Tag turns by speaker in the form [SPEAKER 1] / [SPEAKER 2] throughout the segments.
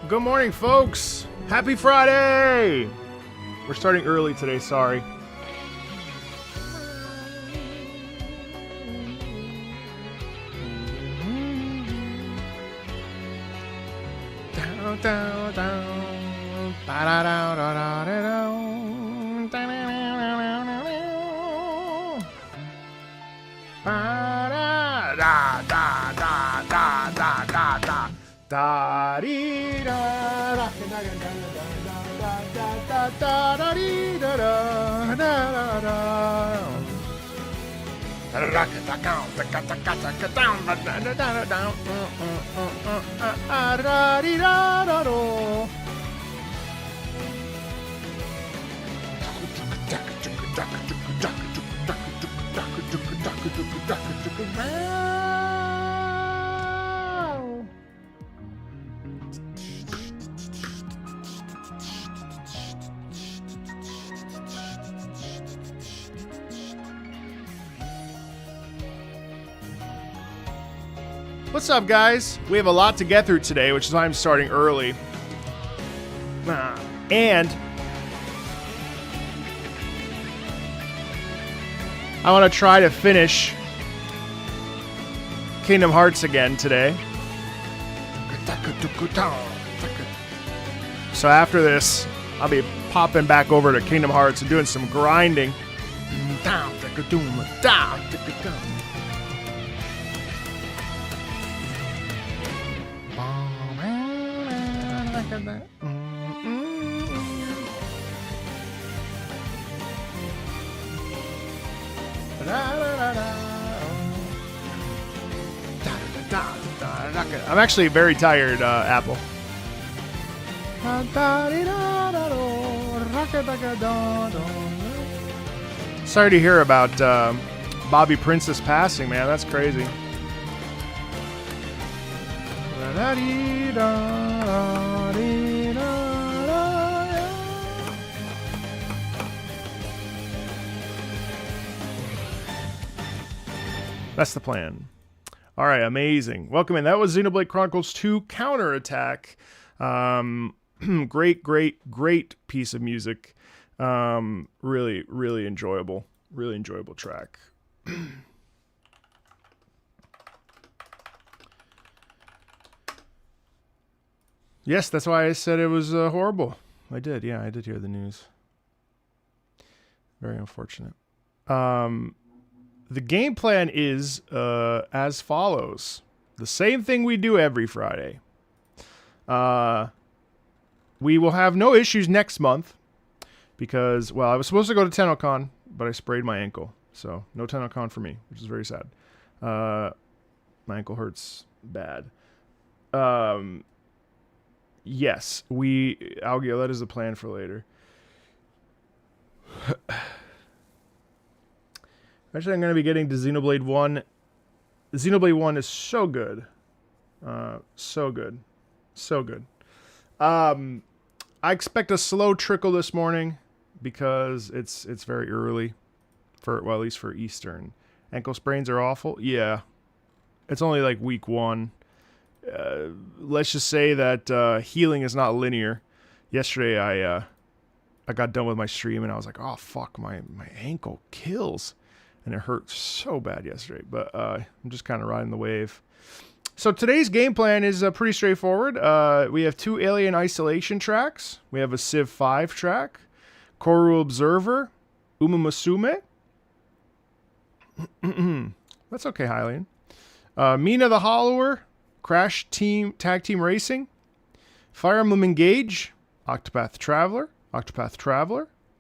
[SPEAKER 1] Good morning, folks. Happy Friday. We're starting early today, sorry. Down, down, down. Ba-da-da-da-da-da-da. Ba-da-da-da-da-da-da-da. Da dee da da da da da da dee da da da da. What's up, guys? We have a lot to get through today, which is why I'm starting early. And I want to try to finish Kingdom Hearts again today. So after this, I'll be popping back over to Kingdom Hearts and doing some grinding. That. I'm actually very tired, Apple. Sorry to hear about Bobby Prince's passing, man. That's crazy. That's the plan. All right, amazing. Welcome in. That was Xenoblade Chronicles 2 Counterattack. Great piece of music. Really enjoyable. Really enjoyable track. Yes, that's why I said it was horrible. I did. Yeah, I did hear the news. Very unfortunate. The game plan is as follows. The same thing we do every Friday. We will have no issues next month because, well, I was supposed to go to TennoCon, but I sprayed my ankle. So no TennoCon for me, which is very sad. My ankle hurts bad. Yes, that is the plan for later. Actually, I'm going to be getting to Xenoblade 1. Xenoblade 1 is so good. So good. I expect a slow trickle this morning because it's very early, at least for Eastern. Ankle sprains are awful. Yeah. It's only like week 1. Let's just say that healing is not linear. Yesterday, I got done with my stream and I was like, oh, fuck, my ankle kills. And it hurt so bad yesterday, but I'm just kind of riding the wave. So today's game plan is pretty straightforward. We have 2 Alien Isolation tracks. We have a Civ 5 track, Koru Observer, Umumusume. That's okay, Hylian. Mina the Hollower, Crash Tag Team Racing, Fire Emblem Engage, Octopath Traveler,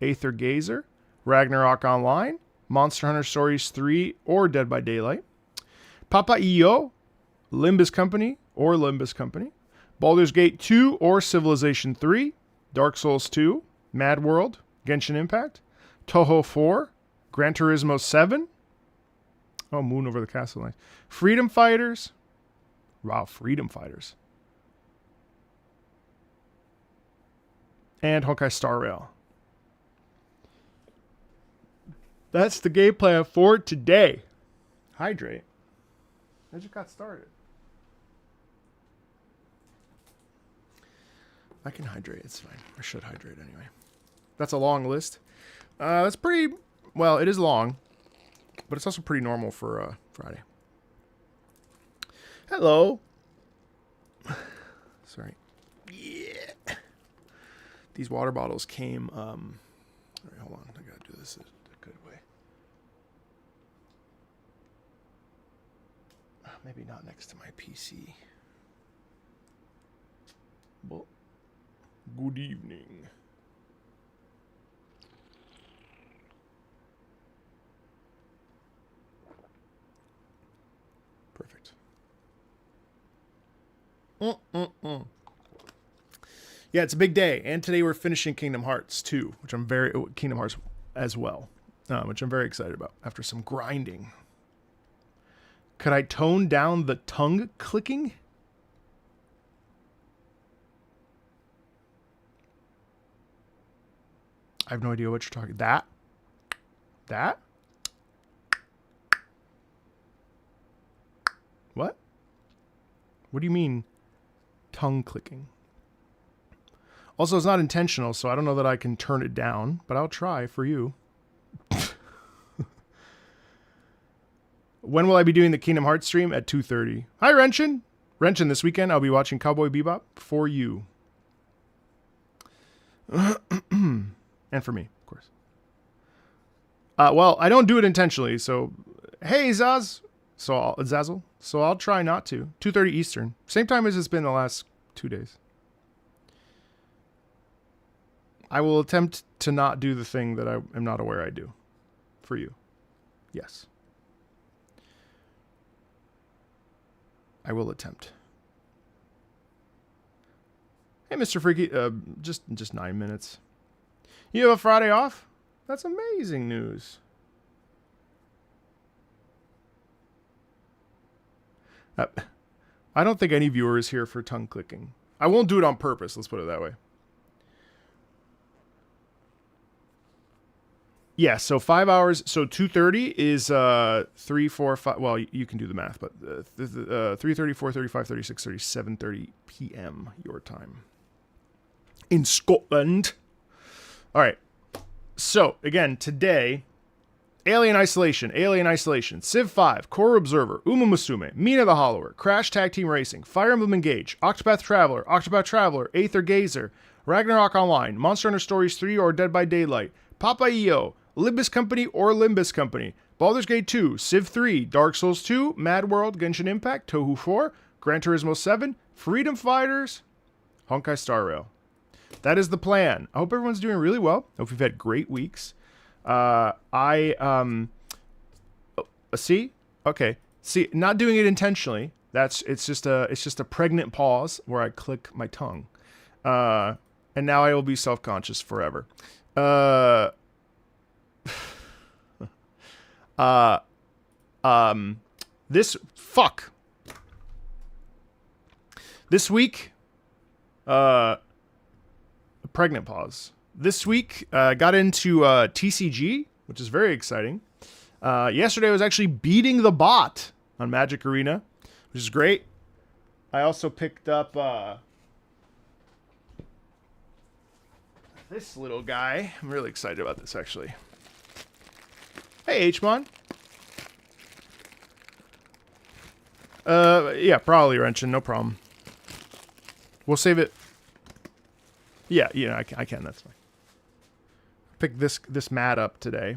[SPEAKER 1] Aether Gazer, Ragnarok Online, Monster Hunter Stories 3 or Dead by Daylight, Papa EO, Limbus Company, Baldur's Gate 2 or Civilization 3, Dark Souls 2, Mad World, Genshin Impact, Touhou 4, Gran Turismo 7, oh, Moon Over the Castle Line, Freedom Fighters, and Honkai Star Rail. That's the game plan for today. Hydrate. I just got started. I can hydrate. It's fine. I should hydrate anyway. That's a long list. That's pretty... Well, it is long. But it's also pretty normal for Friday. Hello. Sorry. Yeah. These water bottles came... All right, hold on. I gotta do this a good way. Maybe not next to my PC. Well, good evening. Perfect. Yeah, it's a big day, and today we're finishing Kingdom Hearts 2, which I'm very Kingdom Hearts as well, which I'm very excited about after some grinding. Could I tone down the tongue clicking? I have no idea what you're talking. That? What? What do you mean tongue clicking? Also, it's not intentional, so I don't know that I can turn it down, but I'll try for you. When will I be doing the Kingdom Hearts stream? At 2:30. Hi, Renshin. Renshin, this weekend I'll be watching Cowboy Bebop for you. And for me, of course. Well, I don't do it intentionally, so... Hey, Zazzle. So I'll try not to. 2:30 Eastern. Same time as it's been the last 2 days. I will attempt to not do the thing that I am not aware I do. For you. Yes. I will attempt. Hey, Mr. Freaky. Just 9 minutes. You have a Friday off? That's amazing news. I don't think any viewer is here for tongue clicking. I won't do it on purpose. Let's put it that way. Yeah, so 5 hours. So 2:30 is 3, 4, 5. Well, you can do the math, but 3:30, 4:30, 5:30, 6:30, 7:30 p.m. your time in Scotland. All right. So again, today, Alien Isolation, Civ 5, Core Observer, Uma Musume, Mina the Hollower, Crash Tag Team Racing, Fire Emblem Engage, Octopath Traveler, Aether Gazer, Ragnarok Online, Monster Hunter Stories 3 or Dead by Daylight, Papa EO, Limbus Company or Limbus Company, Baldur's Gate 2, Civ 3, Dark Souls 2, Mad World, Genshin Impact, Touhou 4, Gran Turismo 7, Freedom Fighters, Honkai Star Rail. That is the plan. I hope everyone's doing really well. I hope you've had great weeks. See? Okay. See, not doing it intentionally. It's just a pregnant pause where I click my tongue. And now I will be self-conscious forever. This week, pregnant pause. This week, got into TCG, which is very exciting. Yesterday I was actually beating the bot on Magic Arena, which is great. I also picked up this little guy. I'm really excited about this, actually. Hey, Hmon. Yeah, probably Wrenching, no problem. We'll save it. Yeah, I can, that's fine. Pick this mat up today.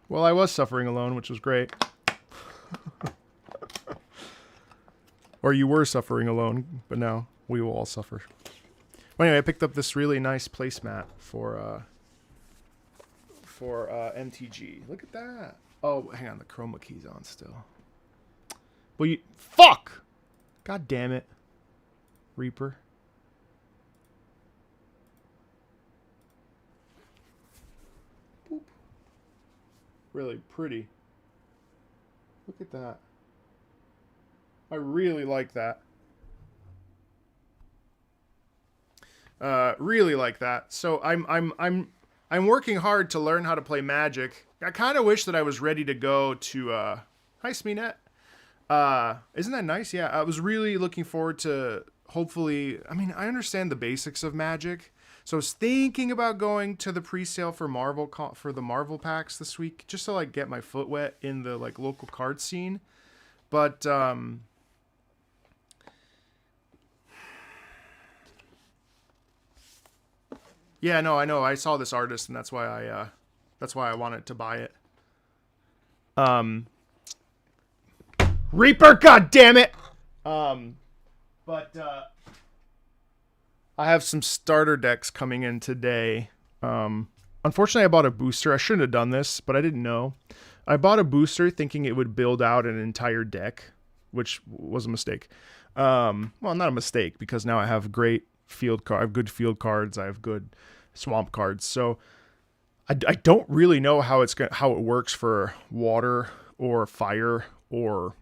[SPEAKER 1] Well, I was suffering alone, which was great. Or you were suffering alone, but now we will all suffer. Well, anyway, I picked up this really nice placemat for MTG. Look at that. Oh, hang on, the chroma key's on still. Well, you... Fuck! God damn it. Reaper. Boop. Really pretty. Look at that. I really like that. Really like that. So I'm working hard to learn how to play Magic. I kind of wish that I was ready to go to hi Smeenet. Isn't that nice? Yeah, I was really looking forward to hopefully. I mean, I understand the basics of Magic, so I was thinking about going to the pre-sale for for the Marvel packs this week, just to like get my foot wet in the like local card scene. But yeah, no, I know. I saw this artist, and that's why I wanted to buy it. Reaper, god damn it! But I have some starter decks coming in today. Unfortunately, I bought a booster. I shouldn't have done this, but I didn't know. I bought a booster thinking it would build out an entire deck, which was a mistake. Well, not a mistake, because now I have great field card. I have good field cards. I have good swamp cards. So I don't really know how it works for water or fire or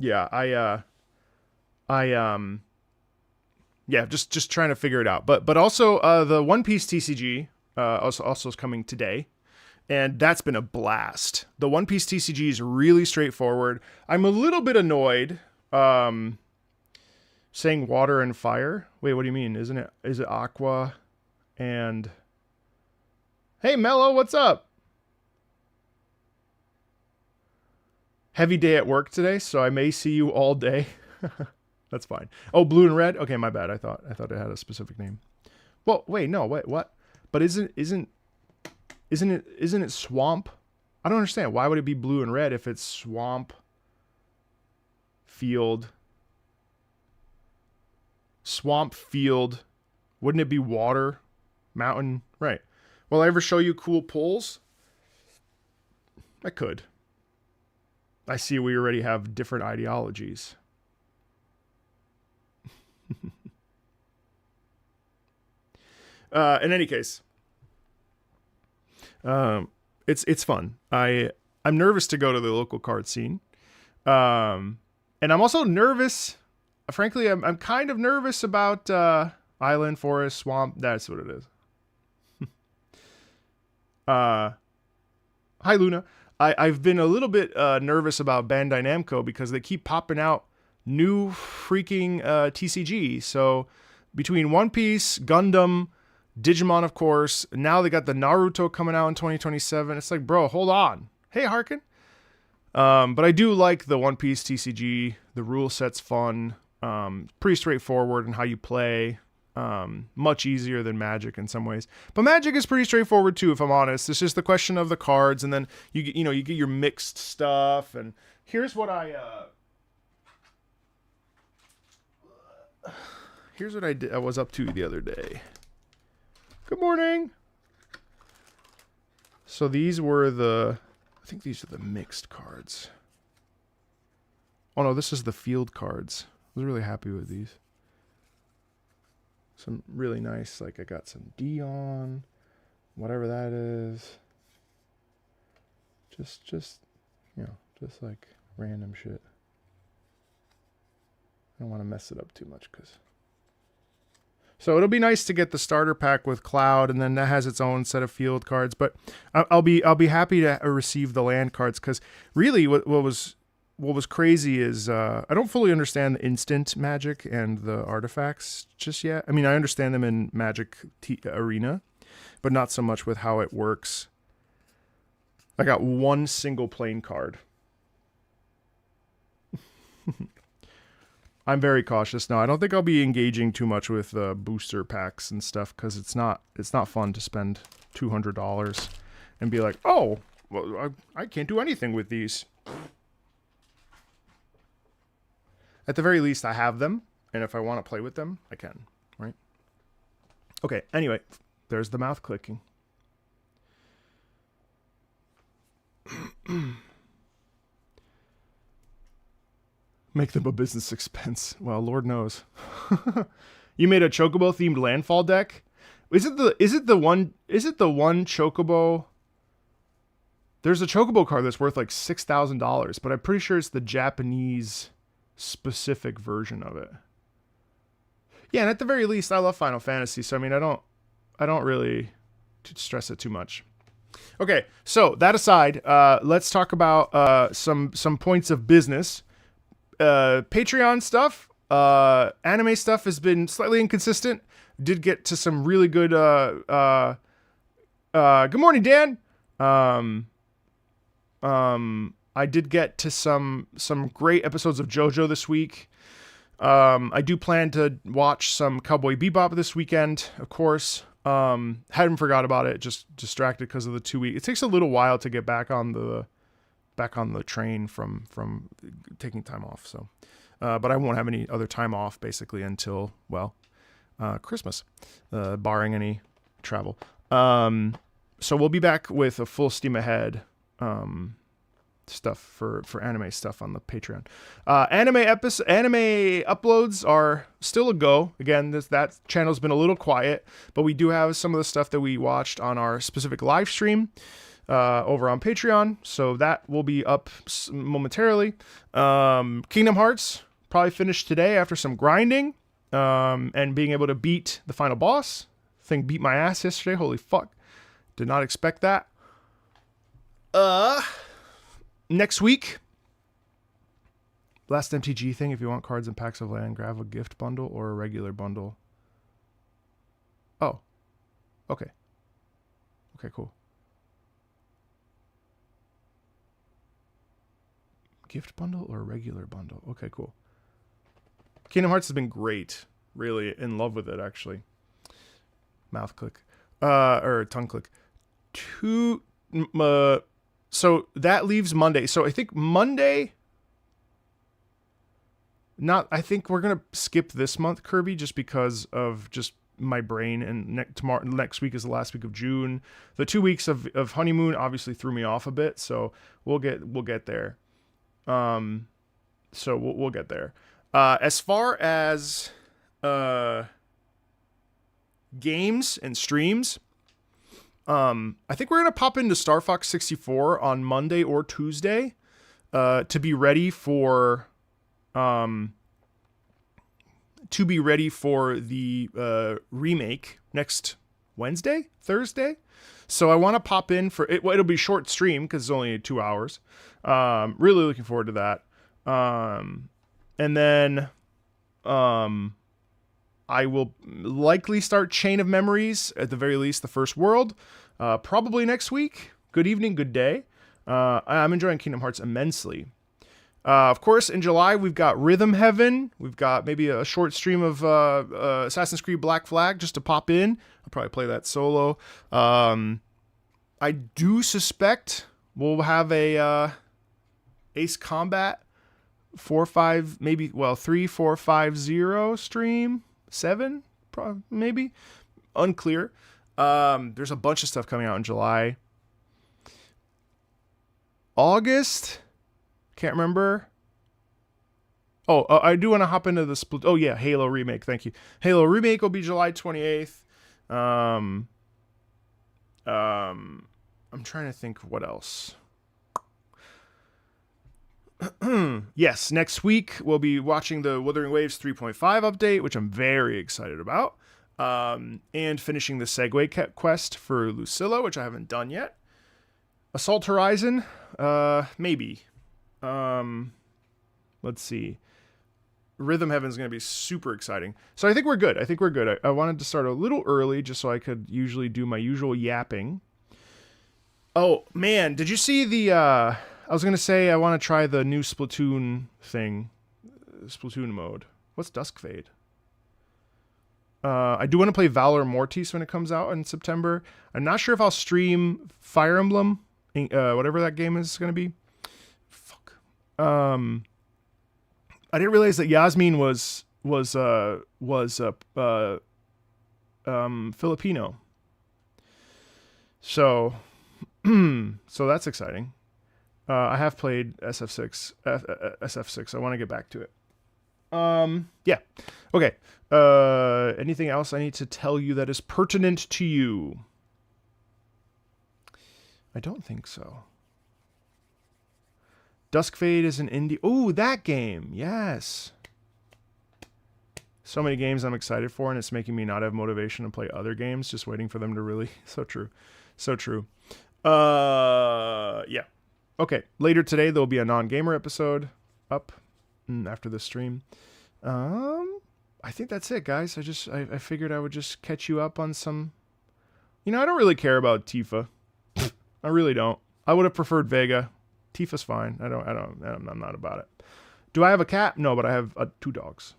[SPEAKER 1] yeah, yeah, just trying to figure it out. But also the One Piece TCG also is coming today, and that's been a blast. The One Piece TCG is really straightforward. I'm a little bit annoyed saying water and fire. Wait, what do you mean? Is it aqua and hey Mello, what's up? Heavy day at work today, so I may see you all day. That's fine. Oh, blue and red? Okay, my bad. I thought it had a specific name. Well, wait, no, wait, what? But isn't it swamp? I don't understand. Why would it be blue and red if it's swamp, field? Swamp, field. Wouldn't it be water, mountain? Right. Will I ever show you cool pulls? I could. I see we already have different ideologies. In any case, it's fun. I'm nervous to go to the local card scene, and I'm also nervous. Frankly, I'm kind of nervous about island, forest, swamp. That's what it is. Hi, Luna. I've been a little bit nervous about Bandai Namco because they keep popping out new freaking TCG. So between One Piece, Gundam, Digimon, of course, now they got the Naruto coming out in 2027. It's like, bro, hold on. Hey, Harkin. But I do like the One Piece TCG. The rule set's fun. Pretty straightforward in how you play. Much easier than Magic in some ways, but Magic is pretty straightforward too, if I'm honest. It's just the question of the cards, and then you get your mixed stuff. And here's what I did. I was up to the other day. Good morning. So these were I think these are the mixed cards. Oh no, this is the field cards. I was really happy with these. Some really nice, like I got some Dion, whatever that is. Just like random shit. I don't want to mess it up too much so it'll be nice to get the starter pack with Cloud, and then that has its own set of field cards. But I'll be happy to receive the land cards, because really what was crazy is I don't fully understand the instant Magic and the artifacts just yet. I mean, I understand them in Magic Arena, but not so much with how it works. I got one single plain card. I'm very cautious now. I don't think I'll be engaging too much with booster packs and stuff, because it's not fun to spend $200 and be like, oh, well, I can't do anything with these. At the very least, I have them, and if I want to play with them, I can, right? Okay, anyway, there's the mouth clicking. Make them a business expense. Well, Lord knows. You made a Chocobo themed landfall deck? Is it the one Chocobo? There's a Chocobo card that's worth like $6,000, but I'm pretty sure it's the Japanese specific version of it. Yeah, and at the very least, I love Final Fantasy, so I mean, I don't I don't really stress it too much. Okay, so that aside, let's talk about some points of business. Patreon stuff, anime stuff has been slightly inconsistent. Did get to some really good. Good morning, Dan. I did get to some great episodes of JoJo this week. I do plan to watch some Cowboy Bebop this weekend, of course. Hadn't forgot about it, just distracted because of the 2 week. It takes a little while to get back on the train from taking time off. So, but I won't have any other time off basically until, well, Christmas, barring any travel. So we'll be back with a full steam ahead, stuff for anime stuff on the Patreon. Anime uploads are still a go. Again, that channel's been a little quiet, but we do have some of the stuff that we watched on our specific live stream over on Patreon, so that will be up momentarily. Kingdom Hearts probably finished today after some grinding, and being able to beat the final boss. Thing beat my ass yesterday. Holy fuck. Did not expect that. Next week, last MTG thing. If you want cards and packs of land, grab a gift bundle or a regular bundle. Oh, okay. Okay, cool. Gift bundle or a regular bundle? Okay, cool. Kingdom Hearts has been great. Really in love with it, actually. Mouth click. Or tongue click. So that leaves Monday. So I think Monday... I think we're going to skip this month, Kirby, just because of just my brain. And next week is the last week of June. The 2 weeks of honeymoon obviously threw me off a bit. So we'll get there. So we'll get there. As far as games and streams, I think we're gonna pop into Star Fox 64 on Monday or Tuesday, to be ready for the remake next Thursday. So I want to pop in for it. Well, it'll be a short stream because it's only 2 hours. Really looking forward to that. And then I will likely start Chain of Memories, at the very least, the first world, probably next week. Good evening, good day. I'm enjoying Kingdom Hearts immensely. Of course, in July, we've got Rhythm Heaven. We've got maybe a short stream of Assassin's Creed Black Flag just to pop in. I'll probably play that solo. I do suspect we'll have a Ace Combat 3, 4, 5, 0 stream. 7, maybe. Unclear. There's a bunch of stuff coming out in July. August? Can't remember. Oh, I do want to hop into the split. Oh, yeah, Halo Remake. Thank you. Halo Remake will be July 28th. I'm trying to think what else. Yes, next week we'll be watching the Wuthering Waves 3.5 update, which I'm very excited about. And finishing the Segway quest for Lucilla, which I haven't done yet. Assault Horizon, maybe. Let's see. Rhythm Heaven is going to be super exciting. So I think we're good. I wanted to start a little early just so I could usually do my usual yapping. Oh, man, did you see the... I was going to say I want to try the new Splatoon thing. Splatoon mode. What's Dusk Fade? I do want to play Valor Mortis when it comes out in September. I'm not sure if I'll stream Fire Emblem, whatever that game is going to be. Fuck. I didn't realize that Yasmin was Filipino. So that's exciting. I have played SF6. I want to get back to it. Yeah. Okay. Anything else I need to tell you that is pertinent to you? I don't think so. Dusk Fade is an indie. Oh, that game. Yes. So many games I'm excited for, and it's making me not have motivation to play other games, just waiting for them to really... So true. So true. Yeah. Okay. Later today, there'll be a non-gamer episode up after the stream. I think that's it, guys. I figured I would just catch you up on some... You know, I don't really care about Tifa. I really don't. I would have preferred Vega. Tifa's fine. I'm not about it. Do I have a cat? No, but I have 2 dogs.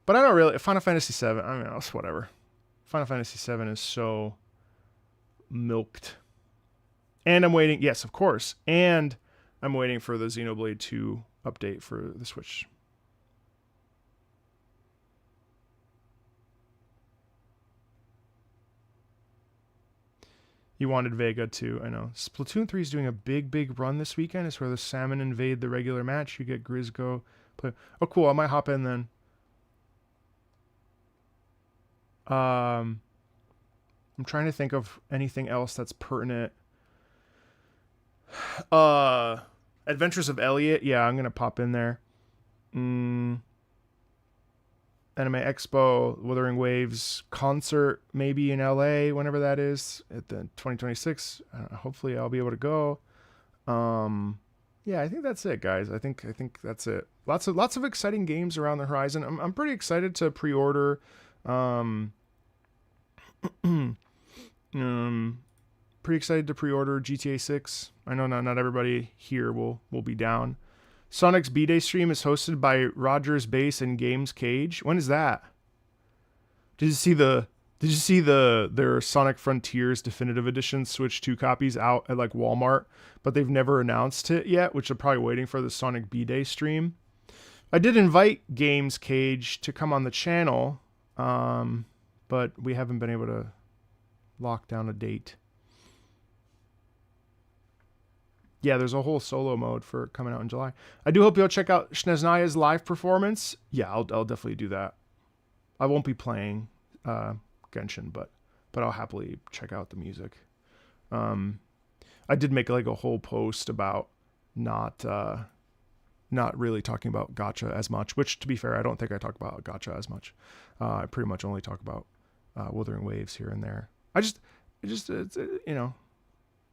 [SPEAKER 1] But I don't really... Final Fantasy VII, I mean, it's whatever. Final Fantasy VII is so milked. And I'm waiting... Yes, of course. And I'm waiting for the Xenoblade 2 update for the Switch. You wanted Vega too, I know. Splatoon 3 is doing a big run this weekend. It's where the salmon invade the regular match. You get Grizz play. Oh, cool. I might hop in then. I'm trying to think of anything else that's pertinent. Adventures of Elliot. Yeah, I'm going to pop in there. Anime Expo, Wuthering Waves concert, maybe in LA, whenever that is, at the 2026. Hopefully I'll be able to go. Yeah, I think that's it, guys. I think that's it. Lots of exciting games around the horizon. I'm pretty excited to pre-order. Pretty excited to pre-order GTA 6. I know not everybody here will be down. Sonic's B-Day stream is hosted by Rogers Base and Games Cage. When is that? Did you see their Sonic Frontiers Definitive Edition Switch 2 copies out at like Walmart, but they've never announced it yet, which I'm probably waiting for the Sonic B-Day stream. I did invite Games Cage to come on the channel, but we haven't been able to lock down a date. Yeah, there's a whole solo mode for coming out in July. I do hope you'll check out Shneznaya's live performance. Yeah, I'll definitely do that. I won't be playing Genshin, but I'll happily check out the music. I did make like a whole post about not really talking about gacha as much, which to be fair, I don't think I talk about gacha as much. I pretty much only talk about Wuthering Waves here and there. It's, you know.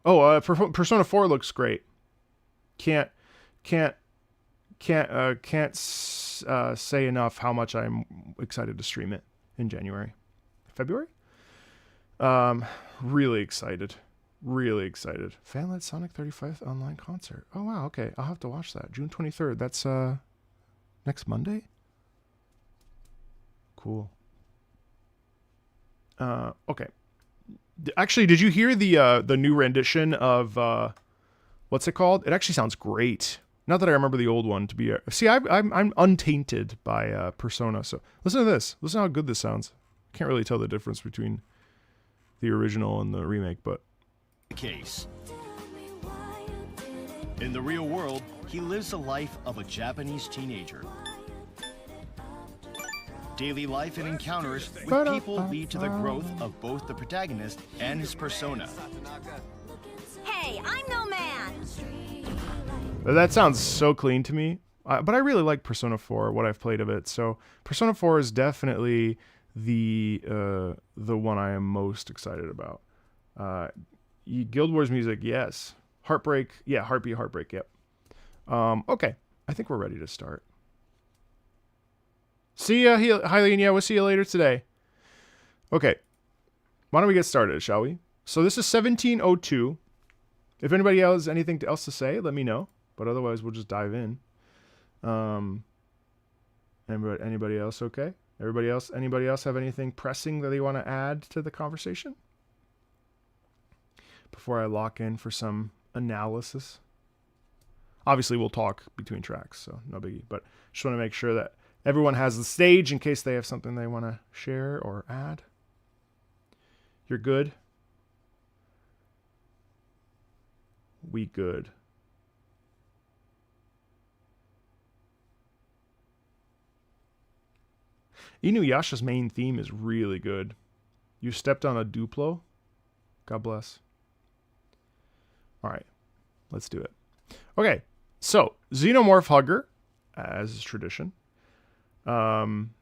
[SPEAKER 1] Oh, Persona 4 looks great. Can't say enough how much I'm excited to stream it in February. Really excited. Fan-led Sonic 35th online concert. Oh wow, okay, I'll have to watch that. June 23rd. That's next Monday. Cool. Okay. Actually, did you hear the new rendition of what's it called? It actually sounds great. Not that I remember the old one to be. See, I'm untainted by Persona. So listen to this. Listen how good this sounds. Can't really tell the difference between the original and the remake, but.
[SPEAKER 2] Case. In the real world, he lives the life of a Japanese teenager. Daily life and encounters with people lead to the growth of both the protagonist and his persona.
[SPEAKER 3] Hey, I'm no man!
[SPEAKER 1] That sounds so clean to me. But I really like Persona 4, what I've played of it. So Persona 4 is definitely the one I am most excited about. Guild Wars music, yes. Heartbreak, yeah, Heartbreak, yep. Okay, I think we're ready to start. See ya, Hylian. Yeah, we'll see you later today. Okay. Why don't we get started, shall we? So this is 1702. If anybody else has anything else to say, let me know. But otherwise, we'll just dive in. Anybody else okay? Anybody else have anything pressing that they want to add to the conversation? Before I lock in for some analysis. Obviously, we'll talk between tracks, so no biggie. But just want to make sure that everyone has the stage in case they have something they want to share or add. You're good? We good. Inuyasha's main theme is really good. You stepped on a Duplo? God bless. All right, let's do it. Okay, so Xenomorph Hugger, as is tradition. Alien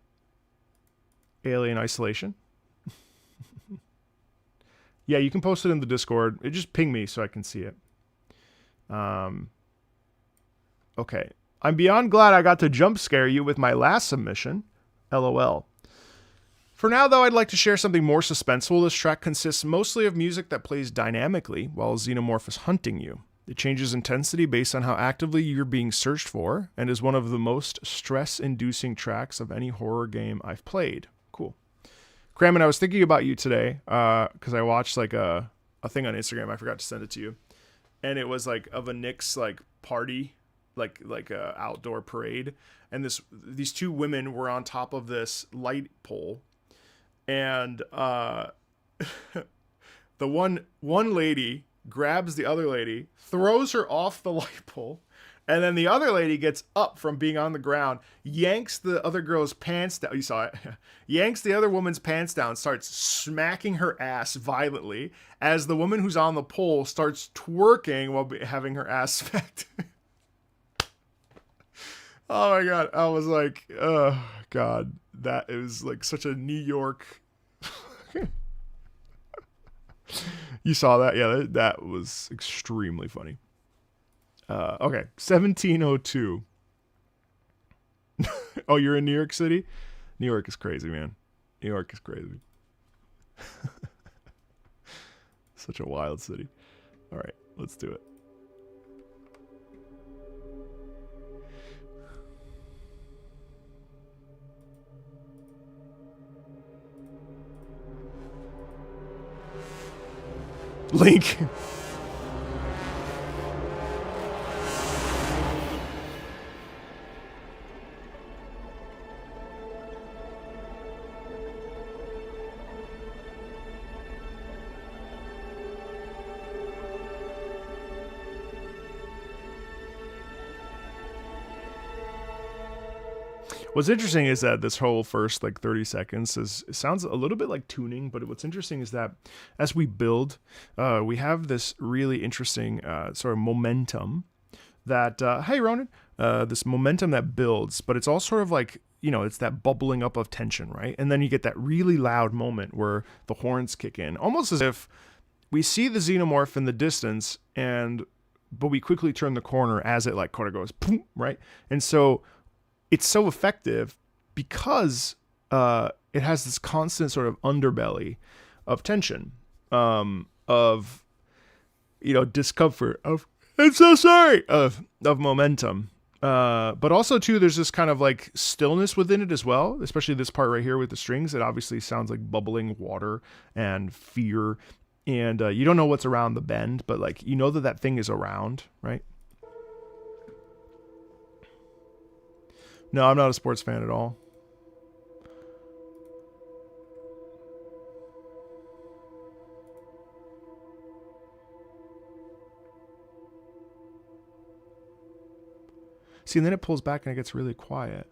[SPEAKER 1] Isolation. Yeah, you can post it in the Discord. It just ping me so I can see it. Okay. I'm beyond glad I got to jump scare you with my last submission. LOL. For now, though, I'd like to share something more suspenseful. This track consists mostly of music that plays dynamically while a xenomorph is hunting you. It changes intensity based on how actively you're being searched for, and is one of the most stress-inducing tracks of any horror game I've played. Cool. Crammon, I was thinking about you today, because I watched like a thing on Instagram. I forgot to send it to you. And it was like of a Knicks like party, like a outdoor parade. And these two women were on top of this light pole. And the one lady grabs the other lady, throws her off the light pole, and then the other lady gets up from being on the ground, yanks the other girl's pants down. You saw it. Yanks the other woman's pants down, starts smacking her ass violently as the woman who's on the pole starts twerking while having her ass smacked. Oh my God. I was like, oh God, that is like such a New York. You saw that? Yeah, that was extremely funny. Okay, 1702. Oh, you're in New York City? New York is crazy, man. New York is crazy. Such a wild city. All right, let's do it. Link. What's interesting is that this whole first like 30 seconds it sounds a little bit like tuning, but what's interesting is that as we build, we have this really interesting sort of momentum that, hey Ronan, this momentum that builds, but it's all sort of like, you know, it's that bubbling up of tension, right? And then you get that really loud moment where the horns kick in, almost as if we see the xenomorph in the distance but we quickly turn the corner as it like kind of goes, boom, right? And so it's so effective because it has this constant sort of underbelly of tension, of, you know, discomfort, of I'm so sorry, of momentum. But also too, there's this kind of like stillness within it as well, especially this part right here with the strings. It obviously sounds like bubbling water and fear, and you don't know what's around the bend, but like you know that thing is around, right? No, I'm not a sports fan at all. See, and then it pulls back and it gets really quiet.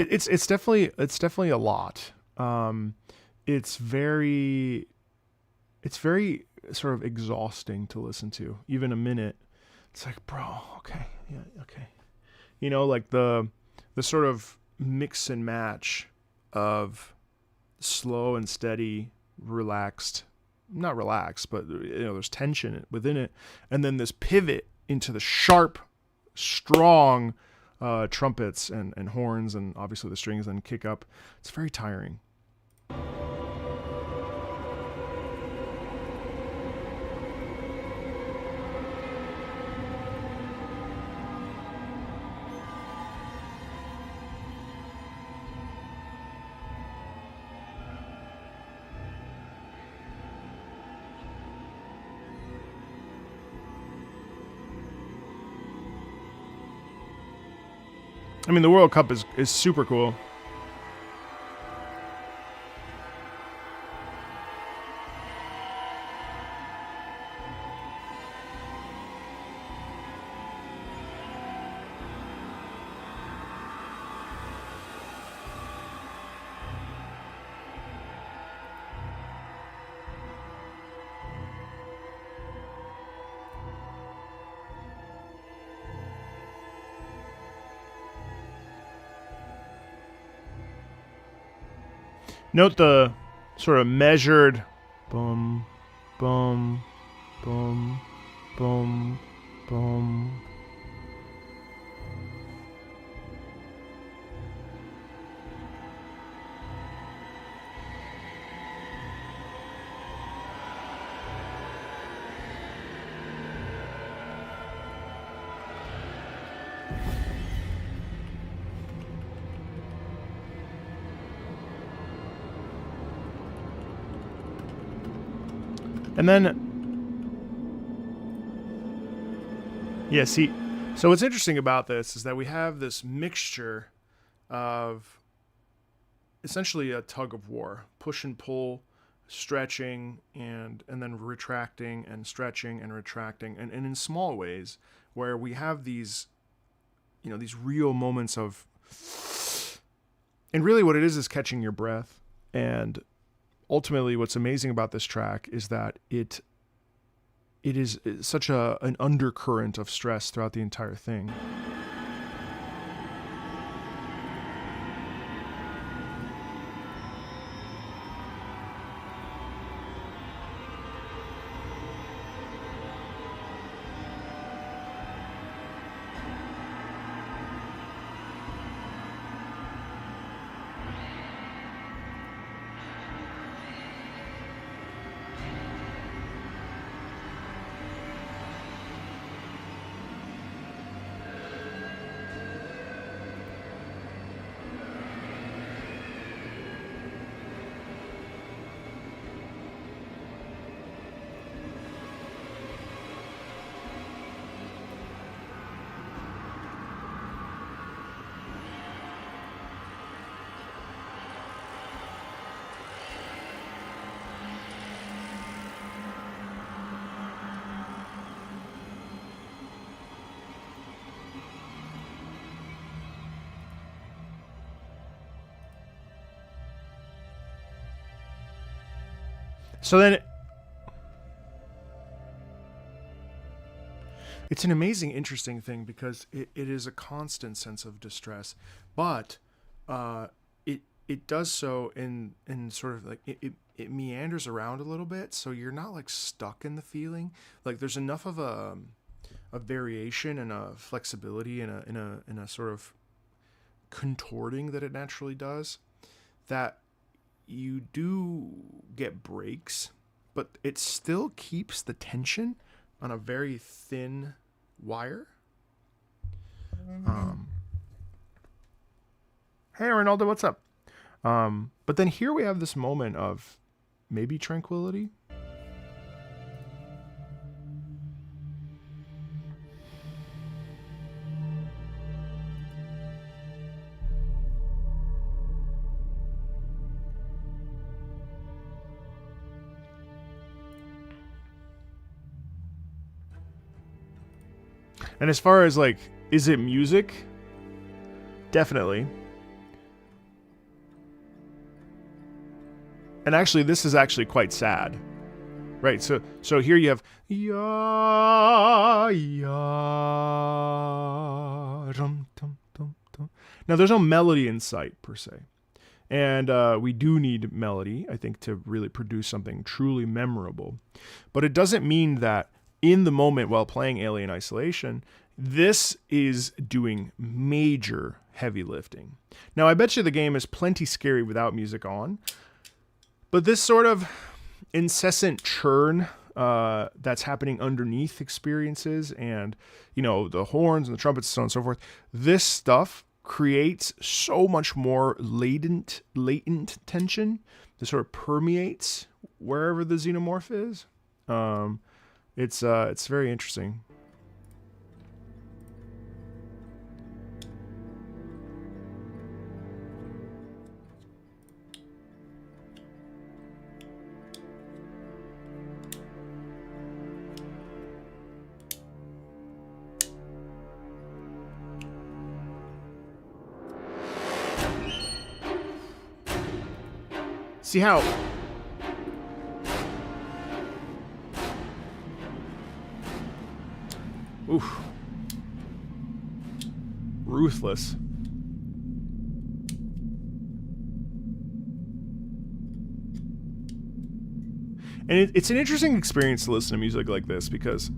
[SPEAKER 1] It's definitely a lot. It's very sort of exhausting to listen to. Even a minute, it's like, bro, okay, yeah, okay. You know, like the sort of mix and match of slow and steady, relaxed, not relaxed, but you know, there's tension within it, and then this pivot into the sharp, strong trumpets and horns, and obviously the strings then kick up. It's very tiring. I mean, the World Cup is super cool. Note the sort of measured boom, boom, boom, boom, boom. And then, yeah, see, so what's interesting about this is that we have this mixture of essentially a tug of war, push and pull, stretching, and then retracting and stretching and retracting, and in small ways where we have these, you know, these real moments of, and really what it is catching your breath. And ultimately, what's amazing about this track is that it is such an undercurrent of stress throughout the entire thing. So then, it's an amazing, interesting thing because it is a constant sense of distress, but it does so in sort of like it meanders around a little bit, so you're not like stuck in the feeling. Like there's enough of a variation and a flexibility and in a sort of contorting that it naturally does, that you do get breaks, but it still keeps the tension on a very thin wire. Hey, Ronaldo, what's up? But then here we have this moment of maybe tranquility. And as far as like, is it music? Definitely. And actually, this is actually quite sad, right? So here you have ya ya dum dum dum dum. Now there's no melody in sight per se, and we do need melody, I think, to really produce something truly memorable. But it doesn't mean that in the moment while playing Alien Isolation, this is doing major heavy lifting. Now, I bet you the game is plenty scary without music on, but this sort of incessant churn that's happening underneath experiences and, you know, the horns and the trumpets and so on and so forth, this stuff creates so much more latent tension that sort of permeates wherever the xenomorph is. It's very interesting. See how oof. Ruthless. And it's an interesting experience to listen to music like this because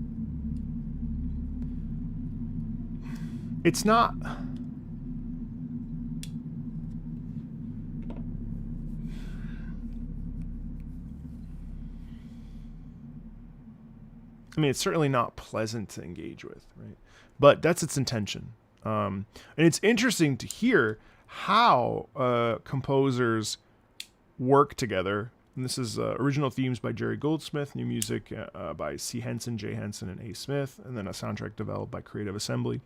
[SPEAKER 1] it's not... I mean, it's certainly not pleasant to engage with, right? But that's its intention. And it's interesting to hear how composers work together. And this is original themes by Jerry Goldsmith, new music by C. Henson, J. Henson, and A. Smith, and then a soundtrack developed by Creative Assembly.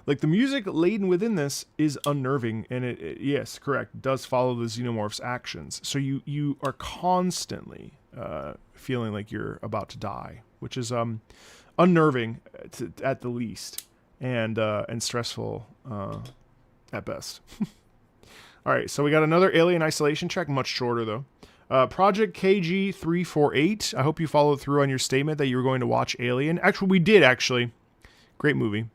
[SPEAKER 1] Like, the music laden within this is unnerving, and it yes, correct, does follow the xenomorph's actions. So you are constantly feeling like you're about to die, which is unnerving at the least, and stressful at best. All right, so we got another Alien Isolation track, much shorter though. Project KG348. I hope you followed through on your statement that you were going to watch Alien. Actually, we did, actually. Great movie.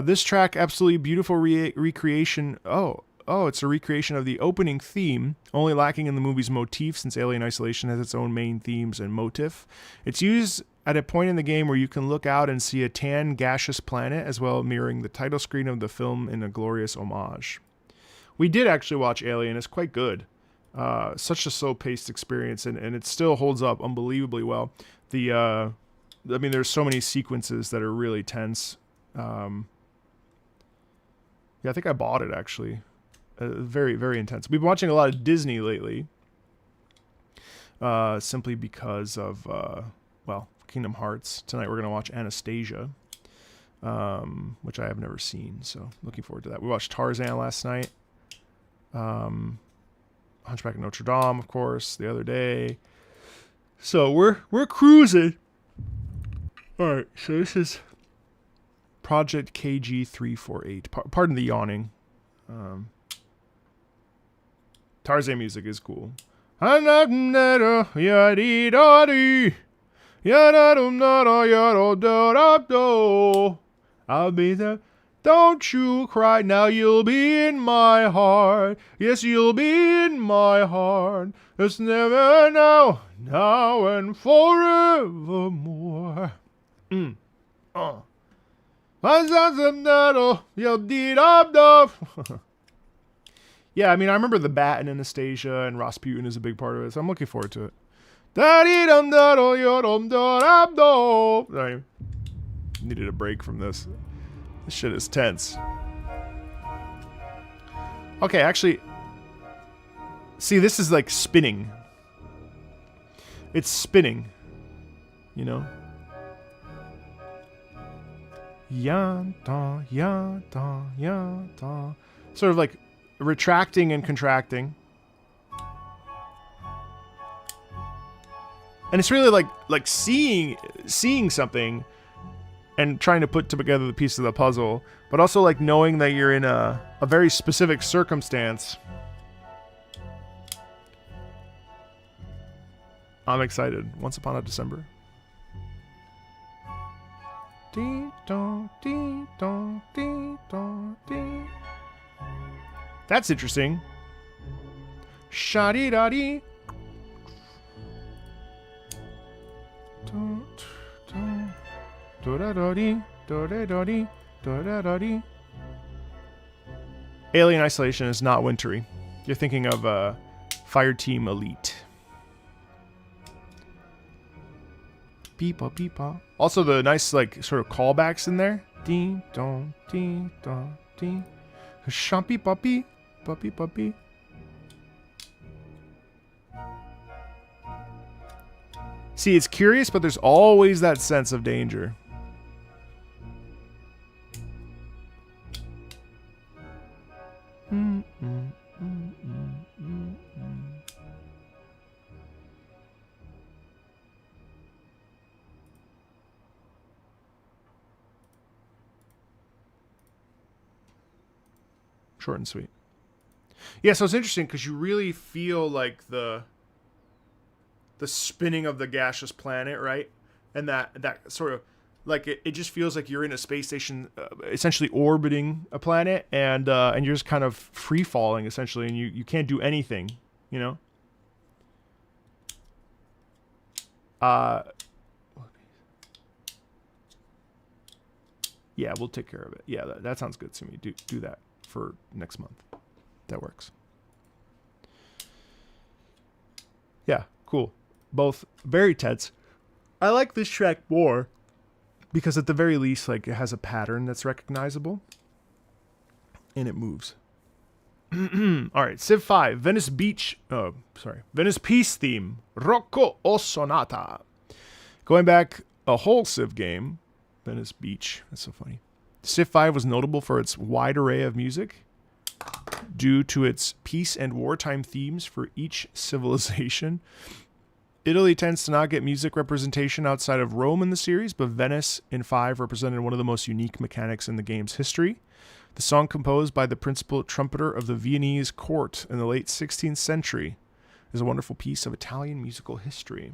[SPEAKER 1] This track, absolutely beautiful recreation. Oh, it's a recreation of the opening theme, only lacking in the movie's motif since Alien Isolation has its own main themes and motif. It's used at a point in the game where you can look out and see a tan, gaseous planet, as well mirroring the title screen of the film in a glorious homage. We did actually watch Alien. It's quite good. Such a slow-paced experience, and it still holds up unbelievably well. I mean, there's so many sequences that are really tense. Yeah, I think I bought it, actually. Very, very intense. We've been watching a lot of Disney lately, simply because of, well, Kingdom Hearts. Tonight we're going to watch Anastasia, which I have never seen, so looking forward to that. We watched Tarzan last night. Hunchback of Notre Dame, of course, the other day. So we're cruising. All right, so this is Project KG348. Pardon the yawning. Tarzan music is cool. I'll be there. Don't you cry, now you'll be in my heart. Yes, you'll be in my heart. It's never now and forevermore. Yeah, I mean, I remember the Bat and Anastasia, and Rasputin is a big part of it, so I'm looking forward to it. I needed a break from this. This shit is tense. Okay, actually, see, this is like spinning. It's spinning, you know? Yanta, yanta, yanta. Sort of like retracting and contracting. And it's really like seeing something and trying to put together the piece of the puzzle, but also like knowing that you're in a very specific circumstance. I'm excited. Once Upon a December. Dee dong, dee dong, dee dong, dee. That's interesting. Sha-dee-da-dee. Alien Isolation is not wintry. You're thinking of Fireteam Elite. Beepa beepa. Also the nice like sort of callbacks in there. Ding dong ding dong ding. Shampy puppy puppy puppy. See, it's curious, but there's always that sense of danger. Short and sweet. Yeah, so it's interesting because you really feel like the spinning of the gaseous planet, right? And that sort of like it just feels like you're in a space station, essentially orbiting a planet, and you're just kind of free falling essentially, and you can't do anything, you know. Yeah, we'll take care of it. Yeah, that sounds good to me. Do that for next month. That works. Yeah, cool. Both very tense. I like this track more because at the very least, like, it has a pattern that's recognizable and it moves. All right, Civ 5, Venice Beach. Oh, sorry, Venice Peace theme. Rocco o Sonata. Going back a whole Civ game. Venice Beach. That's so funny. Civ 5 was notable for its wide array of music due to its peace and wartime themes for each civilization. Italy tends to not get music representation outside of Rome in the series, but Venice in 5 represented one of the most unique mechanics in the game's history. The song, composed by the principal trumpeter of the Viennese court in the late 16th century, is a wonderful piece of Italian musical history.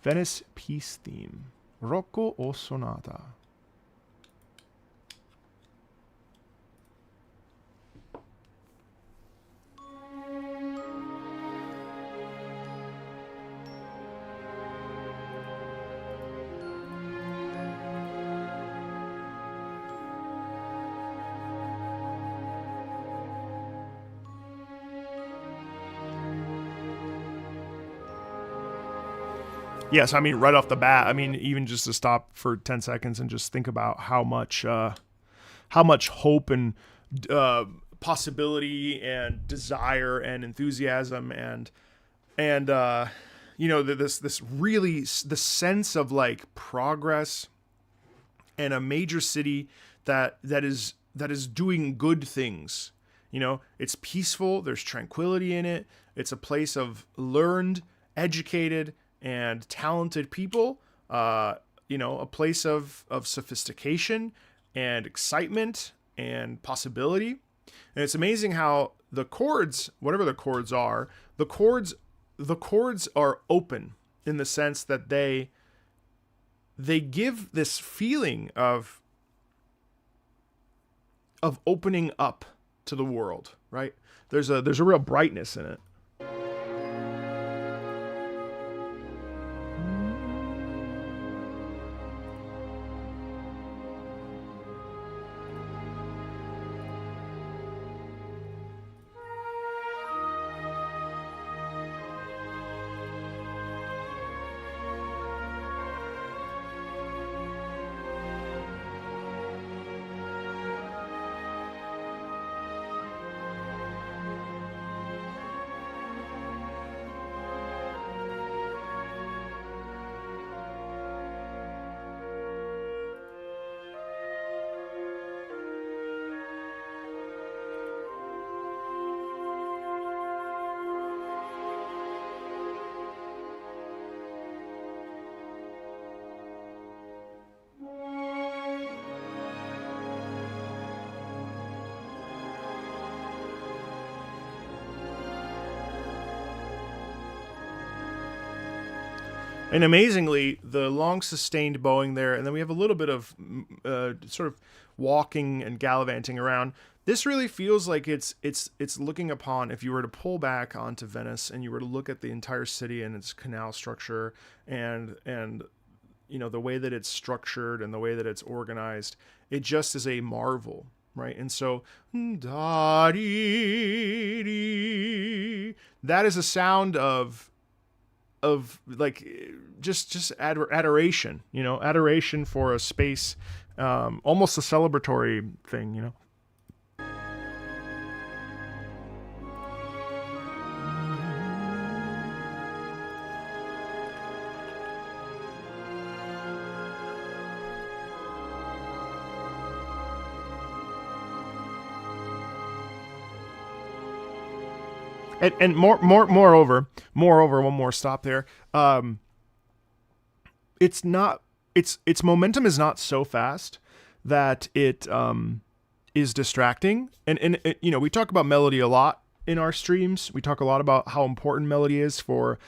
[SPEAKER 1] Venice Peace theme. Rocco o Sonata. Yes, I mean, right off the bat, I mean, even just to stop for 10 seconds and just think about how much hope and possibility and desire and enthusiasm and you know, this really, the sense of like progress and a major city that is doing good things. You know, it's peaceful. There's tranquility in it. It's a place of learned, educated, and talented people, you know, a place of sophistication and excitement and possibility. And it's amazing how the chords, whatever the chords are open in the sense that they give this feeling of opening up to the world, right? There's a real brightness in it. And amazingly, the long sustained bowing there, and then we have a little bit of sort of walking and gallivanting around. This really feels like it's looking upon, if you were to pull back onto Venice and you were to look at the entire city and its canal structure and you know, the way that it's structured and the way that it's organized, it just is a marvel, right? And so that is a sound of like just adoration, you know, adoration for a space, almost a celebratory thing, you know. And moreover, one more stop there. Its momentum is not so fast that it is distracting. And it, you know, we talk about melody a lot in our streams. We talk a lot about how important melody is for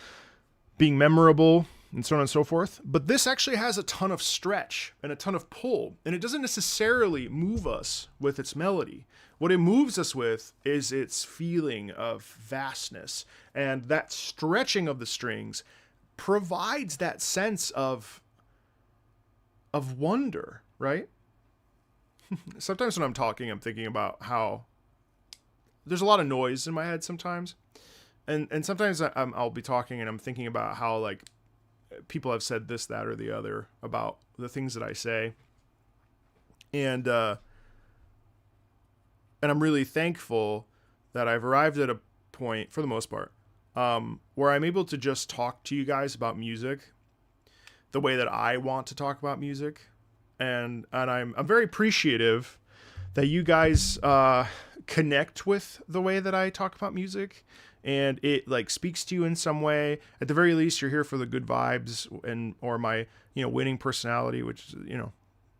[SPEAKER 1] being memorable and so on and so forth. But this actually has a ton of stretch and a ton of pull, and it doesn't necessarily move us with its melody. What it moves us with is its feeling of vastness, and that stretching of the strings provides that sense of wonder, right? Sometimes when I'm talking, I'm thinking about how there's a lot of noise in my head sometimes. And sometimes I'll be talking and I'm thinking about how like people have said this, that, or the other about the things that I say. And I'm really thankful that I've arrived at a point, for the most part, where I'm able to just talk to you guys about music the way that I want to talk about music. And I'm very appreciative that you guys connect with the way that I talk about music, and it like speaks to you in some way. At the very least, you're here for the good vibes or my, winning personality, which is,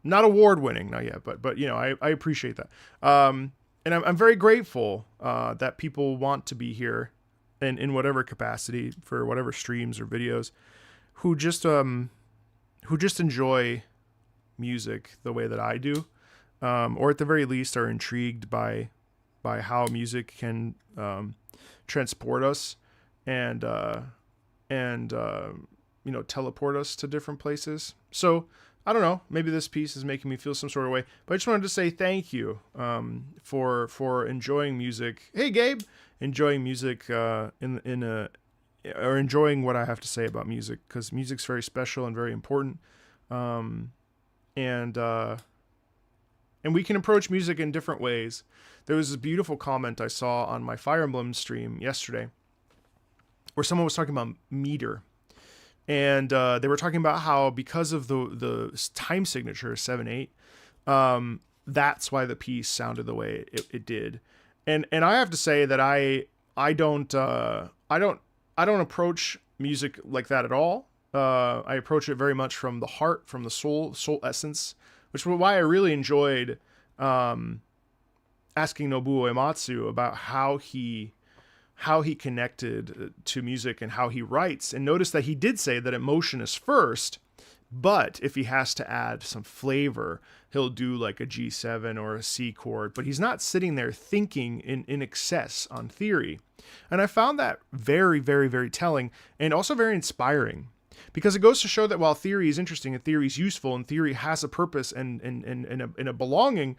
[SPEAKER 1] not award winning, not yet, but I appreciate that. And I'm very grateful that people want to be here in whatever capacity for whatever streams or videos, who just enjoy music the way that I do, or at the very least are intrigued by how music can transport us and teleport us to different places. So I don't know, maybe this piece is making me feel some sort of way, but I just wanted to say thank you for enjoying music. Hey Gabe, enjoying music or enjoying what I have to say about music, because music's very special and very important. And we can approach music in different ways. There was this beautiful comment I saw on my Fire Emblem stream yesterday where someone was talking about meter. And they were talking about how because of the time signature 7/8, that's why the piece sounded the way it did. And I have to say that I don't approach music like that at all. I approach it very much from the heart, from the soul essence, which is why I really enjoyed asking Nobuo Uematsu about how he connected to music and how he writes. And notice that he did say that emotion is first, but if he has to add some flavor, he'll do like a G7 or a C chord, but he's not sitting there thinking in excess on theory. And I found that very, very, very telling and also very inspiring, because it goes to show that while theory is interesting and theory is useful and theory has a purpose and a belonging,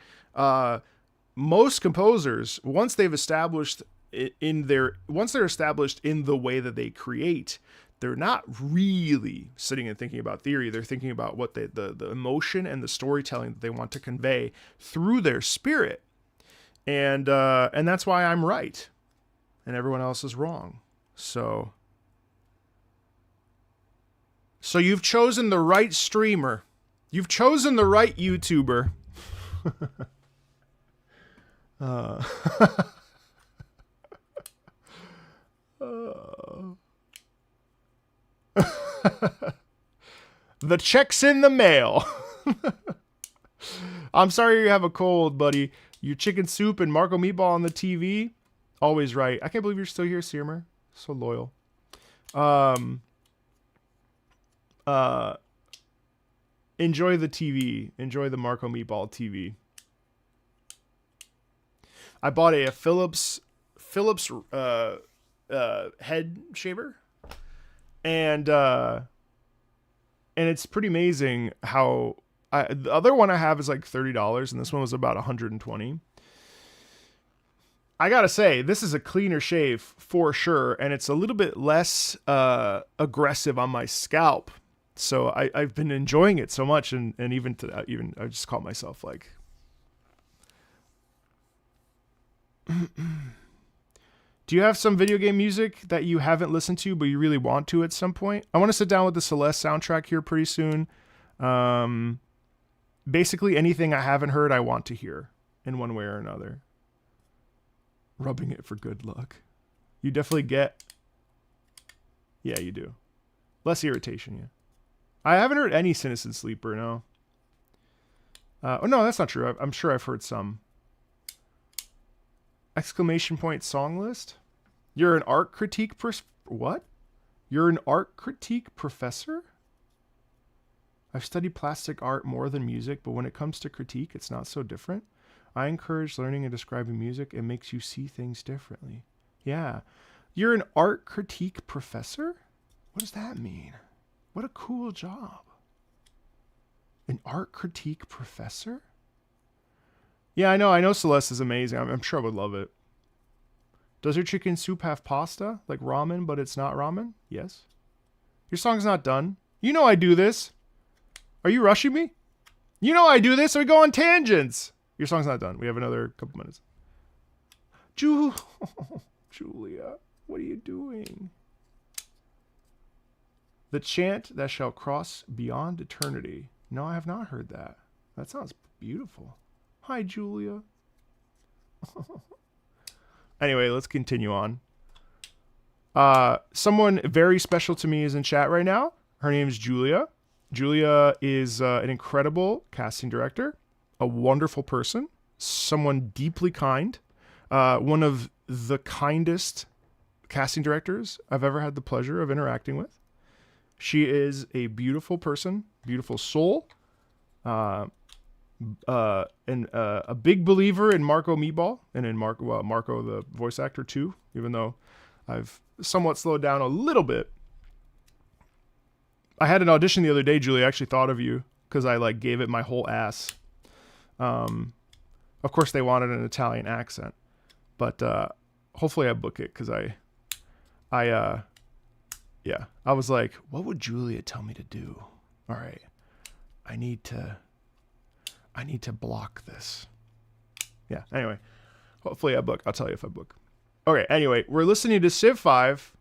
[SPEAKER 1] most composers, once they're established in the way that they create, they're not really sitting and thinking about theory. They're thinking about what the emotion and the storytelling that they want to convey through their spirit. And that's why I'm right and everyone else is wrong. So you've chosen the right streamer. You've chosen the right YouTuber. The check's in the mail. I'm sorry you have a cold, buddy. Your chicken soup and Marco Meatball on the TV. Always right. I can't believe you're still here, Searmer. So loyal. Enjoy the TV. Enjoy the Marco Meatball TV. I bought a Philips head shaver, and it's pretty amazing how the other one I have is like $30 and this one was about $120. I gotta say, this is a cleaner shave for sure, and it's a little bit less aggressive on my scalp. So I've been enjoying it so much, and even I just caught myself like. Do you have some video game music that you haven't listened to but you really want to at some point? I want to sit down with the Celeste soundtrack here pretty soon. Basically anything I haven't heard I want to hear in one way or another. Rubbing it for good luck. You definitely get... Yeah, you do. Less irritation, yeah. I haven't heard any Citizen Sleeper, no. Oh, no, that's not true. I'm sure I've heard some. Exclamation point song list? You're an art critique what? You're an art critique professor? I've studied plastic art more than music, but when it comes to critique, it's not so different. I encourage learning and describing music. It makes you see things differently. Yeah. You're an art critique professor? What does that mean? What a cool job. An art critique professor? Yeah, I know Celeste is amazing. I'm sure I would love it. Does your chicken soup have pasta? Like ramen, but it's not ramen? Yes. Your song's not done. You know I do this. Are you rushing me? You know I do this, so we go on tangents. Your song's not done. We have another couple minutes. Julia, what are you doing? The chant that shall cross beyond eternity. No, I have not heard that. That sounds beautiful. Hi, Julia. Anyway, let's continue on. Someone very special to me is in chat right now. Her name is Julia. Julia is an incredible casting director, a wonderful person, someone deeply kind, one of the kindest casting directors I've ever had the pleasure of interacting with. She is a beautiful person, beautiful soul, and a big believer in Marco Meatball and in Marco the voice actor too, even though I've somewhat slowed down a little bit. I had an audition the other day, Julie. I actually thought of you because I like gave it my whole ass. Of course, they wanted an Italian accent, but hopefully I book it because yeah, I was like, what would Julia tell me to do? All right, I need to block this. Yeah. Anyway, hopefully I book. I'll tell you if I book. Okay. Anyway, we're listening to Civ 5.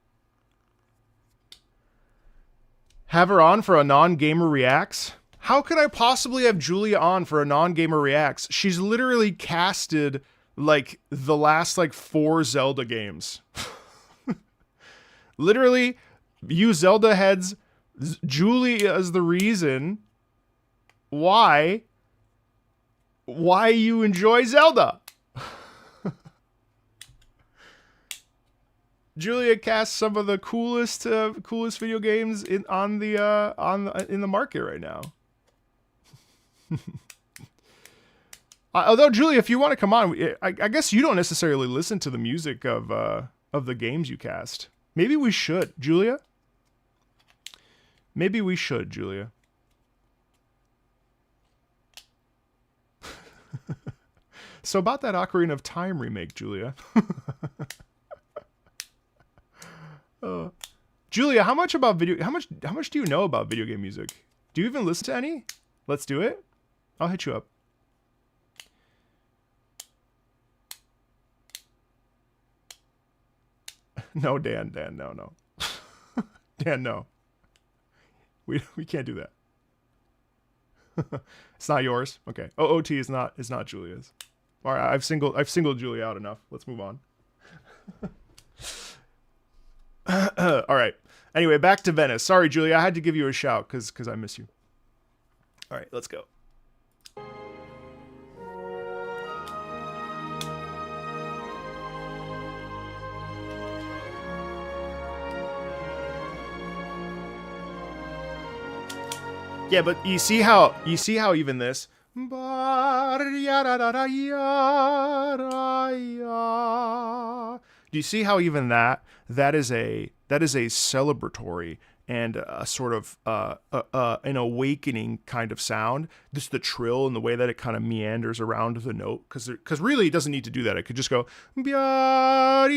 [SPEAKER 1] Have her on for a non-gamer reacts. How could I possibly have Julia on for a non-gamer reacts? She's literally casted like the last like 4 Zelda games. Literally, you Zelda heads, Julia is the reason why you enjoy Zelda. Julia casts some of the coolest video games in the market right now. Although Julia, if you want to come on, I guess you don't necessarily listen to the music of the games you cast. Maybe we should, Julia. Maybe we should, Julia. So about that Ocarina of Time remake, Julia. Julia, how much do you know about video game music? Do you even listen to any? Let's do it. I'll hit you up. No, Dan, no. Dan, no. We can't do that. It's not yours. Okay. OOT is not Julia's. All right, I've singled Julia out enough. Let's move on. All right. Anyway, back to Venice. Sorry, Julia, I had to give you a shout because I miss you. All right, let's go. Yeah, but you see how even this. Do you see how even that is a celebratory and a sort of an awakening kind of sound? Just the trill and the way that it kind of meanders around the note, because really it doesn't need to do that. It could just go, but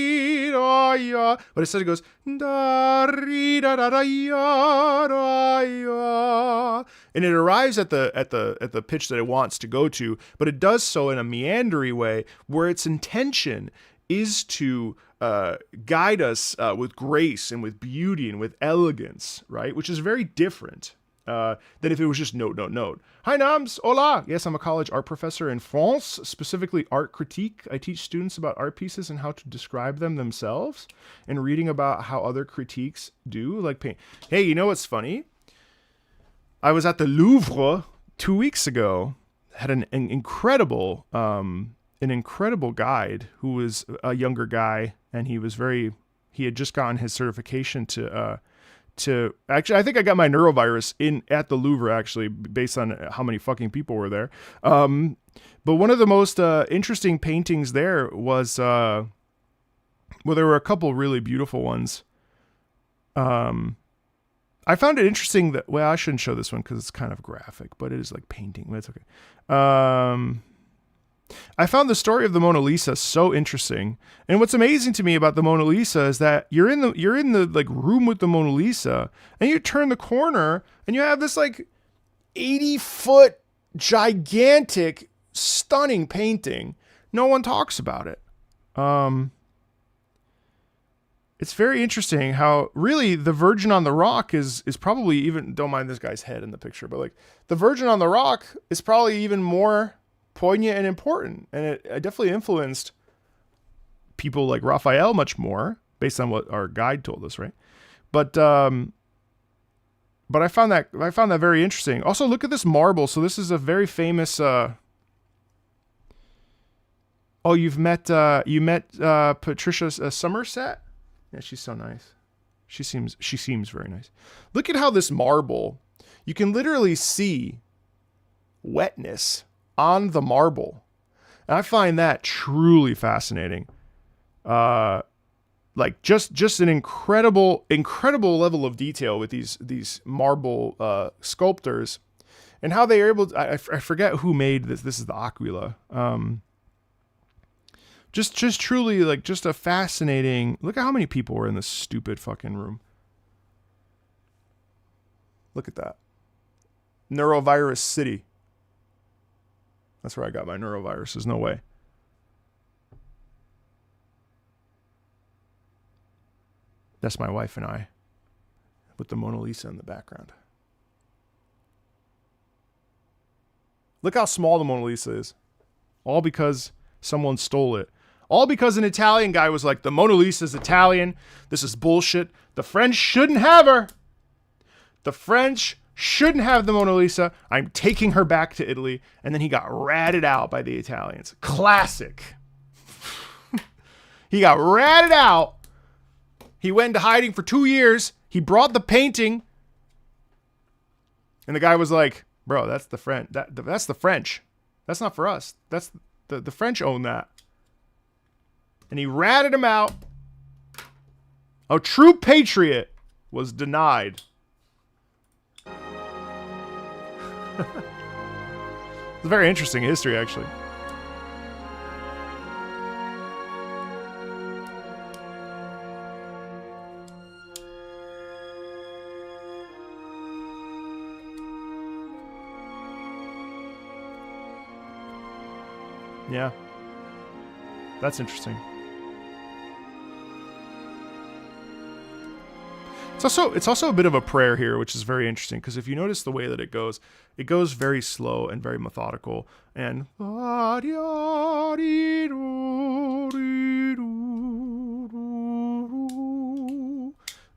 [SPEAKER 1] instead it goes, and it arrives at the pitch that it wants to go to, but it does so in a meandery way where its intention is to guide us with grace and with beauty and with elegance, right? Which is very different than if it was just note, note, note. Hi, Nams. Hola. Yes, I'm a college art professor in France, specifically art critique. I teach students about art pieces and how to describe them themselves and reading about how other critiques do, like paint. Hey, you know what's funny? I was at the Louvre 2 weeks ago, had an incredible guide who was a younger guy, and he had just gotten his certification to actually, I think I got my neurovirus at the Louvre, actually, based on how many fucking people were there. But one of the most interesting paintings there was, well, there were a couple really beautiful ones. I found it interesting that, well, I shouldn't show this one because it's kind of graphic, but it is like painting. But it's okay. I found the story of the Mona Lisa so interesting. And what's amazing to me about the Mona Lisa is that you're in the like room with the Mona Lisa, and you turn the corner and you have this like 80-foot gigantic, stunning painting. No one talks about it. It's very interesting how really the Virgin on the Rock is probably even, don't mind this guy's head in the picture, but like the Virgin on the Rock is probably even more poignant and important. And it definitely influenced people like Raphael much more based on what our guide told us. Right. But I found that very interesting. Also look at this marble. So this is a very famous, oh, you met Patricia Somerset? Yeah, she's so nice. She seems very nice. Look at how this marble, you can literally see wetness on the marble. And I find that truly fascinating. Like just an incredible level of detail with these marble sculptors, and how they are able to, I forget who made this. This is the Aquila. Just truly like just a fascinating, look at how many people were in this stupid fucking room. Look at that. Neurovirus City. That's where I got my neuroviruses. No way. That's my wife and I with the Mona Lisa in the background. Look how small the Mona Lisa is. All because someone stole it. All because an Italian guy was like, the Mona Lisa's Italian. This is bullshit. The French shouldn't have her. The French shouldn't have the Mona Lisa. I'm taking her back to Italy. And then he got ratted out by the Italians. Classic. He got ratted out. He went into hiding for 2 years. He brought the painting. And the guy was like, bro, that's the French. That's the French. That's not for us. That's the French own that. And he ratted him out. A true patriot was denied. It's a very interesting history, actually. Yeah. That's interesting. It's also a bit of a prayer here, which is very interesting, because if you notice the way that it goes very slow and very methodical, and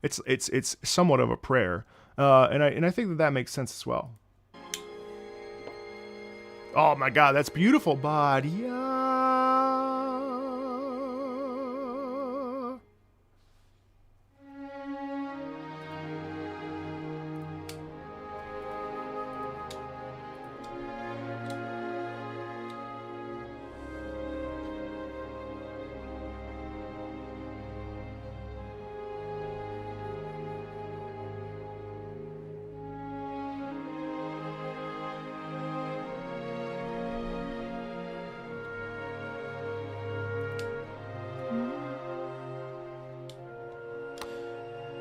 [SPEAKER 1] it's somewhat of a prayer, and I think that makes sense as well. Oh my God, that's beautiful, Badia.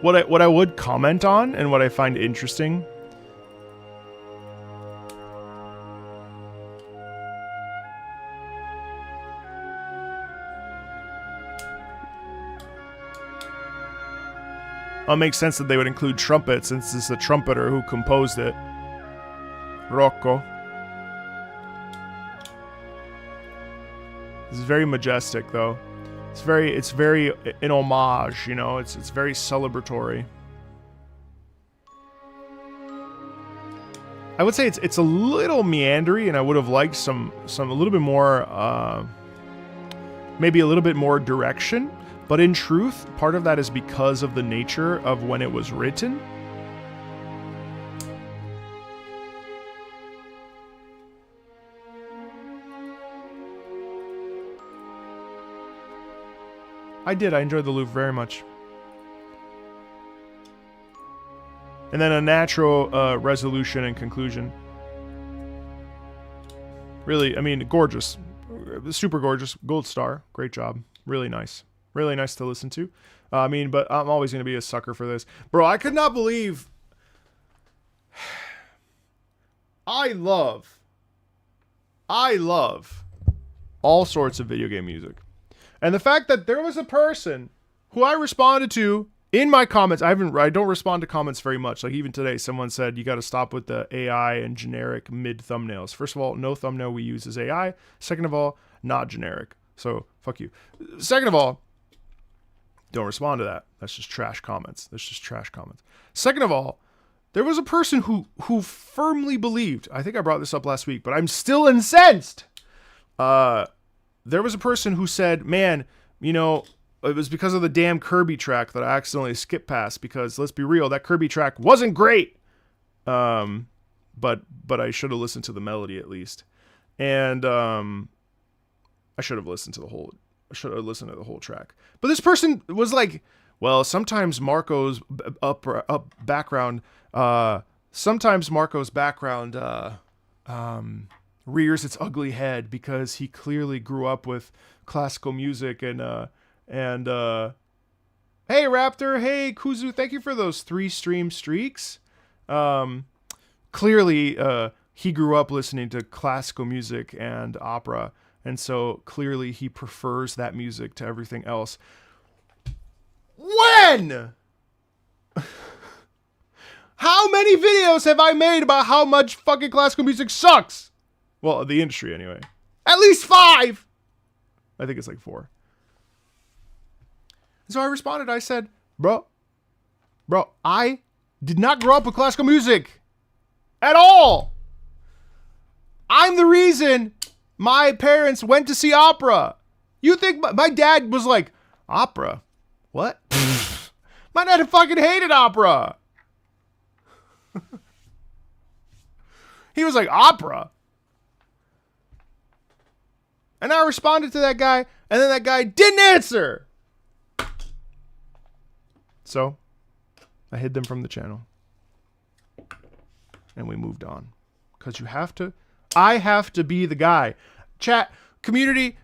[SPEAKER 1] What I would comment on and what I find interesting it makes sense that they would include trumpets since it's the trumpeter who composed it. Rocco. This is very majestic though. It's very an homage, you know, it's very celebratory. I would say it's a little meandery, and I would have liked some a little bit more maybe a little bit more direction, but in truth, part of that is because of the nature of when it was written. I enjoyed the Louvre very much. And then a natural resolution and conclusion. Really, I mean, gorgeous. Super gorgeous. Gold star. Great job. Really nice. Really nice to listen to. I mean, but I'm always going to be a sucker for this. Bro, I could not believe... I love all sorts of video game music. And the fact that there was a person who I responded to in my comments, I don't respond to comments very much. Like even today, someone said, you got to stop with the AI and generic mid thumbnails. First of all, no thumbnail we use is AI. Second of all, not generic. So fuck you. Second of all, don't respond to that. That's just trash comments. Second of all, there was a person who firmly believed, I think I brought this up last week, but I'm still incensed. There was a person who said, man, you know, it was because of the damn Kirby track that I accidentally skipped past, because let's be real, that Kirby track wasn't great. But I should have listened to the melody at least. And I should have listened to the whole track. But this person was like, well, sometimes Marco's background rears its ugly head because he clearly grew up with classical music and hey Raptor, hey Kuzu, thank you for those 3 stream streaks. Clearly he grew up listening to classical music and opera, and so clearly he prefers that music to everything else. When? How many videos have I made about how much fucking classical music sucks? Well, the industry anyway. At least 5! I think it's like 4. So I responded, I said, bro, I did not grow up with classical music. At all. I'm the reason my parents went to see opera. You think my dad was like, opera? What? My dad fucking hated opera. He was like, opera? And I responded to that guy, and then that guy didn't answer. So, I hid them from the channel. And we moved on. Because I have to be the guy. Chat, community,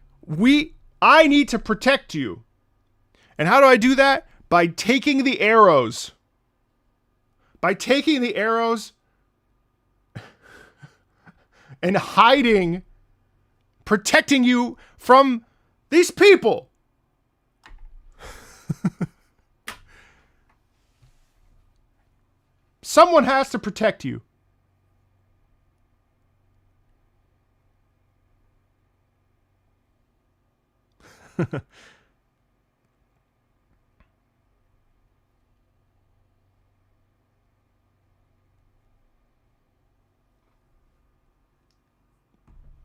[SPEAKER 1] I need to protect you. And how do I do that? By taking the arrows. By taking the arrows and hiding, protecting you from these people. Someone has to protect you.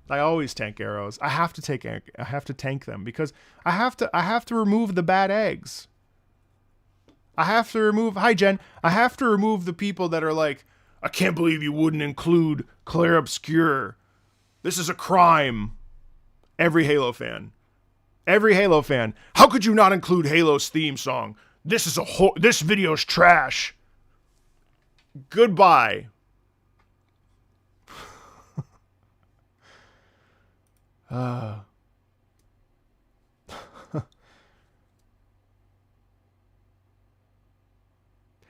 [SPEAKER 1] I always tank arrows. I have to tank them because I have to remove the bad eggs. I have to remove, hi Jen, I have to remove the people that are like, I can't believe you wouldn't include Claire Obscure. This is a crime. Every Halo fan. How could you not include Halo's theme song? This video's trash. Goodbye.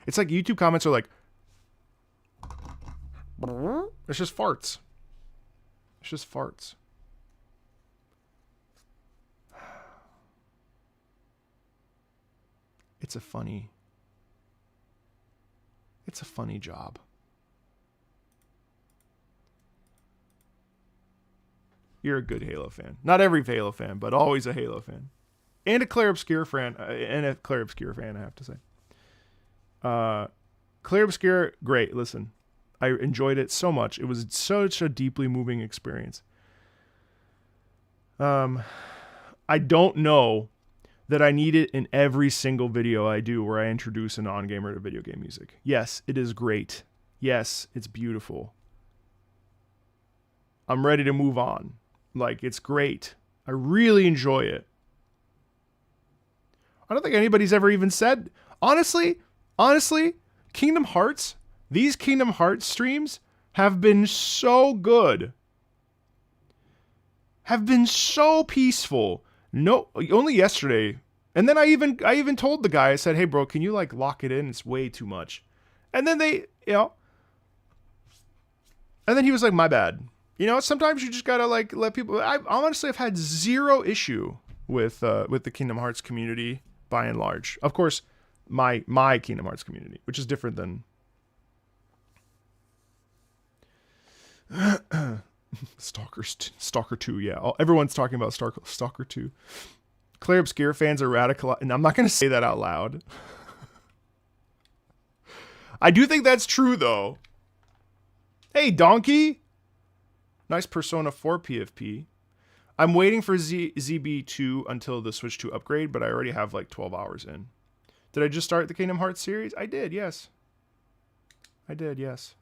[SPEAKER 1] It's like YouTube comments are like, it's just farts. It's a funny job. You're a good Halo fan. Not every Halo fan, but always a Halo fan. And a Claire Obscure fan. I have to say. Claire Obscure, great. Listen, I enjoyed it so much. It was such a deeply moving experience. I don't know that I need it in every single video I do where I introduce a non-gamer to video game music. Yes, it is great. Yes, it's beautiful. I'm ready to move on. Like, it's great. I really enjoy it. I don't think anybody's ever even said, honestly, Kingdom Hearts These Kingdom Hearts streams have been so good. Have been so peaceful. No, only yesterday. And then I even told the guy, I said, hey bro, can you like lock it in? It's way too much. And then they, and then he was like, my bad. Sometimes you just gotta like let people. I honestly have had zero issue with the Kingdom Hearts community by and large. Of course, my Kingdom Hearts community, which is different than Stalker 2. Yeah, everyone's talking about Stalker 2. Claire Obscure fans are radical, and I'm not gonna say that out loud. I do think that's true though. Hey, Donkey. Nice Persona 4 PFP. I'm waiting for ZB2 until the Switch 2 upgrade, but I already have like 12 hours in. Did I just start the Kingdom Hearts series? I did, yes. I did, yes.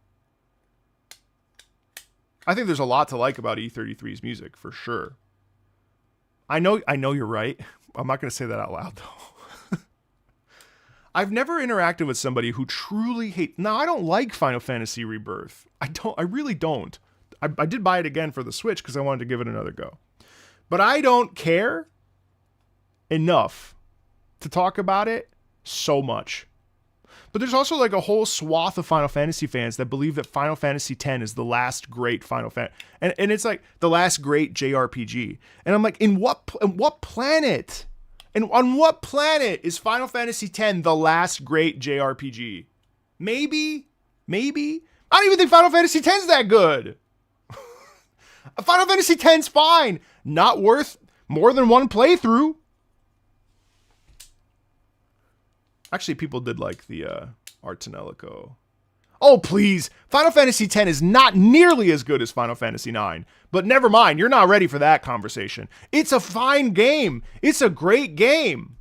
[SPEAKER 1] I think there's a lot to like about E33's music, for sure. I know you're right. I'm not going to say that out loud, though. I've never interacted with somebody who truly hates... Now, I don't like Final Fantasy Rebirth. I really don't. I did buy it again for the Switch because I wanted to give it another go. But I don't care enough to talk about it so much. But there's also like a whole swath of Final Fantasy fans that believe that Final Fantasy X is the last great Final Fantasy. And it's like the last great JRPG. And I'm like, in what planet? And on what planet is Final Fantasy X the last great JRPG? Maybe? I don't even think Final Fantasy X is that good. Final Fantasy X's fine. Not worth more than one playthrough. Actually, people did like the Arts and Ellico. Oh, please. Final Fantasy X is not nearly as good as Final Fantasy IX. But never mind. You're not ready for that conversation. It's a fine game. It's a great game.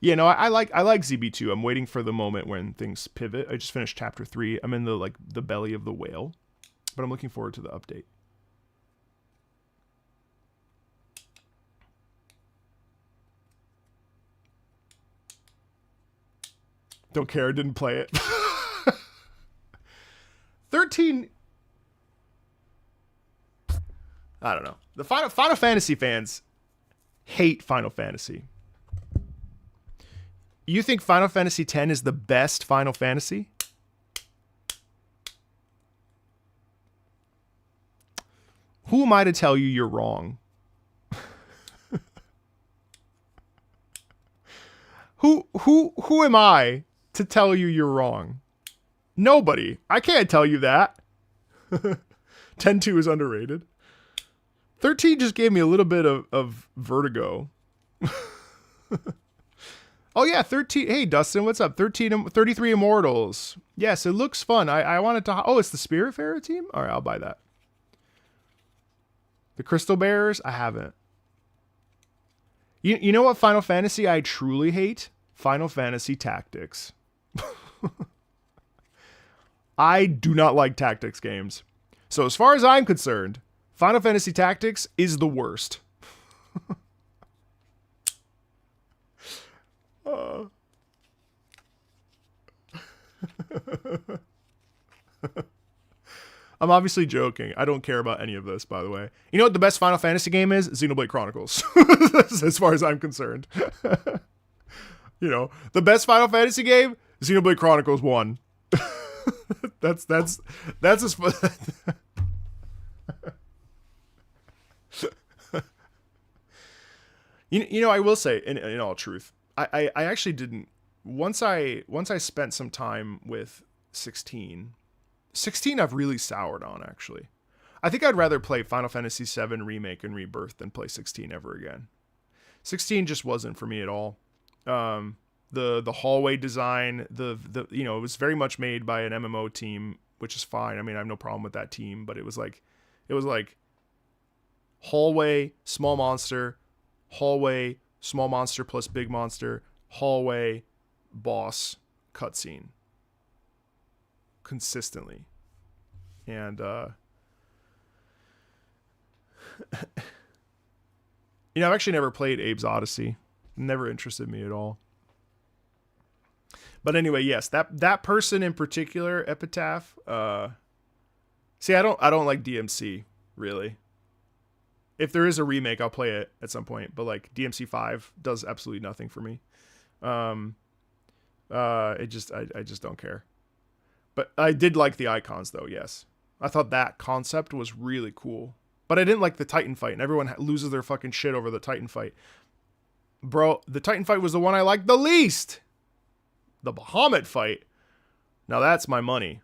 [SPEAKER 1] Yeah, no, I like ZB2. I'm waiting for the moment when things pivot. I just finished chapter 3. I'm in the belly of the whale, but I'm looking forward to the update. Don't care, didn't play it. 13. I don't know. The Final Fantasy fans hate Final Fantasy. You think Final Fantasy X is the best Final Fantasy? Who am I to tell you you're wrong? Who am I to tell you you're wrong? Nobody. I can't tell you that. 10-2 is underrated. 13 just gave me a little bit of vertigo. Oh yeah, 13. Hey Dustin, what's up? 33 Immortals. Yes, it looks fun. I wanted to. Oh, it's the Spiritfarer team. All right, I'll buy that. The Crystal Bearers. I haven't. You know what Final Fantasy I truly hate? Final Fantasy Tactics. I do not like tactics games. So as far as I'm concerned, Final Fantasy Tactics is the worst. I'm obviously joking. I don't care about any of this, by the way. You know what the best Final Fantasy game is? Xenoblade Chronicles. As far as I'm concerned. You know, the best Final Fantasy game? Xenoblade Chronicles 1. That's as fun. You know, I will say, in all truth, I actually didn't. Once I spent some time with 16 I've really soured on, actually. I think I'd rather play Final Fantasy VII Remake and Rebirth than play 16 ever again. 16 just wasn't for me at all. The hallway design, the you know, it was very much made by an MMO team, which is fine. I mean, I have no problem with that team, but it was like hallway, small monster plus big monster, hallway, boss, cutscene. Consistently. And you know, I've actually never played Abe's Odyssey. Never interested me at all. But anyway, yes, that person in particular, Epitaph. See, I don't like DMC really. If there is a remake, I'll play it at some point. But like DMC 5 does absolutely nothing for me. I just don't care. But I did like the icons though. Yes, I thought that concept was really cool. But I didn't like the Titan fight, and everyone loses their fucking shit over the Titan fight. Bro, the Titan fight was the one I liked the least. The Bahamut fight. Now that's my money.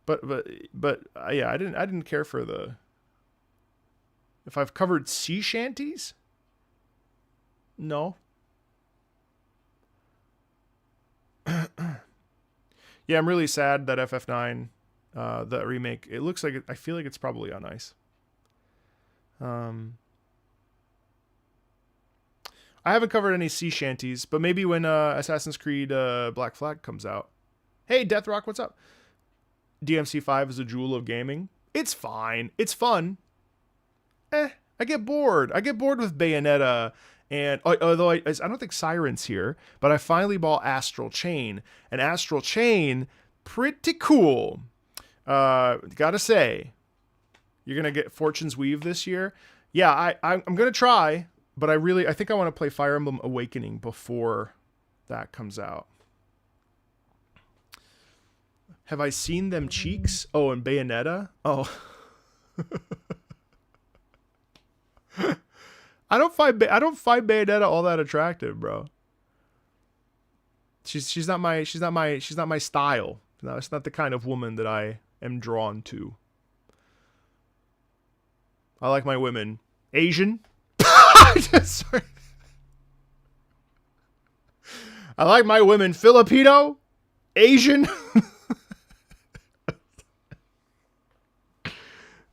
[SPEAKER 1] But yeah, I didn't care for the. If I've covered sea shanties? No. Yeah, I'm really sad that FF9, the remake, it looks like I feel like it's probably on ice. I haven't covered any sea shanties, but maybe when Assassin's Creed Black Flag comes out. Hey, Deathrock, what's up? DMC5 is a jewel of gaming. It's fine. It's fun. I get bored. I get bored with Bayonetta, and although I don't think Siren's here, but I finally bought Astral Chain, and Astral Chain, pretty cool. Gotta say, you're gonna get Fortune's Weave this year. Yeah, I'm gonna try. But I think I want to play Fire Emblem Awakening before that comes out. Have I seen them cheeks? Oh, and Bayonetta? Oh. I don't find Bayonetta all that attractive, bro. She's not my style. No, it's not the kind of woman that I am drawn to. I like my women Asian. Sorry. I like my women Filipino, Asian.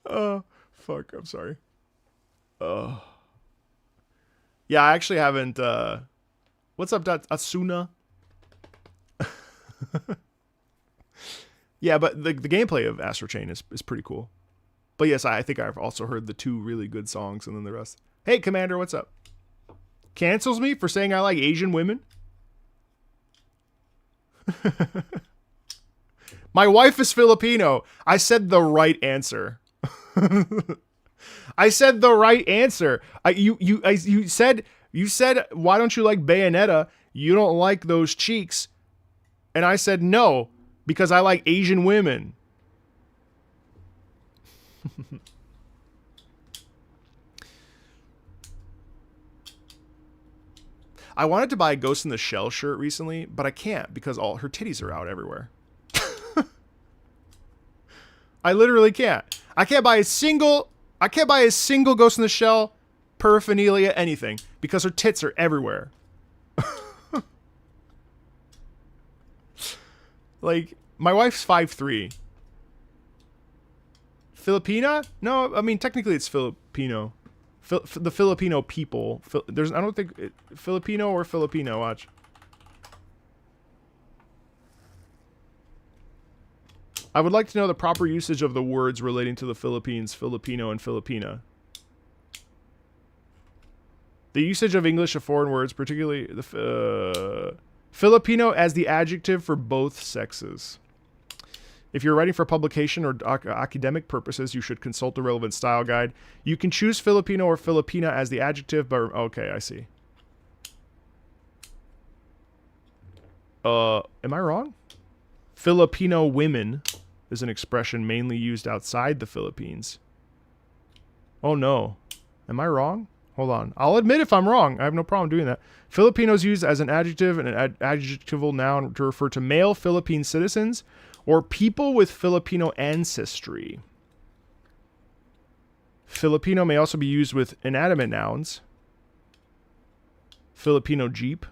[SPEAKER 1] Oh, fuck. I'm sorry. Oh. Yeah, I actually haven't. What's up, Asuna? Yeah, but the gameplay of Astro Chain is pretty cool. But yes, I think I've also heard the 2 really good songs and then the rest. Hey, Commander, what's up? Cancels me for saying I like Asian women? My wife is Filipino. I said the right answer. I said the right answer. You said why don't you like Bayonetta? You don't like those cheeks. And I said no, because I like Asian women. I wanted to buy a Ghost in the Shell shirt recently, but I can't because all her titties are out everywhere. I literally can't. I can't buy a single Ghost in the Shell paraphernalia anything because her tits are everywhere. Like, my wife's 5'3". Filipina? No, I mean technically it's Filipino. The Filipino people. I don't think Filipino or Filipino. Watch. I would like to know the proper usage of the words relating to the Philippines, Filipino, and Filipina. The usage of English of foreign words, particularly the Filipino as the adjective for both sexes. If you're writing for publication or academic purposes, you should consult the relevant style guide. You can choose Filipino or Filipina as the adjective, but okay, I see. Am I wrong? Filipino women is an expression mainly used outside the Philippines. Oh no. Am I wrong? Hold on. I'll admit if I'm wrong. I have no problem doing that. Filipino is used as an adjective and an adjectival noun to refer to male Philippine citizens or people with Filipino ancestry. Filipino may also be used with inanimate nouns. Filipino Jeep.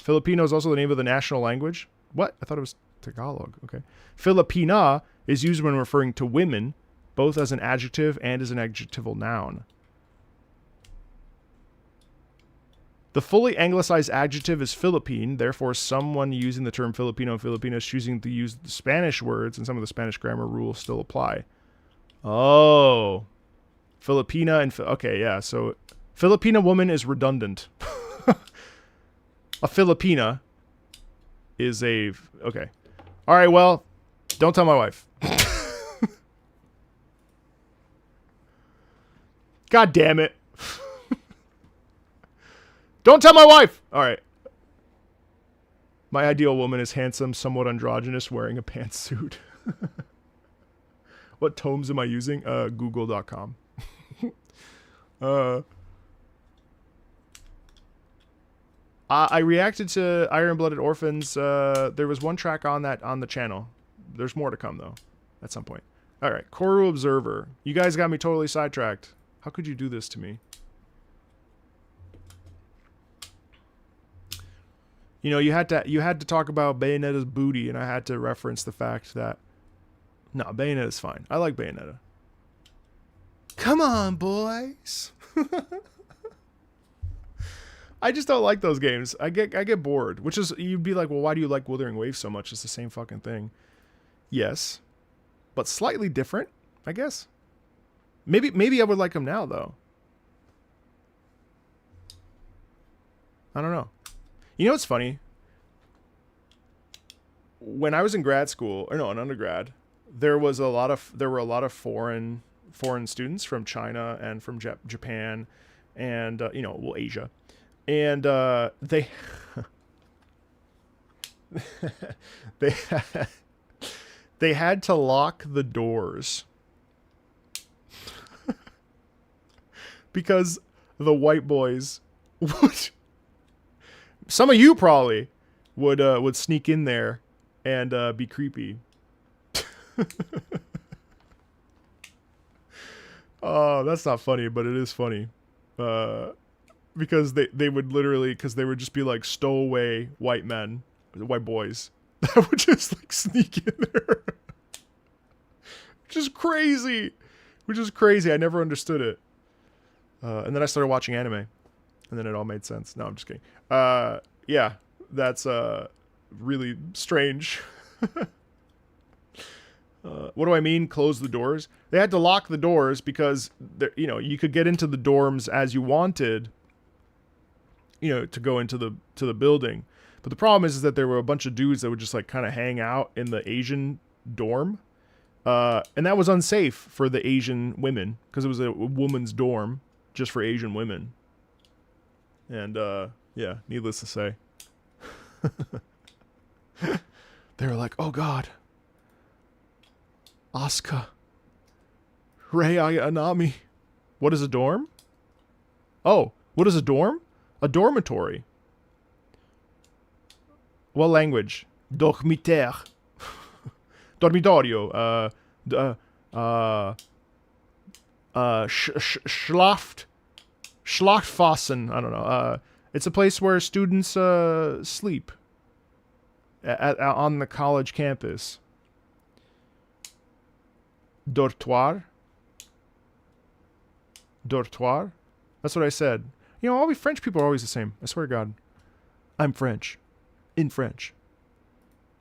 [SPEAKER 1] Filipino is also the name of the national language. What? I thought it was Tagalog. Okay. Filipina is used when referring to women, both as an adjective and as an adjectival noun. The fully anglicized adjective is Philippine, therefore someone using the term Filipino and Filipinas choosing to use the Spanish words and some of the Spanish grammar rules still apply. Oh. Filipina and... Okay, yeah, so Filipina woman is redundant. A Filipina is a... Okay. All right, well, don't tell my wife. God damn it. Don't tell my wife! All right. My ideal woman is handsome, somewhat androgynous, wearing a pantsuit. What tomes am I using? Google.com. I reacted to Iron Blooded Orphans. There was one track on the channel. There's more to come, though, at some point. All right, Koru Observer. You guys got me totally sidetracked. How could you do this to me? You know, you had to talk about Bayonetta's booty, and I had to reference the fact that no, Bayonetta's fine. I like Bayonetta. Come on, boys. I just don't like those games. I get bored. Which is, you'd be like, well, why do you like Wuthering Waves so much? It's the same fucking thing. Yes, but slightly different, I guess. Maybe I would like them now, though. I don't know. You know what's funny? When I was in grad school, or no, in undergrad, there were a lot of foreign students from China and from Japan, and Asia, and they they had to lock the doors because the white boys would. Some of you probably would sneak in there and be creepy. Oh, that's not funny, but it is funny. Because they would literally, because they would just be like stowaway white boys that would just like sneak in there. Which is crazy. I never understood it. And then I started watching anime. And then it all made sense. No, I'm just kidding. Yeah, that's really strange. What do I mean, close the doors? They had to lock the doors because, you could get into the dorms as you wanted, to go into the building. But the problem is that there were a bunch of dudes that would just like kind of hang out in the Asian dorm. And that was unsafe for the Asian women because it was a woman's dorm just for Asian women. And, yeah, needless to say. They were like, oh God. Asuka. Rei Ayanami. What is a dorm? Oh, what is a dorm? A dormitory. What language? Dormitaire. Dormitorio. Schlachtfassen. I don't know. It's a place where students sleep on the college campus. Dortoir. Dortoir. That's what I said. All we French people are always the same. I swear to God. I'm French. In French.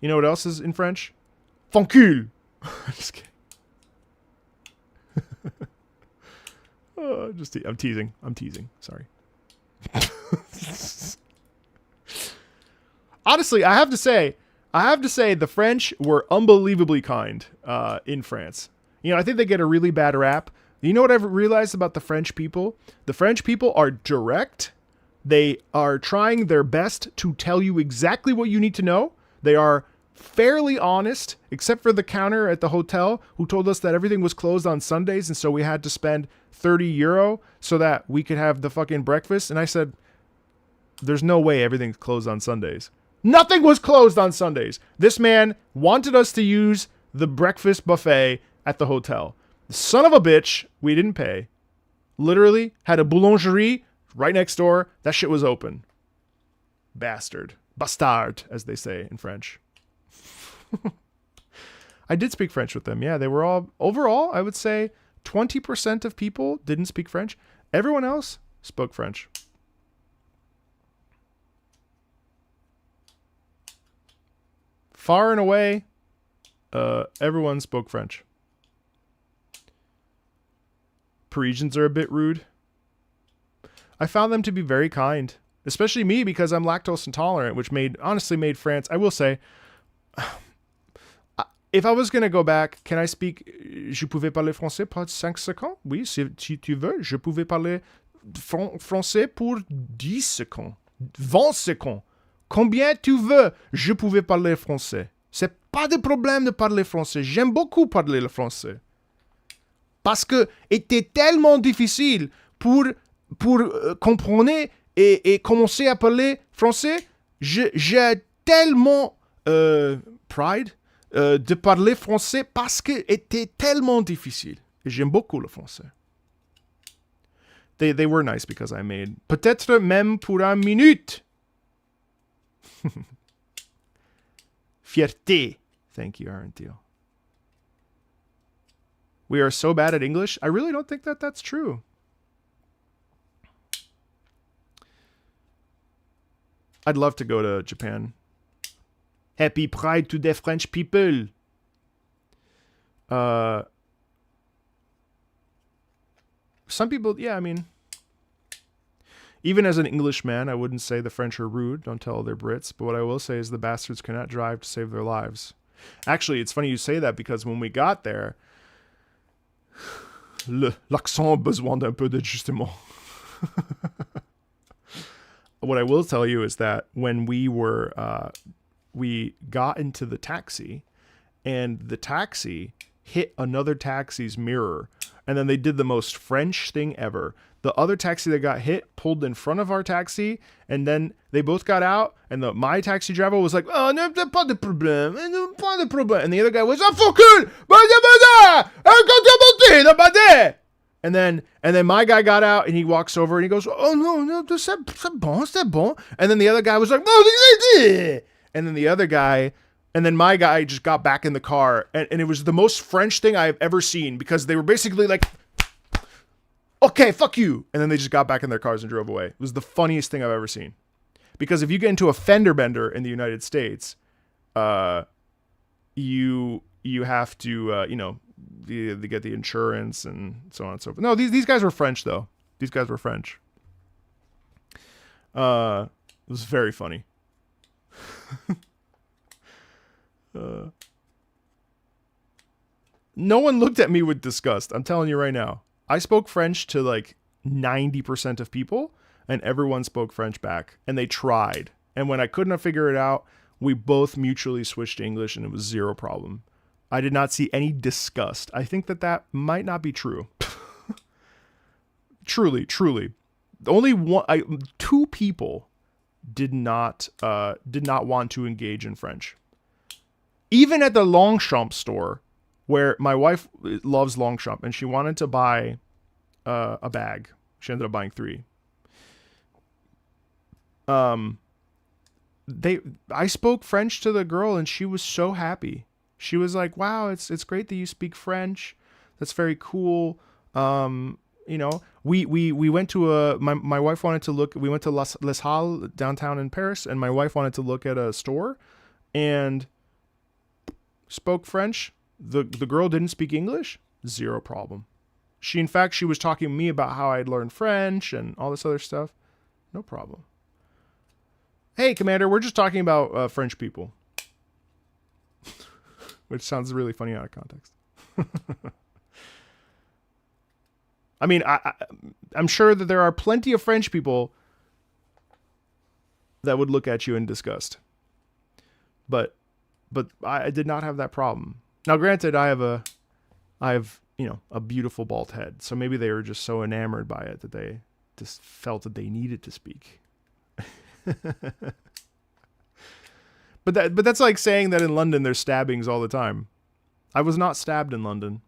[SPEAKER 1] You know what else is in French? Foncule. Just kidding. I'm teasing. Sorry. Honestly, I have to say the French were unbelievably kind in France. I think they get a really bad rap. You know what I've realized about the French people? The French people are direct. They are trying their best to tell you exactly what you need to know. They are fairly honest, except for the counter at the hotel who told us that everything was closed on Sundays, and so we had to spend 30 euro so that we could have the fucking breakfast. And I said, there's no way everything's closed on Sundays. Nothing was closed on Sundays. This man wanted us to use the breakfast buffet at the hotel. The son of a bitch, we didn't pay. Literally had a boulangerie right next door. That shit was open. Bastard. Bastard, as they say in French. I did speak French with them. Yeah, they were all... Overall, I would say 20% of people didn't speak French. Everyone else spoke French. Far and away, everyone spoke French. Parisians are a bit rude. I found them to be very kind, especially me because I'm lactose intolerant, which honestly made France, I will say, if I was going to go back, can I speak, je pouvais parler français pour 5 secondes? Oui, si tu veux, je pouvais parler français pour 10 secondes, 20 secondes. Combien tu veux, je pouvais parler français. C'est pas de problème de parler français. J'aime beaucoup parler le français. Parce que c'était tellement difficile pour comprendre et commencer à parler français. J'ai tellement pride de parler français parce que c'était tellement difficile. Et j'aime beaucoup le français. They were nice because I made peut-être même pour 1 minute. Fierté. Thank you, Arentio. We are so bad at English. I really don't think that that's true. I'd love to go to Japan. Happy Pride to the French people. Some people, yeah, I mean, even as an Englishman, I wouldn't say the French are rude. Don't tell they're Brits. But what I will say is the bastards cannot drive to save their lives. Actually, it's funny you say that because when we got there, l'accent a besoin d'un peu d'ajustement. What I will tell you is that when we got into the taxi, and the taxi hit another taxi's mirror, and then they did the most French thing ever. The other taxi that got hit pulled in front of our taxi, and then they both got out, and my taxi driver was like, "Oh, no, pas de problème, pas de problème," and the other guy was, "Ah, fuck it, and then my guy got out, and he walks over, and he goes, "Oh no, c'est bon," and then the other guy was like, "Oh," and then the other guy. And then my guy just got back in the car, and it was the most French thing I've ever seen because they were basically like, "Okay, fuck you," and then they just got back in their cars and drove away. It was the funniest thing I've ever seen. Because if you get into a fender bender in the United States, you have to they get the insurance and so on and so forth. No, these guys were French though. These guys were French. It was very funny. No one looked at me with disgust. I'm telling you right now. I spoke French to like 90% of people, and everyone spoke French back. And they tried. And when I couldn't figure it out, we both mutually switched to English, and it was zero problem. I did not see any disgust. I think that might not be true. Truly. Only two people did not want to engage in French. Even at the Longchamp store, where my wife loves Longchamp, and she wanted to buy a bag. She ended up buying 3. I spoke French to the girl, and she was so happy. She was like, "Wow, it's great that you speak French. That's very cool." We went to my wife wanted to look. We went to Les Halles downtown in Paris, and my wife wanted to look at a store, and spoke French. The girl didn't speak English. Zero problem. She was talking to me about how I'd learned French and all this other stuff. No problem. Hey, Commander, we're just talking about French people. Which sounds really funny out of context. I mean, I'm sure that there are plenty of French people that would look at you in disgust. But I did not have that problem. Now, granted, I have a beautiful bald head, so maybe they were just so enamored by it that they just felt that they needed to speak. But that's like saying that in London there's stabbings all the time. I was not stabbed in London.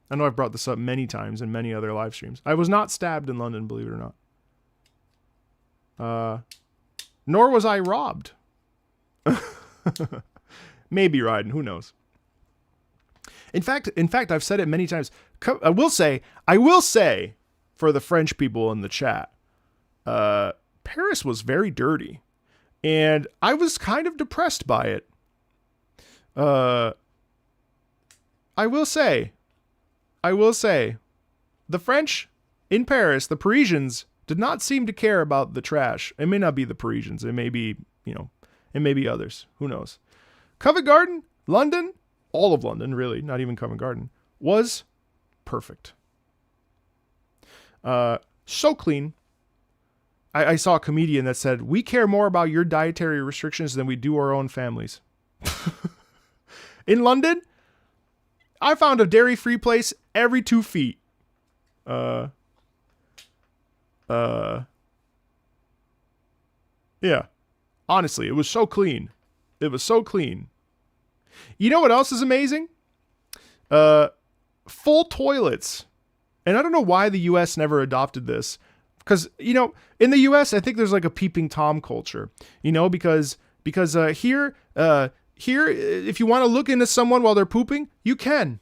[SPEAKER 1] I know I've brought this up many times in many other live streams. I was not stabbed in London, believe it or not. Nor was I robbed. Maybe Ryden, who knows? In fact, I've said it many times. I will say for the French people in the chat, Paris was very dirty, and I was kind of depressed by it. I will say, the French in Paris, the Parisians, did not seem to care about the trash. It may not be the Parisians. It may be, it may be others. Who knows? Covent Garden, London, all of London, really, not even Covent Garden, was perfect. So clean. I saw a comedian that said, we care more about your dietary restrictions than we do our own families. In London, I found a dairy-free place every 2 feet. Yeah. Honestly, it was so clean. It was so clean. You know what else is amazing? Full toilets. And I don't know why the US never adopted this. Because, in the US, I think there's like a peeping Tom culture. Because here, if you want to look into someone while they're pooping, you can.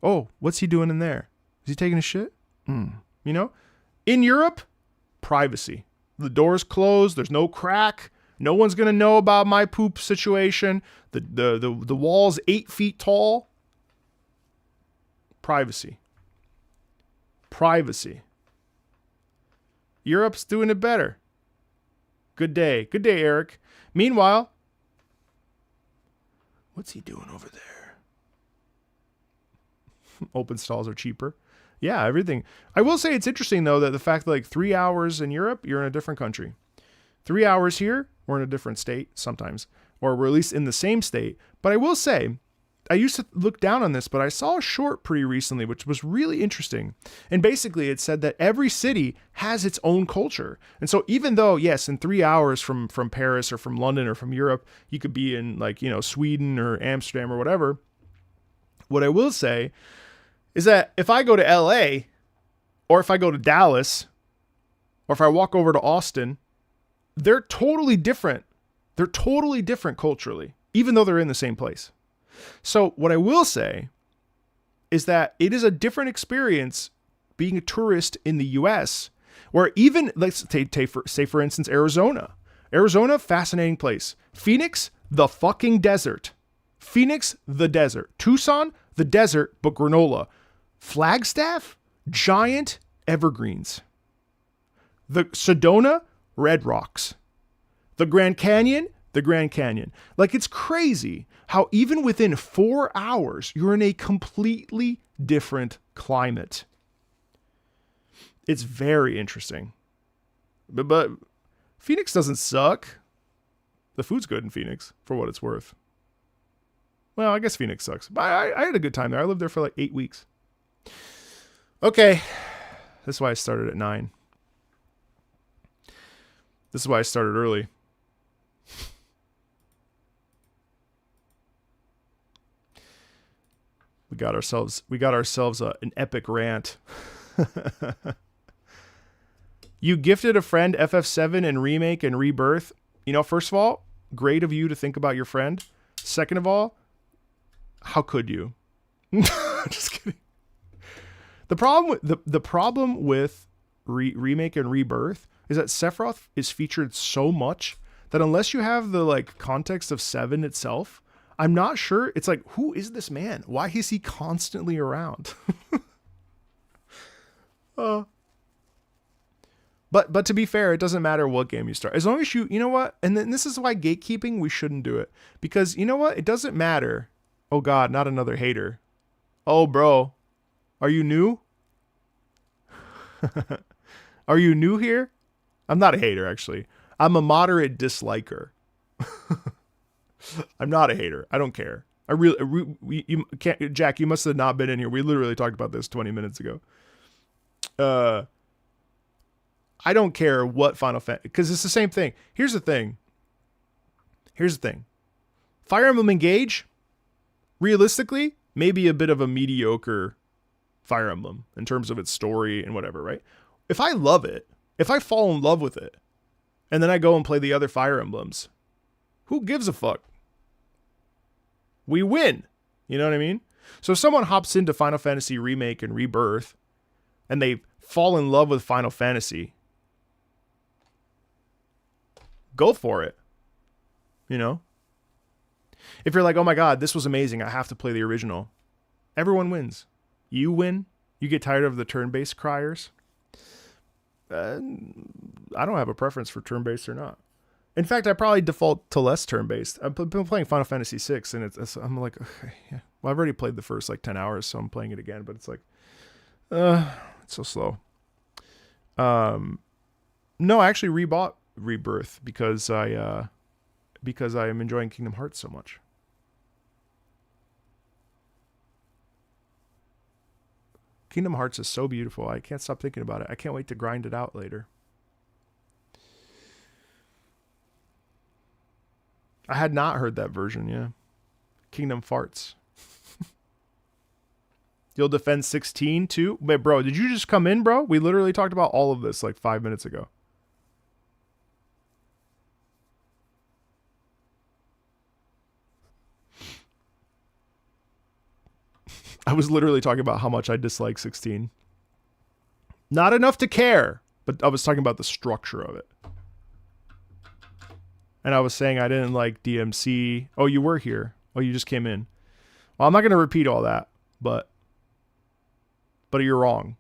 [SPEAKER 1] Oh, what's he doing in there? Is he taking a shit? In Europe, privacy. The door's closed. There's no crack. No one's going to know about my poop situation. The wall's 8 feet tall. Privacy. Europe's doing it better. Good day. Good day, Eric. Meanwhile, what's he doing over there? Open stalls are cheaper. Yeah, everything. I will say it's interesting, though, that the fact that like 3 hours in Europe, you're in a different country. 3 hours here, we're in a different state sometimes. Or we're at least in the same state. But I will say, I used to look down on this, but I saw a short pretty recently, which was really interesting. And basically it said that every city has its own culture. And so even though, yes, in 3 hours from Paris or from London or from Europe, you could be in like, Sweden or Amsterdam or whatever. What I will say is that if I go to LA or if I go to Dallas or if I walk over to Austin, they're totally different. They're totally different culturally, even though they're in the same place. So what I will say is that it is a different experience being a tourist in the US, where even, let's say for instance, Arizona, fascinating place. Phoenix, the fucking desert. Phoenix, the desert. Tucson, the desert, but granola. Flagstaff, giant evergreens. The Sedona, red rocks. The Grand Canyon. Like, it's crazy how even within 4 hours, you're in a completely different climate. It's very interesting. But Phoenix doesn't suck. The food's good in Phoenix, for what it's worth. Well, I guess Phoenix sucks. But I had a good time there. I lived there for like 8 weeks. Okay. This is why I started at 9. This is why I started early. We got ourselves an epic rant. You gifted a friend FF7 and Remake and Rebirth. First of all, great of you to think about your friend. Second of all, how could you? Just kidding. The problem with Remake and Rebirth is that Sephiroth is featured so much that unless you have the context of 7 itself, I'm not sure. It's like, who is this man? Why is he constantly around? But to be fair, it doesn't matter what game you start. As long as you know what? And then this is why gatekeeping, we shouldn't do it. Because you know what? It doesn't matter. Oh God, not another hater. Oh bro, are you new? Are you new here? I'm not a hater, actually. I'm a moderate disliker. I'm not a hater. I don't care. You can't, Jack, you must have not been in here. We literally talked about this 20 minutes ago. I don't care what Final Fantasy, because it's the same thing. Here's the thing. Fire Emblem Engage, realistically, maybe a bit of a mediocre Fire Emblem in terms of its story and whatever, right? If I love it, if I fall in love with it, and then I go and play the other Fire Emblems, who gives a fuck? We win. You know what I mean? So if someone hops into Final Fantasy Remake and Rebirth, and they fall in love with Final Fantasy, go for it. If you're like, oh my God, this was amazing, I have to play the original. Everyone wins. You win. You get tired of the turn-based criers. I don't have a preference for turn-based or not. In fact, I probably default to less turn-based. I've been playing Final Fantasy VI, and I'm like, okay, yeah. Well, I've already played the first like 10 hours, so I'm playing it again, but it's like, it's so slow. No, I actually rebought Rebirth because I am enjoying Kingdom Hearts so much. Kingdom Hearts is so beautiful. I can't stop thinking about it. I can't wait to grind it out later. I had not heard that version, yeah. Kingdom Farts. You'll defend 16 too? Wait, bro, did you just come in, bro? We literally talked about all of this like 5 minutes ago. I was literally talking about how much I dislike 16. Not enough to care, but I was talking about the structure of it. And I was saying I didn't like DMC. Oh, you were here. Oh, you just came in. Well, I'm not going to repeat all that, but you're wrong.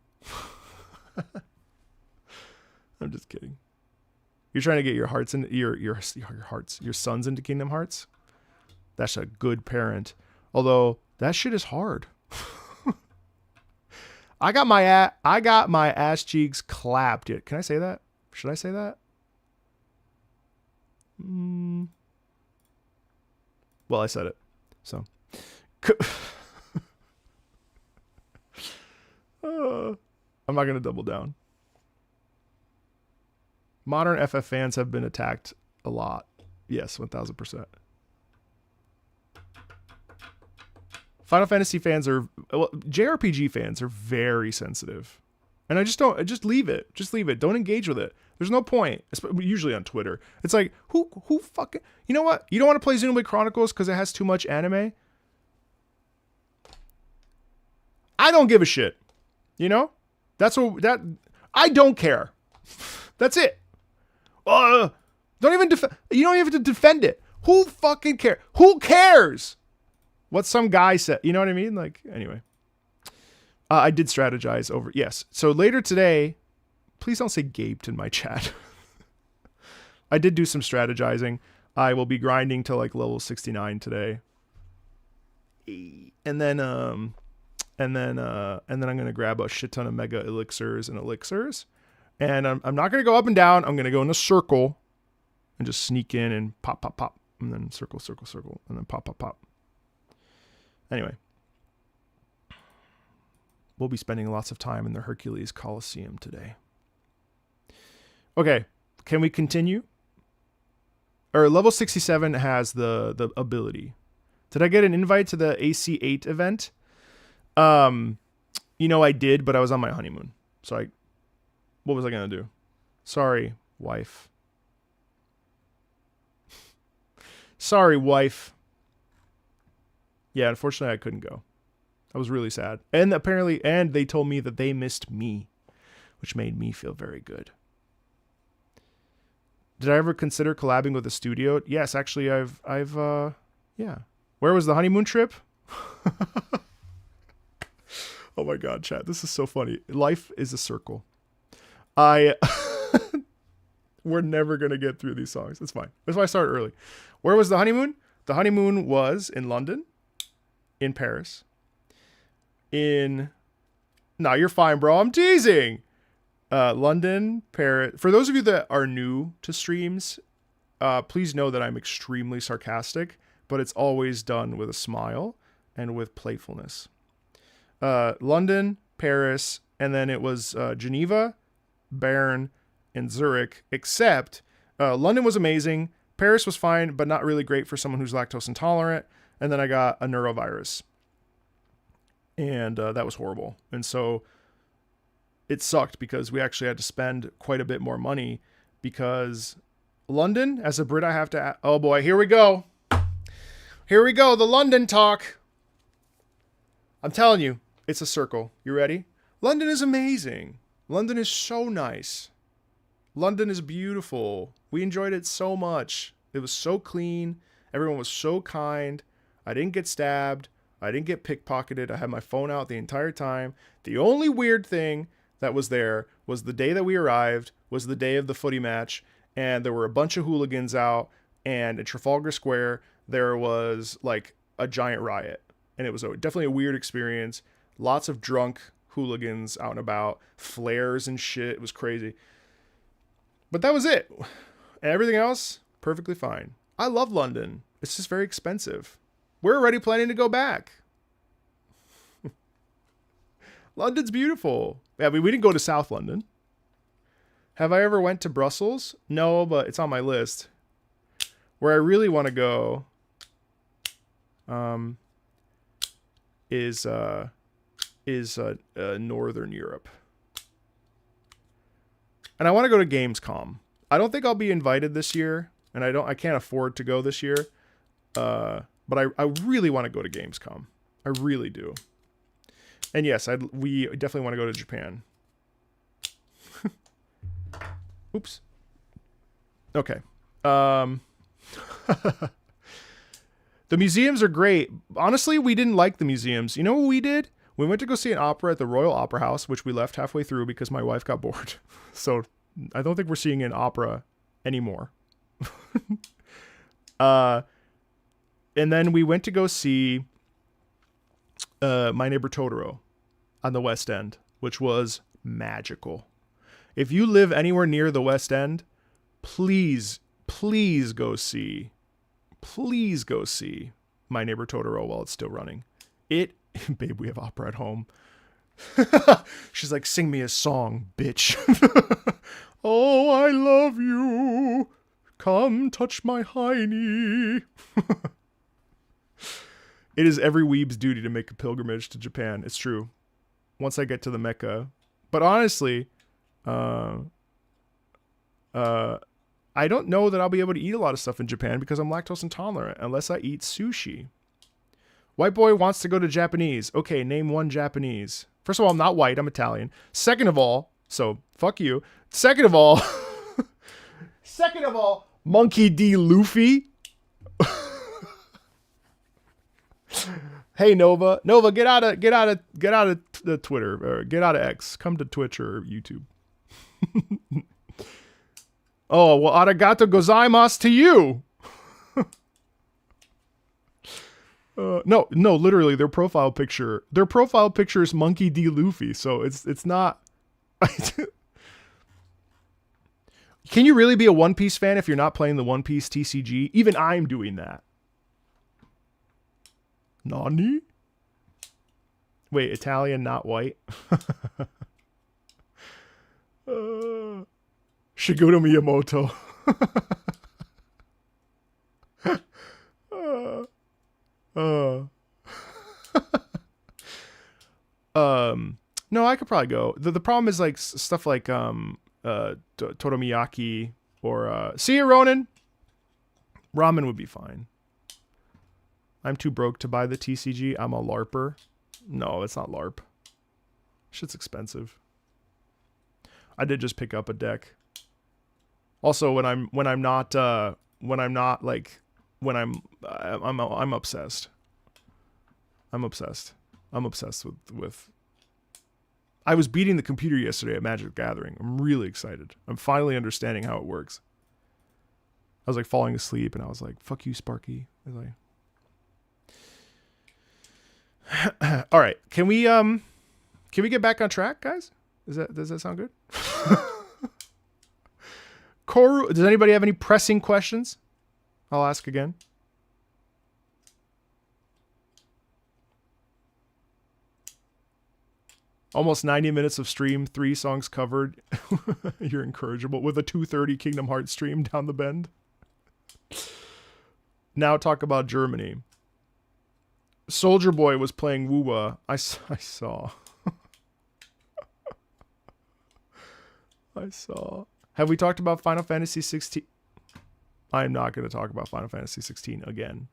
[SPEAKER 1] I'm just kidding. You're trying to get your hearts in your sons into Kingdom Hearts. That's a good parent. Although that shit is hard. I got my ass cheeks clapped. Can I say that? Should I say that? Well, I said it. So I'm not going to double down. Modern FF fans have been attacked a lot. Yes, 1000%. Final Fantasy fans JRPG fans are very sensitive. And just leave it. Just leave it. Don't engage with it. There's no point. Usually on Twitter. It's like, who fucking, you know what? You don't want to play Xenoblade Chronicles because it has too much anime? I don't give a shit. You know? I don't care. That's it. You don't even have to defend it. Who fucking cares? Who cares? What some guy said. You know what I mean? Like, anyway. I did strategize over. Yes. So later today, please don't say gaped in my chat. I did do some strategizing. I will be grinding to like level 69 today. And then I'm going to grab a shit ton of mega elixirs. And I'm not going to go up and down. I'm going to go in a circle and just sneak in and pop, pop, pop. And then circle, circle, circle. And then pop, pop, pop. Anyway. We'll be spending lots of time in the Hercules Coliseum today. Okay, can we continue? Or level 67 has the ability. Did I get an invite to the AC8 event? I did, but I was on my honeymoon. So what was I going to do? Sorry, wife. Sorry, wife. Yeah, unfortunately I couldn't go. I was really sad. And they told me that they missed me, which made me feel very good. Did I ever consider collabing with a studio? Yes, actually yeah. Where was the honeymoon trip? Oh my God, chat. This is so funny. Life is a circle. We're never going to get through these songs. It's fine. That's why I started early. Where was the honeymoon? The honeymoon was in London, in Paris, no, you're fine, bro. I'm teasing. London, Paris. For those of you that are new to streams, please know that I'm extremely sarcastic, but it's always done with a smile and with playfulness. London, Paris, and then it was Geneva, Bern, and Zurich, except London was amazing. Paris was fine, but not really great for someone who's lactose intolerant. And then I got a neurovirus. And that was horrible. And so it sucked because we actually had to spend quite a bit more money because London, as a Brit, I have to... Oh boy, here we go. Here we go, the London talk. I'm telling you, it's a circle. You ready? London is amazing. London is so nice. London is beautiful. We enjoyed it so much. It was so clean. Everyone was so kind. I didn't get stabbed. I didn't get pickpocketed. I had my phone out the entire time. The only weird thing that was there was the day that we arrived, was the day of the footy match, and there were a bunch of hooligans out, and in Trafalgar Square, there was like a giant riot. And it was definitely a weird experience. Lots of drunk hooligans out and about, flares and shit. It was crazy. But that was it. And everything else, perfectly fine. I love London. It's just very expensive. We're already planning to go back. London's beautiful. Yeah, we didn't go to South London. Have I ever went to Brussels? No, but it's on my list. Where I really want to go is Northern Europe. And I want to go to Gamescom. I don't think I'll be invited this year, and I can't afford to go this year. But I really want to go to Gamescom. I really do. And yes, we definitely want to go to Japan. Oops. Okay. The museums are great. Honestly, we didn't like the museums. You know what we did? We went to go see an opera at the Royal Opera House, which we left halfway through because my wife got bored. So I don't think we're seeing an opera anymore. And then we went to go see My Neighbor Totoro on the West End, which was magical. If you live anywhere near the West End, please go see My Neighbor Totoro while it's still running. Babe, we have opera at home. She's like, sing me a song, bitch. Oh, I love you. Come touch my hiney. It is every weeb's duty to make a pilgrimage to Japan. It's true. Once I get to the Mecca. But honestly, I don't know that I'll be able to eat a lot of stuff in Japan because I'm lactose intolerant unless I eat sushi. White boy wants to go to Japanese. Okay, name one Japanese. First of all, I'm not white. I'm Italian. Second of all, so fuck you. Second of all, Monkey D. Luffy. Hey Nova, get out of the Twitter, or get out of X. Come to Twitch or YouTube. Oh, well, arigato gozaimasu to you. No, literally, their profile picture is Monkey D. Luffy, so it's not. Can you really be a One Piece fan if you're not playing the One Piece TCG? Even I'm doing that. Nani? Wait, Italian, not white? Shigeru Miyamoto. No, I could probably go. The problem is like stuff like Toromiyaki or see you, Ronan. Ramen would be fine. I'm too broke to buy the TCG. I'm a LARPer. No, it's not LARP. Shit's expensive. I did just pick up a deck. Also, I'm obsessed. I'm obsessed with. I was beating the computer yesterday at Magic the Gathering. I'm really excited. I'm finally understanding how it works. I was like falling asleep, and I was like, "Fuck you, Sparky." I was like, all right, can we get back on track, guys? Does that sound good? Koru, does anybody have any pressing questions? I'll ask again. Almost 90 minutes of stream, 3 songs covered. You're incorrigible. With a 2:30 Kingdom Hearts stream down the bend. Now talk about Germany. Soldier Boy was playing Wuwa. I saw. I saw. Have we talked about Final Fantasy 16? I'm not going to talk about Final Fantasy 16 again.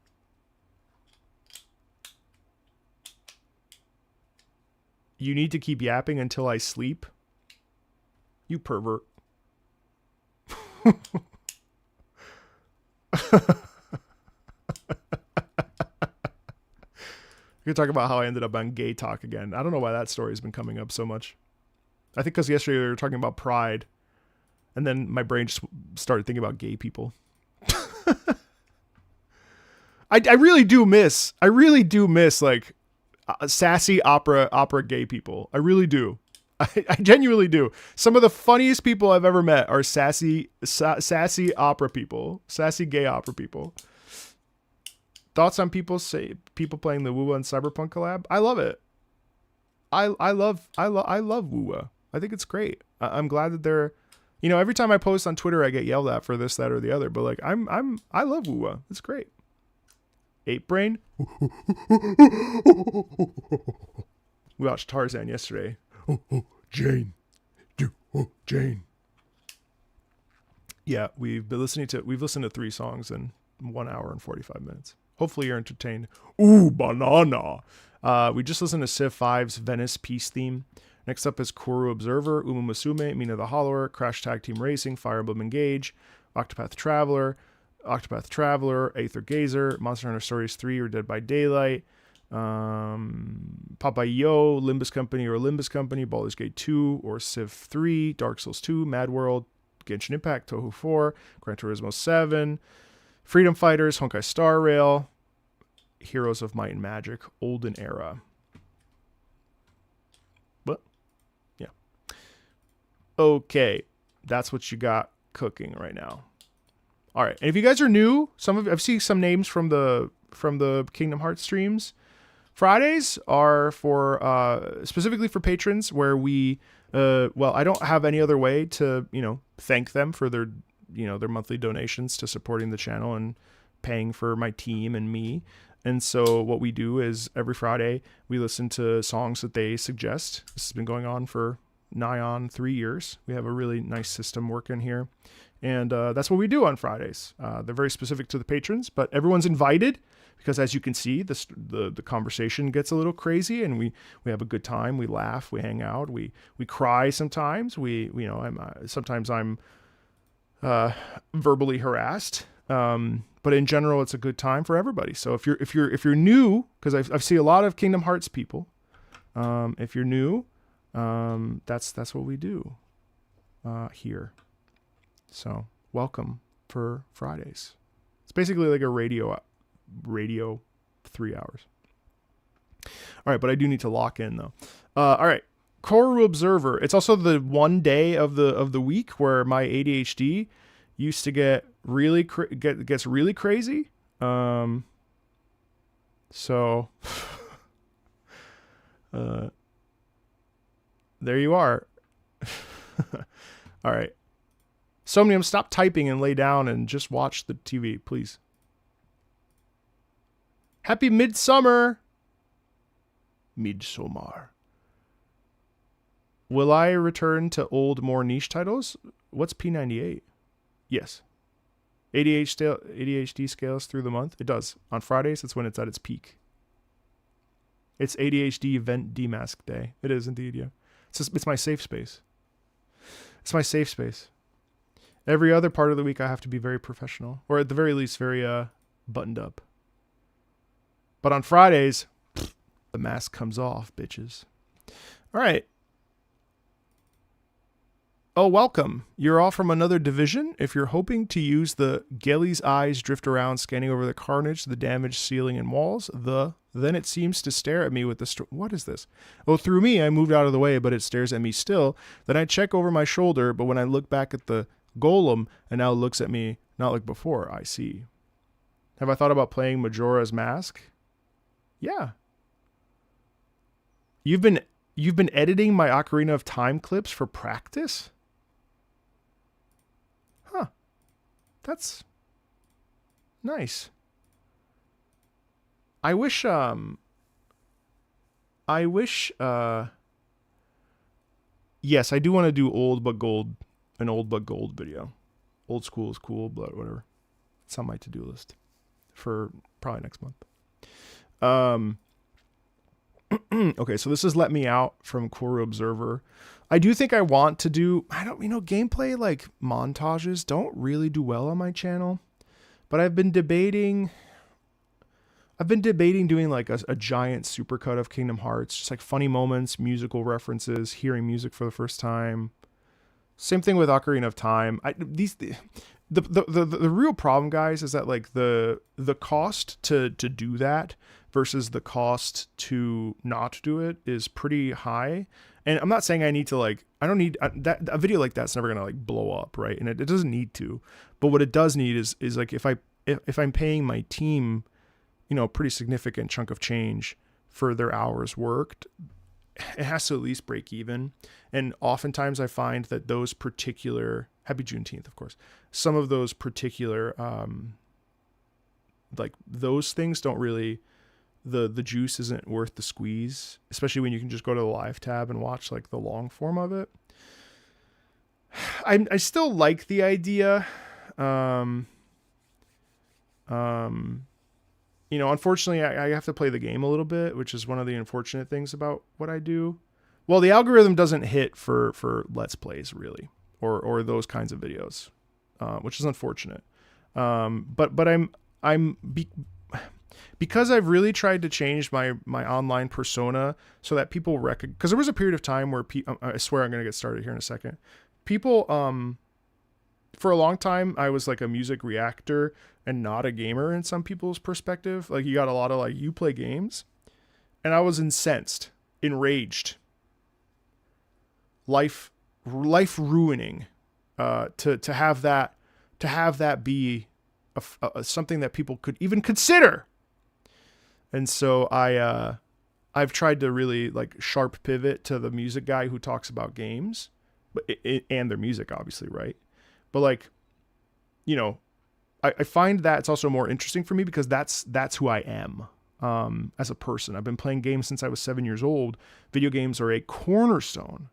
[SPEAKER 1] You need to keep yapping until I sleep? You pervert. We could talk about how I ended up on Gay Talk again. I don't know why that story has been coming up so much. I think because yesterday we were talking about pride, and then my brain just started thinking about gay people. I really do miss like sassy opera gay people. I really do. I genuinely do. Some of the funniest people I've ever met are sassy opera people, sassy gay opera people. Thoughts on people playing the Woowa and Cyberpunk collab? I love it. I love Woowa. I think it's great. I'm glad that they're, every time I post on Twitter, I get yelled at for this, that, or the other. But like, I love Woowa. It's great. Ape Brain. We watched Tarzan yesterday. Jane. Jane. Yeah, we've listened to 3 songs in 1 hour and 45 minutes. Hopefully you're entertained. Ooh, banana. We just listened to Civ 5's Venice Peace theme. Next up is Koru Observer, Uma Musume, Mina the Hollower, Crash Tag Team Racing, Fire Emblem Engage, Octopath Traveler, Aether Gazer, Monster Hunter Stories 3 or Dead by Daylight, Papa Yo, Limbus Company or Limbus Company, Baldur's Gate 2 or Civ 3, Dark Souls 2, Mad World, Genshin Impact, Touhou 4, Gran Turismo 7, Freedom Fighters, Honkai Star Rail, Heroes of Might and Magic, Olden Era. What? Yeah. Okay, that's what you got cooking right now. All right, and if you guys are new, I've seen some names from the Kingdom Hearts streams. Fridays are for specifically for patrons, where we I don't have any other way to thank them for their their monthly donations to supporting the channel and paying for my team and me. And so what we do is every Friday we listen to songs that they suggest. This has been going on for nigh on 3 years. We have a really nice system working here. And that's what we do on Fridays. They're very specific to the patrons, but everyone's invited because, as you can see, the conversation gets a little crazy, and we have a good time. We laugh, we hang out, we cry sometimes. Sometimes I'm verbally harassed, but in general, it's a good time for everybody. So if you're new, because I've seen a lot of Kingdom Hearts people, if you're new, that's what we do here. So welcome for Fridays. It's basically like a radio 3 hours. All right, but I do need to lock in though. All right, Koru Observer. It's also the one day of the week where my ADHD used to get really gets really crazy. So there you are. All right. Somnium, stop typing and lay down and just watch the TV, please. Happy Midsummer. Midsommar. Will I return to old, more niche titles? What's P98? Yes. ADHD scales through the month. It does. On Fridays, that's when it's at its peak. It's ADHD event demask day. It is indeed, yeah. It's my safe space. It's my safe space. Every other part of the week, I have to be very professional, or at the very least, very buttoned up. But on Fridays, the mask comes off, bitches. All right. Oh, welcome. You're all from another division. If you're hoping to use the Gelly's eyes drift around, scanning over the carnage, the damaged ceiling and walls, then it seems to stare at me with the... What is this? Oh, through me, I moved out of the way, but it stares at me still. Then I check over my shoulder, but when I look back at the golem, and now looks at me, not like before, I see. Have I thought about playing Majora's Mask? Yeah. You've been editing my Ocarina of Time clips for practice? Huh. That's nice. I wish yes, I do want to do an old but gold video. Old school is cool, but whatever. It's on my to-do list for probably next month. Okay, so this is Let Me Out from Koru Observer. I do think I want to do, gameplay like montages don't really do well on my channel, but I've been debating I've been debating doing like a giant supercut of Kingdom Hearts, just like funny moments, musical references, hearing music for the first time. Same thing with Ocarina of Time. The real problem, guys, is that like the cost to do that versus the cost to not do it is pretty high. And I'm not saying I need to like, I don't need that a video like that's never gonna like blow up, right? And it doesn't need to. But what it does need is like if I'm paying my team, you know, a pretty significant chunk of change for their hours worked, it has to at least break even. And oftentimes I find that those particular, happy Juneteenth, of course, some of those particular, like those things don't really, the juice isn't worth the squeeze, especially when you can just go to the live tab and watch like the long form of it. I still like the idea. You know, unfortunately, I have to play the game a little bit, which is one of the unfortunate things about what I do. Well, the algorithm doesn't hit for Let's Plays, really, or those kinds of videos, which is unfortunate. But because I've really tried to change my online persona so that people recognize, because there was a period of time where I swear I'm going to get started here in a second. People, for a long time, I was like a music reactor and not a gamer in some people's perspective. Like you got a lot of like, you play games, and I was incensed, enraged, life ruining, to have that be something that people could even consider. And so I've tried to really like sharp pivot to the music guy who talks about games, but and their music, obviously, right? But like, you know, I find that it's also more interesting for me because that's who I am as a person. I've been playing games since I was 7 years old. Video games are a cornerstone.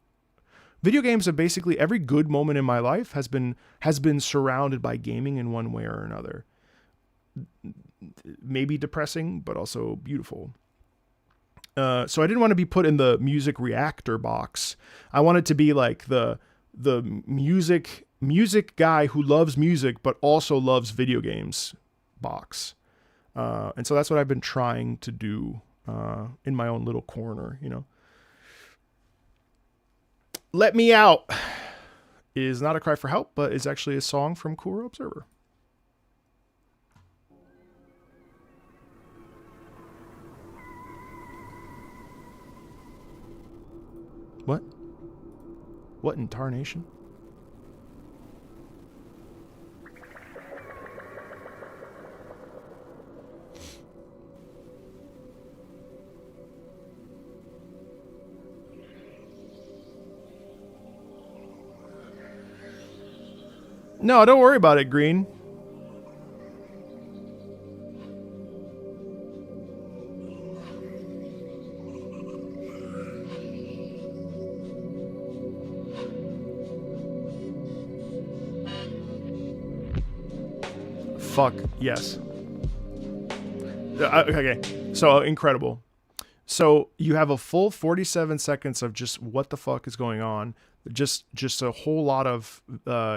[SPEAKER 1] Video games have basically every good moment in my life has been surrounded by gaming in one way or another. Maybe depressing, but also beautiful. So I didn't want to be put in the music reactor box. I wanted to be like the music guy who loves music but also loves video games box. And so that's what I've been trying to do in my own little corner, you know. Let Me Out is not a cry for help, but is actually a song from Cool Observer. What? What in tarnation? No, don't worry about it, Green. Fuck, yes. Okay, so incredible. So you have a full 47 seconds of just what the fuck is going on. Just a whole lot of,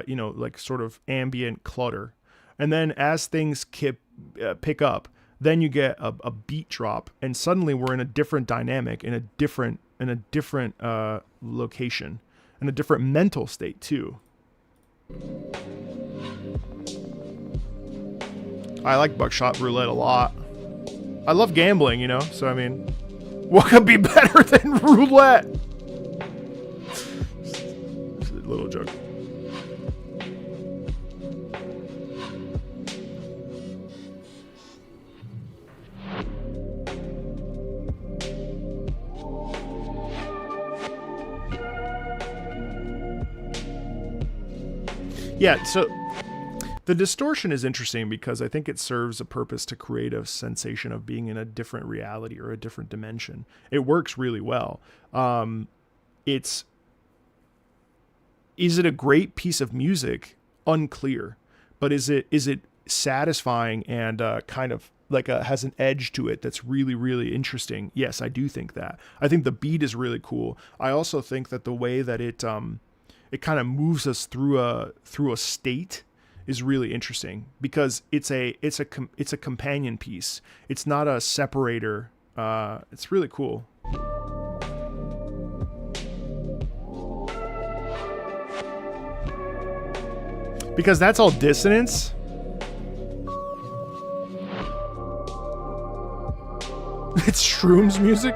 [SPEAKER 1] you know, like sort of ambient clutter. And then as things pick up, then you get a beat drop, and suddenly we're in a different dynamic, in a different location, in a different mental state too. I like Buckshot Roulette a lot. I love gambling, you know, so I mean, what could be better than roulette? Just a little joke. Yeah, so the distortion is interesting because I think it serves a purpose to create a sensation of being in a different reality or a different dimension. It works really well. Is it a great piece of music? Unclear. But is it satisfying and kind of like has an edge to it that's really, really interesting? Yes, I do think that. I think the beat is really cool. I also think that the way that it kind of moves us through a state is really interesting because it's a companion piece. It's not a separator. It's really cool. Because that's all dissonance. It's Shrooms music.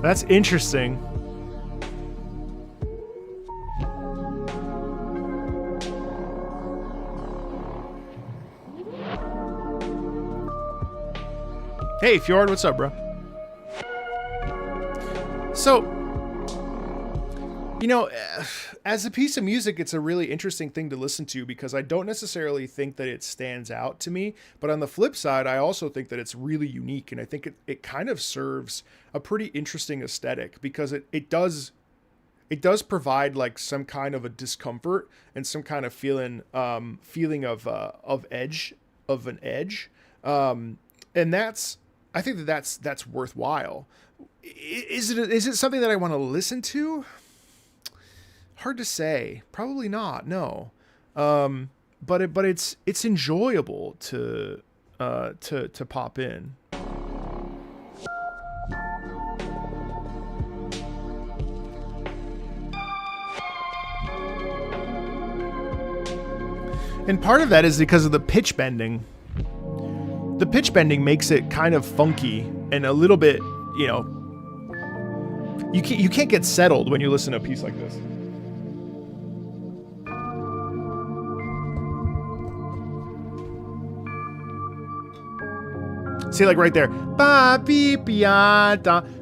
[SPEAKER 1] That's interesting. Hey, Fjord, what's up, bro? So, you know, as a piece of music, it's a really interesting thing to listen to because I don't necessarily think that it stands out to me. But on the flip side, I also think that it's really unique. And I think it kind of serves a pretty interesting aesthetic because it does provide like some kind of a discomfort and some kind of feeling of an edge. And I think that's worthwhile. Is it something that I want to listen to? Hard to say. Probably not. No. But it's enjoyable to pop in. And part of that is because of the pitch bending. The pitch bending makes it kind of funky and a little bit, you know, you can't get settled when you listen to a piece like this. See, like right there.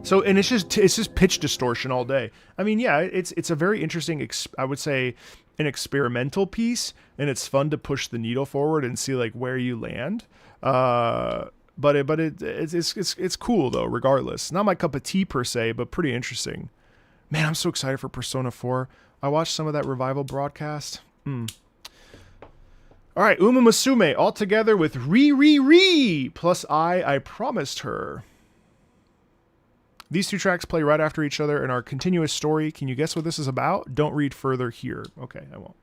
[SPEAKER 1] So, and it's just pitch distortion all day. I mean, yeah, it's a very interesting, I would say, an experimental piece, and it's fun to push the needle forward and see like where you land. But it's cool though, regardless. Not my cup of tea per se, but pretty interesting. Man, I'm so excited for Persona 4. I watched some of that revival broadcast. All right, Uma Musume, all together with Re plus I Promised Her. These two tracks play right after each other in our continuous story. Can you guess what this is about? Don't read further here. Okay, I won't.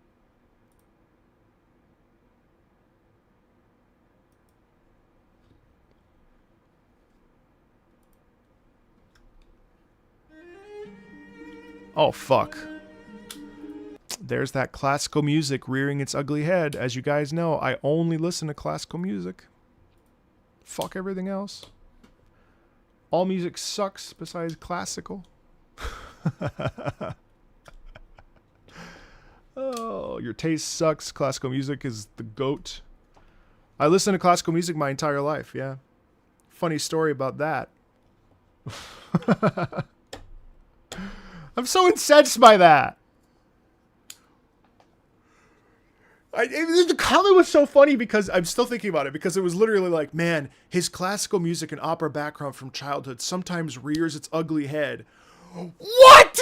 [SPEAKER 1] Oh, fuck. There's that classical music rearing its ugly head. As you guys know, I only listen to classical music. Fuck everything else. All music sucks besides classical. Oh, your taste sucks. Classical music is the GOAT. I listened to classical music my entire life, yeah. Funny story about that. I'm so incensed by that. The comment was so funny because I'm still thinking about it because it was literally like, man, his classical music and opera background from childhood sometimes rears its ugly head. What?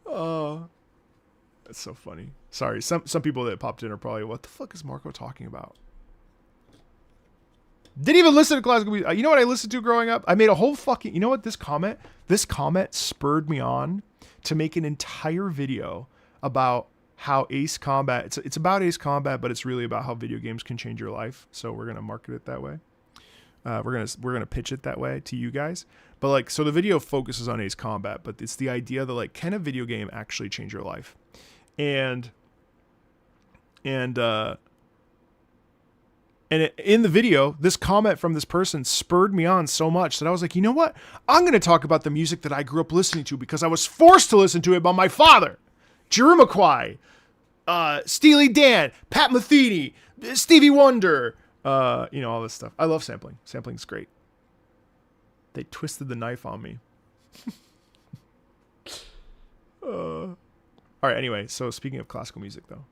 [SPEAKER 1] Oh, that's so funny. Sorry, some people that popped in are probably, what the fuck is Marco talking about? Didn't even listen to classical music. You know what I listened to growing up? I made a whole fucking, you know what, this comment spurred me on to make an entire video about how Ace Combat, it's about Ace Combat, but it's really about how video games can change your life. So we're going to market it that way. We're going to pitch it that way to you guys. But like, so the video focuses on Ace Combat, but it's the idea that like, can a video game actually change your life? And in the video, this comment from this person spurred me on so much that I was like, you know what? I'm going to talk about the music that I grew up listening to because I was forced to listen to it by my father. Jamiroquai, Steely Dan, Pat Metheny, Stevie Wonder, you know, all this stuff. I love sampling. Sampling's great. They twisted the knife on me. All All right, anyway, so speaking of classical music, though.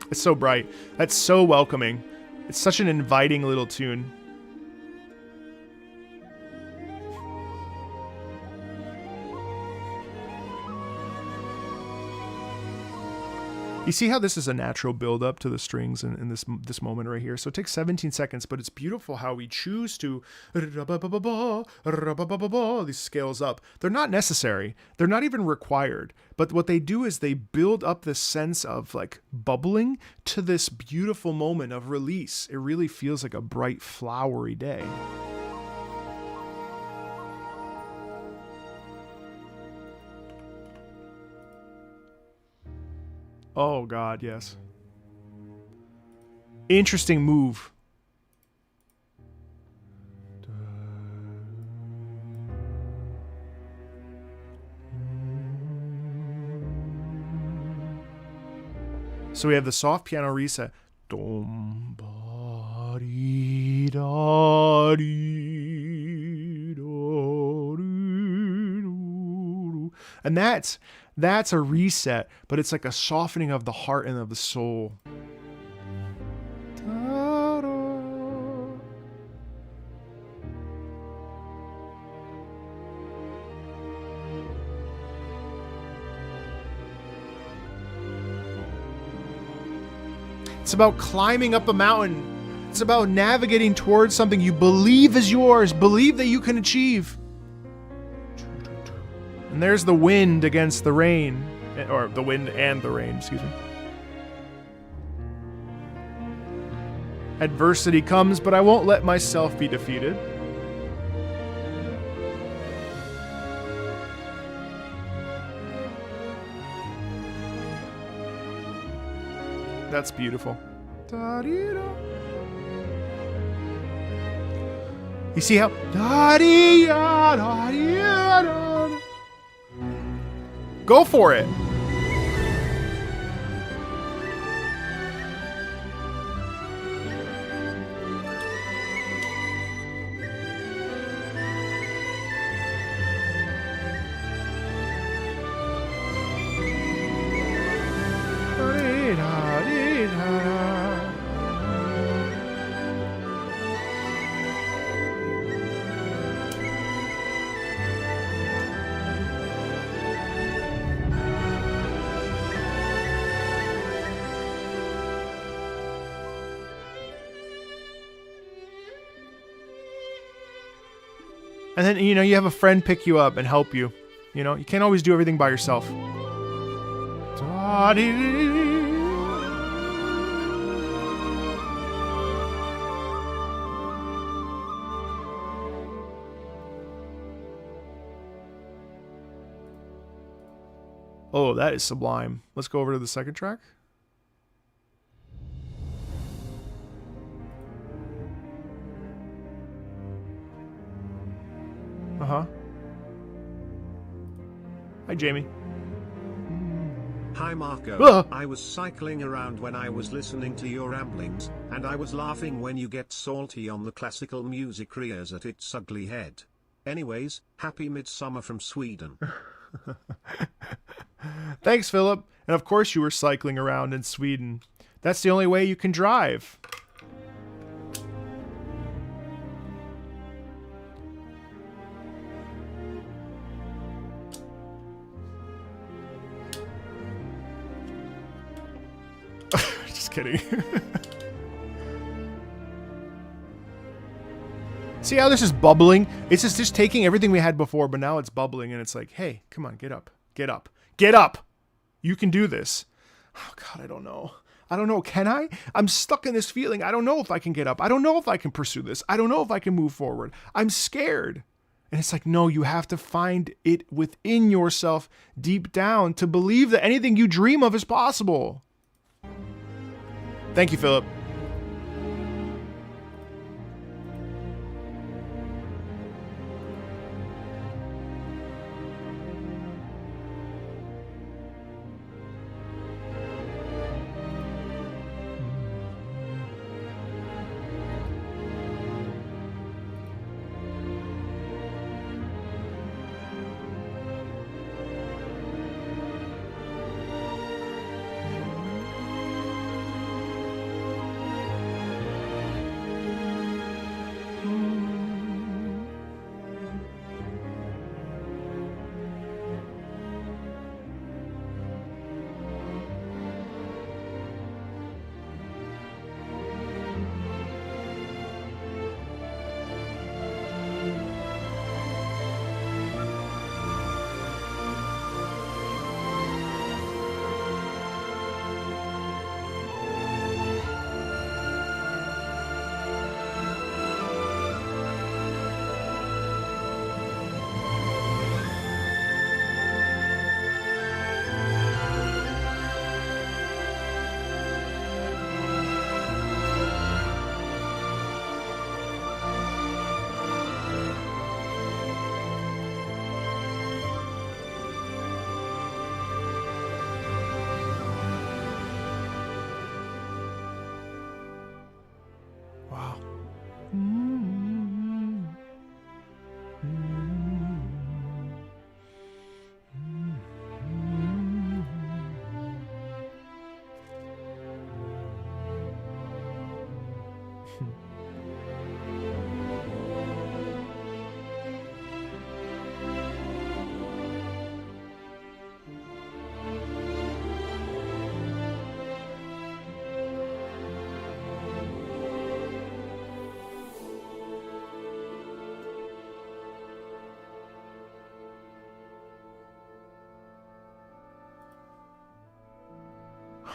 [SPEAKER 1] It's so bright. That's so welcoming. It's such an inviting little tune. You see how this is a natural build-up to the strings in this moment right here. So it takes 17 seconds, but it's beautiful how we choose to these scales up. They're not necessary. They're not even required. But what they do is they build up this sense of like bubbling to this beautiful moment of release. It really feels like a bright, flowery day. Oh, God, yes. Interesting move. So we have the soft piano reset. And that's a reset, but it's like a softening of the heart and of the soul. It's about climbing up a mountain. It's about navigating towards something you believe is yours, believe that you can achieve. And there's the wind against the rain, or the wind and the rain, excuse me. Adversity comes, but I won't let myself be defeated. That's beautiful. You see how? Go for it. And then, you know, you have a friend pick you up and help you. You know, you can't always do everything by yourself. Oh, that is sublime. Let's go over to the second track. Uh-huh. Hi, Jamie.
[SPEAKER 4] Hi, Marco. I was cycling around when I was listening to your ramblings, and I was laughing when you get salty on the classical music rears at its ugly head. Anyways, happy midsummer from Sweden.
[SPEAKER 1] Thanks, Philip. And of course you were cycling around in Sweden. That's the only way you can drive. Just kidding. See how this is bubbling? It's just taking everything we had before, but now it's bubbling and it's like, hey, come on, get up. Get up. Get up! You can do this. Oh, God, I don't know. I don't know. Can I? I'm stuck in this feeling. I don't know if I can get up. I don't know if I can pursue this. I don't know if I can move forward. I'm scared. And it's like, no, you have to find it within yourself deep down to believe that anything you dream of is possible. Thank you, Philip.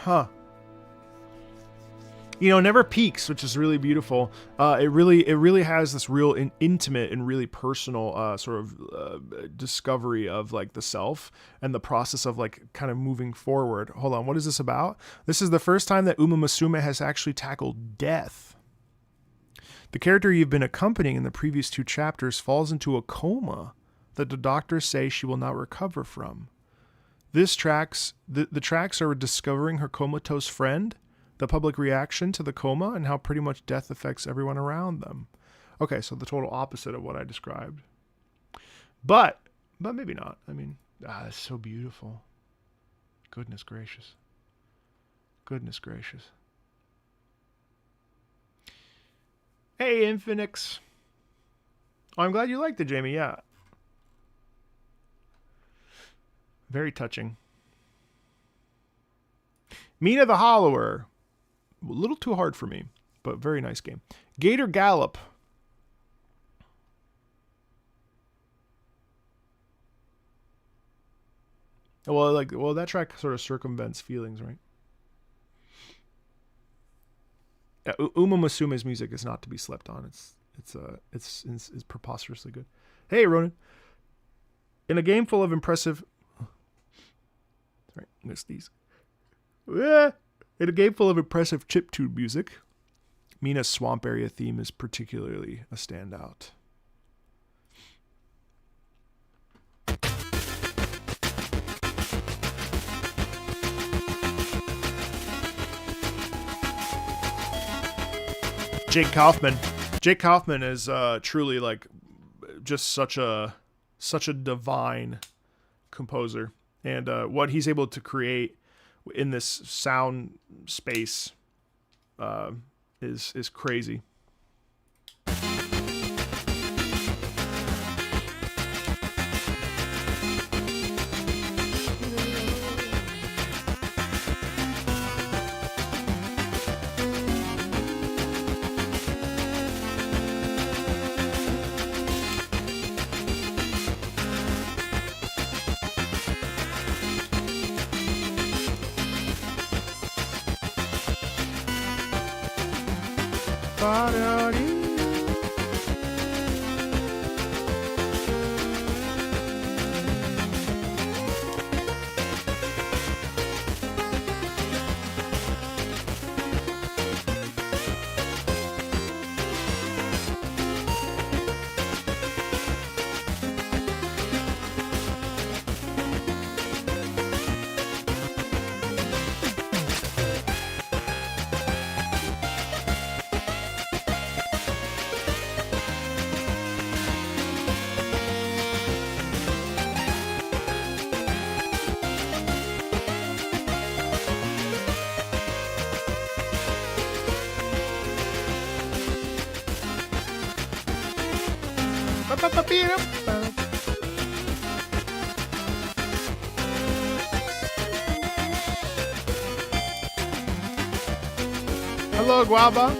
[SPEAKER 1] Huh. You know, it never peaks, which is really beautiful. It really has this real intimate and really personal sort of discovery of like the self and the process of like kind of moving forward. Hold on, what is this about? This is the first time that Uma Musume has actually tackled death. The character you've been accompanying in the previous 2 chapters falls into a coma that the doctors say she will not recover from. The tracks are discovering her comatose friend, the public reaction to the coma, and how pretty much death affects everyone around them. Okay, so the total opposite of what I described. But maybe not. I mean, it's so beautiful. Goodness gracious. Goodness gracious. Hey, Infinix. Oh, I'm glad you liked it, Jamie. Yeah. Very touching. Mina the Hollower. A little too hard for me, but very nice game. Gator Gallop. Well, that track sort of circumvents feelings, right? Yeah, Uma Musume's music is not to be slept on. It's preposterously good. Hey, Ronan. In a game full of impressive... Sorry, missed these. In a game full of impressive chiptune music, Mina's swamp area theme is particularly a standout. Jake Kaufman. Jake Kaufman is truly like just such a divine composer, and what he's able to create in this sound space is crazy. Hello, Guava.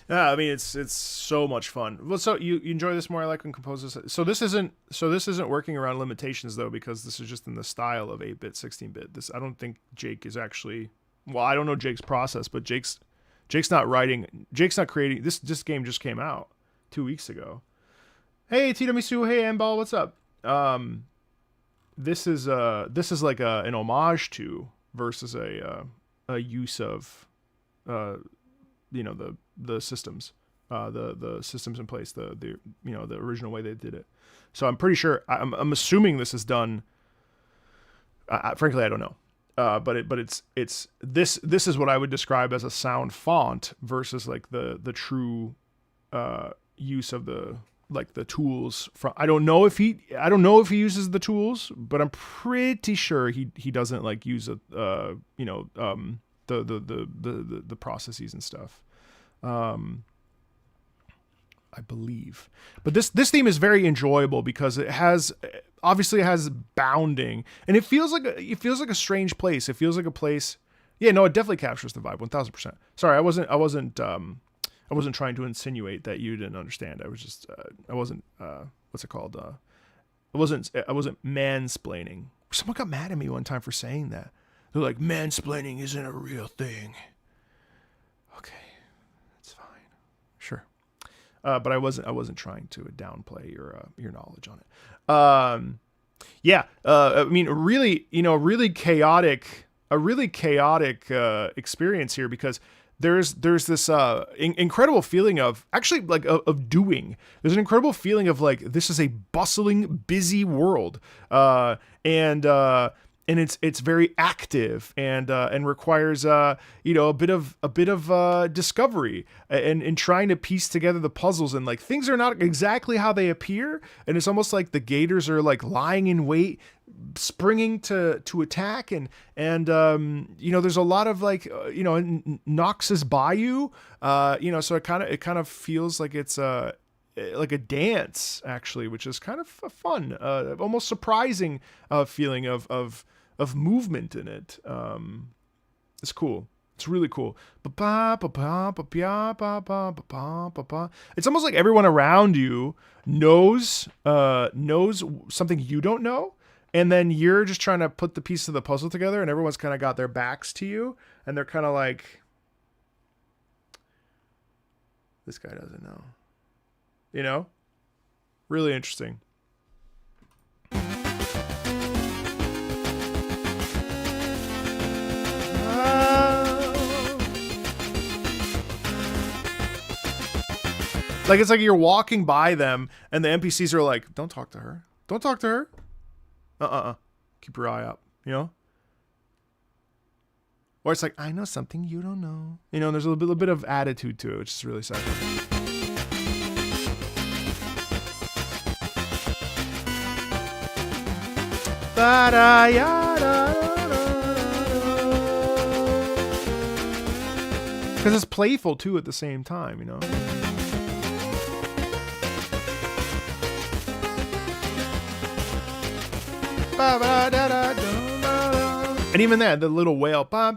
[SPEAKER 1] Yeah, I mean it's so much fun. Well, so you enjoy this more? I like when composers. So this isn't working around limitations though, because this is just in the style of 8-bit, 16-bit. This I don't think Jake is actually. Well, I don't know Jake's process, but Jake's Jake's not creating this game just came out 2 weeks ago. Hey Tiramisu, hey Emball, what's up? This is like an homage to versus a use of the systems, the systems in place, the original way they did it. So I'm pretty sure, I'm assuming this is done. Frankly, I don't know. But it's this is what I would describe as a sound font versus like the true use of the tools from. I don't know if he uses the tools, but I'm pretty sure he doesn't like use the processes and stuff. I believe, but this theme is very enjoyable because it has bounding, and it feels like a strange place. It feels like a place. Yeah, no, it definitely captures the vibe 1000%. Sorry, I wasn't trying to insinuate that you didn't understand. I was just I wasn't what's it called? I wasn't mansplaining. Someone got mad at me one time for saying that. They're like, mansplaining isn't a real thing. Okay, it's fine, sure. But I wasn't trying to downplay your knowledge on it. I mean, really, really chaotic experience here, because there's this incredido feeling of actually like of doing. There's an incredible feeling of like this is a bustling, busy world, and it's very active and requires a bit of discovery and trying to piece together the puzzles, and like things are not exactly how they appear, and it's almost like the gators are like lying in wait, springing to attack, and there's a lot of like Noxus Bayou, so it kind of feels like it's like a dance actually, which is kind of a fun, almost surprising feeling of movement in it. It's cool. It's really cool. It's almost like everyone around you knows something you don't know, and then you're just trying to put the piece of the puzzle together, and everyone's kind of got their backs to you, and they're kind of like, this guy doesn't know. Really interesting. Like it's like you're walking by them and the NPCs are like, don't talk to her. Don't talk to her. Keep your eye up, Or it's like, I know something you don't know. And there's a little bit of attitude to it, which is really sad. Because it's playful too at the same time, And even that, the little wail. I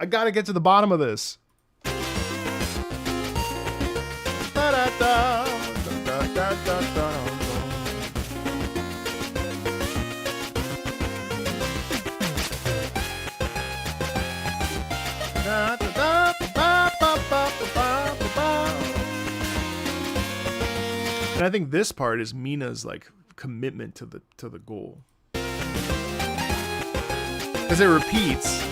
[SPEAKER 1] gotta get to the bottom of this. And I think this part is Mina's like commitment to the goal, because it repeats.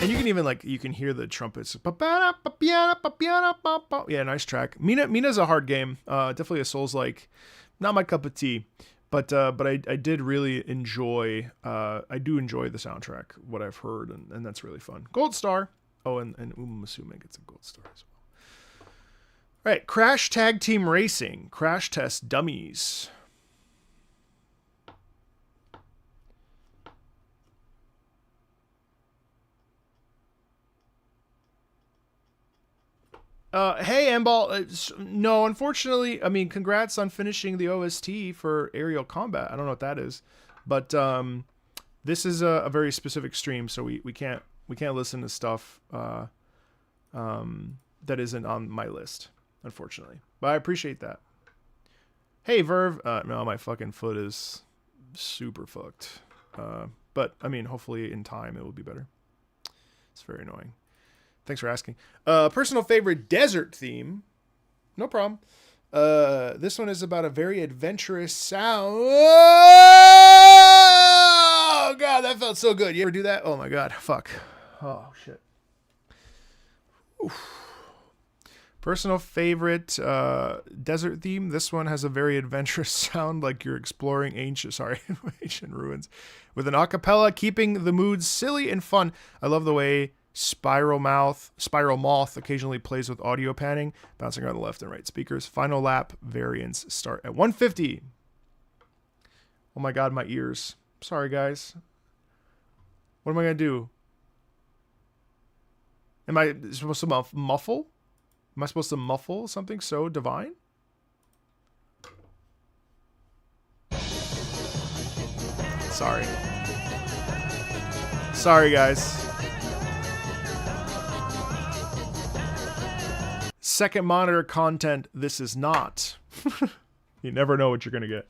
[SPEAKER 1] And you can even you can hear the trumpets. Yeah, nice track. Mina's a hard game. Definitely a Souls-like. Not my cup of tea. But I did really enjoy. I do enjoy the soundtrack, what I've heard, and that's really fun. Gold star. Oh, and Musume gets a gold star as well. All right, Crash Tag Team Racing, Crash Test Dummies. Hey, Emball. No, unfortunately, I mean, congrats on finishing the OST for Aerial Combat. I don't know what that is, but this is a very specific stream, so we can't listen to stuff that isn't on my list. unfortunately. But I appreciate that. Hey, Verve. No, my fucking foot is super fucked. But, I mean, hopefully in time it will be better. It's very annoying. Thanks for asking. Personal favorite desert theme. No problem. This one is about a very adventurous sound. Oh, God, that felt so good. You ever do that? Oh, my God. Fuck. Oh, shit. Oof. Personal favorite desert theme. This one has a very adventurous sound, like you're exploring ancient ruins, with an acapella, keeping the mood silly and fun. I love the way Spiral Moth occasionally plays with audio panning, bouncing around the left and right speakers. Final lap variants start at 150. Oh my God, my ears. Sorry, guys. What am I gonna do? Am I supposed to muffle? Am I supposed to muffle something so divine? Sorry. Sorry, guys. Second monitor content, this is not. You never know what you're going to get.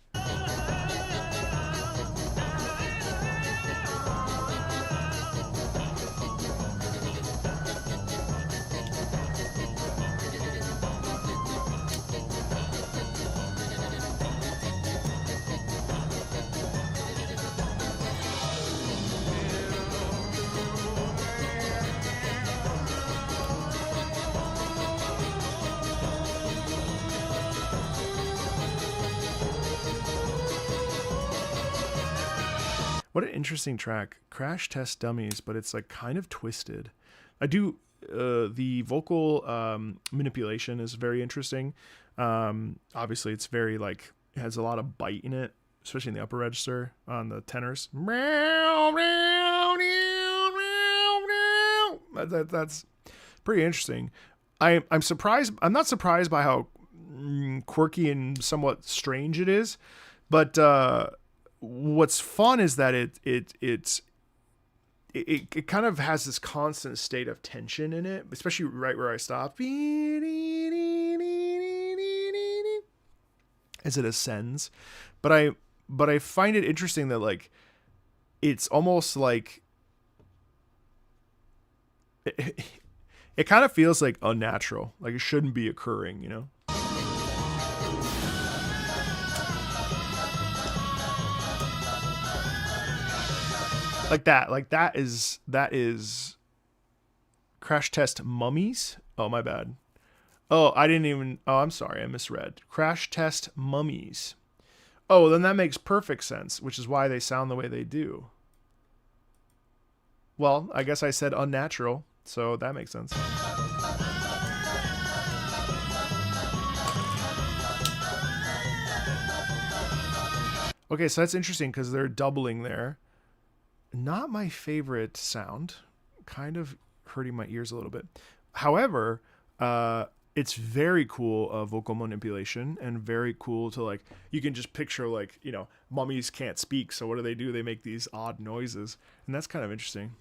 [SPEAKER 1] What an interesting track. Crash Test Dummies, but it's like kind of twisted. I do, the vocal manipulation is very interesting. Obviously, it's very like, it has a lot of bite in it, especially in the upper register on the tenors. That's pretty interesting. I'm surprised. I'm not surprised by how quirky and somewhat strange it is, but what's fun is that it kind of has this constant state of tension in it, especially right where I stop as it ascends. But I find it interesting that like it's almost like it kind of feels like unnatural, like it shouldn't be occurring, you know? Like that is Crash Test Mummies. Oh, my bad. Oh, I'm sorry, I misread. Crash Test Mummies. Oh, then that makes perfect sense, which is why they sound the way they do. Well, I guess I said unnatural, so that makes sense. Okay, so that's interesting because they're doubling there. Not my favorite sound, kind of hurting my ears a little bit. However, it's very cool vocal manipulation and very cool to like, you can just picture like, you know, mummies can't speak. So what do? They make these odd noises, and that's kind of interesting.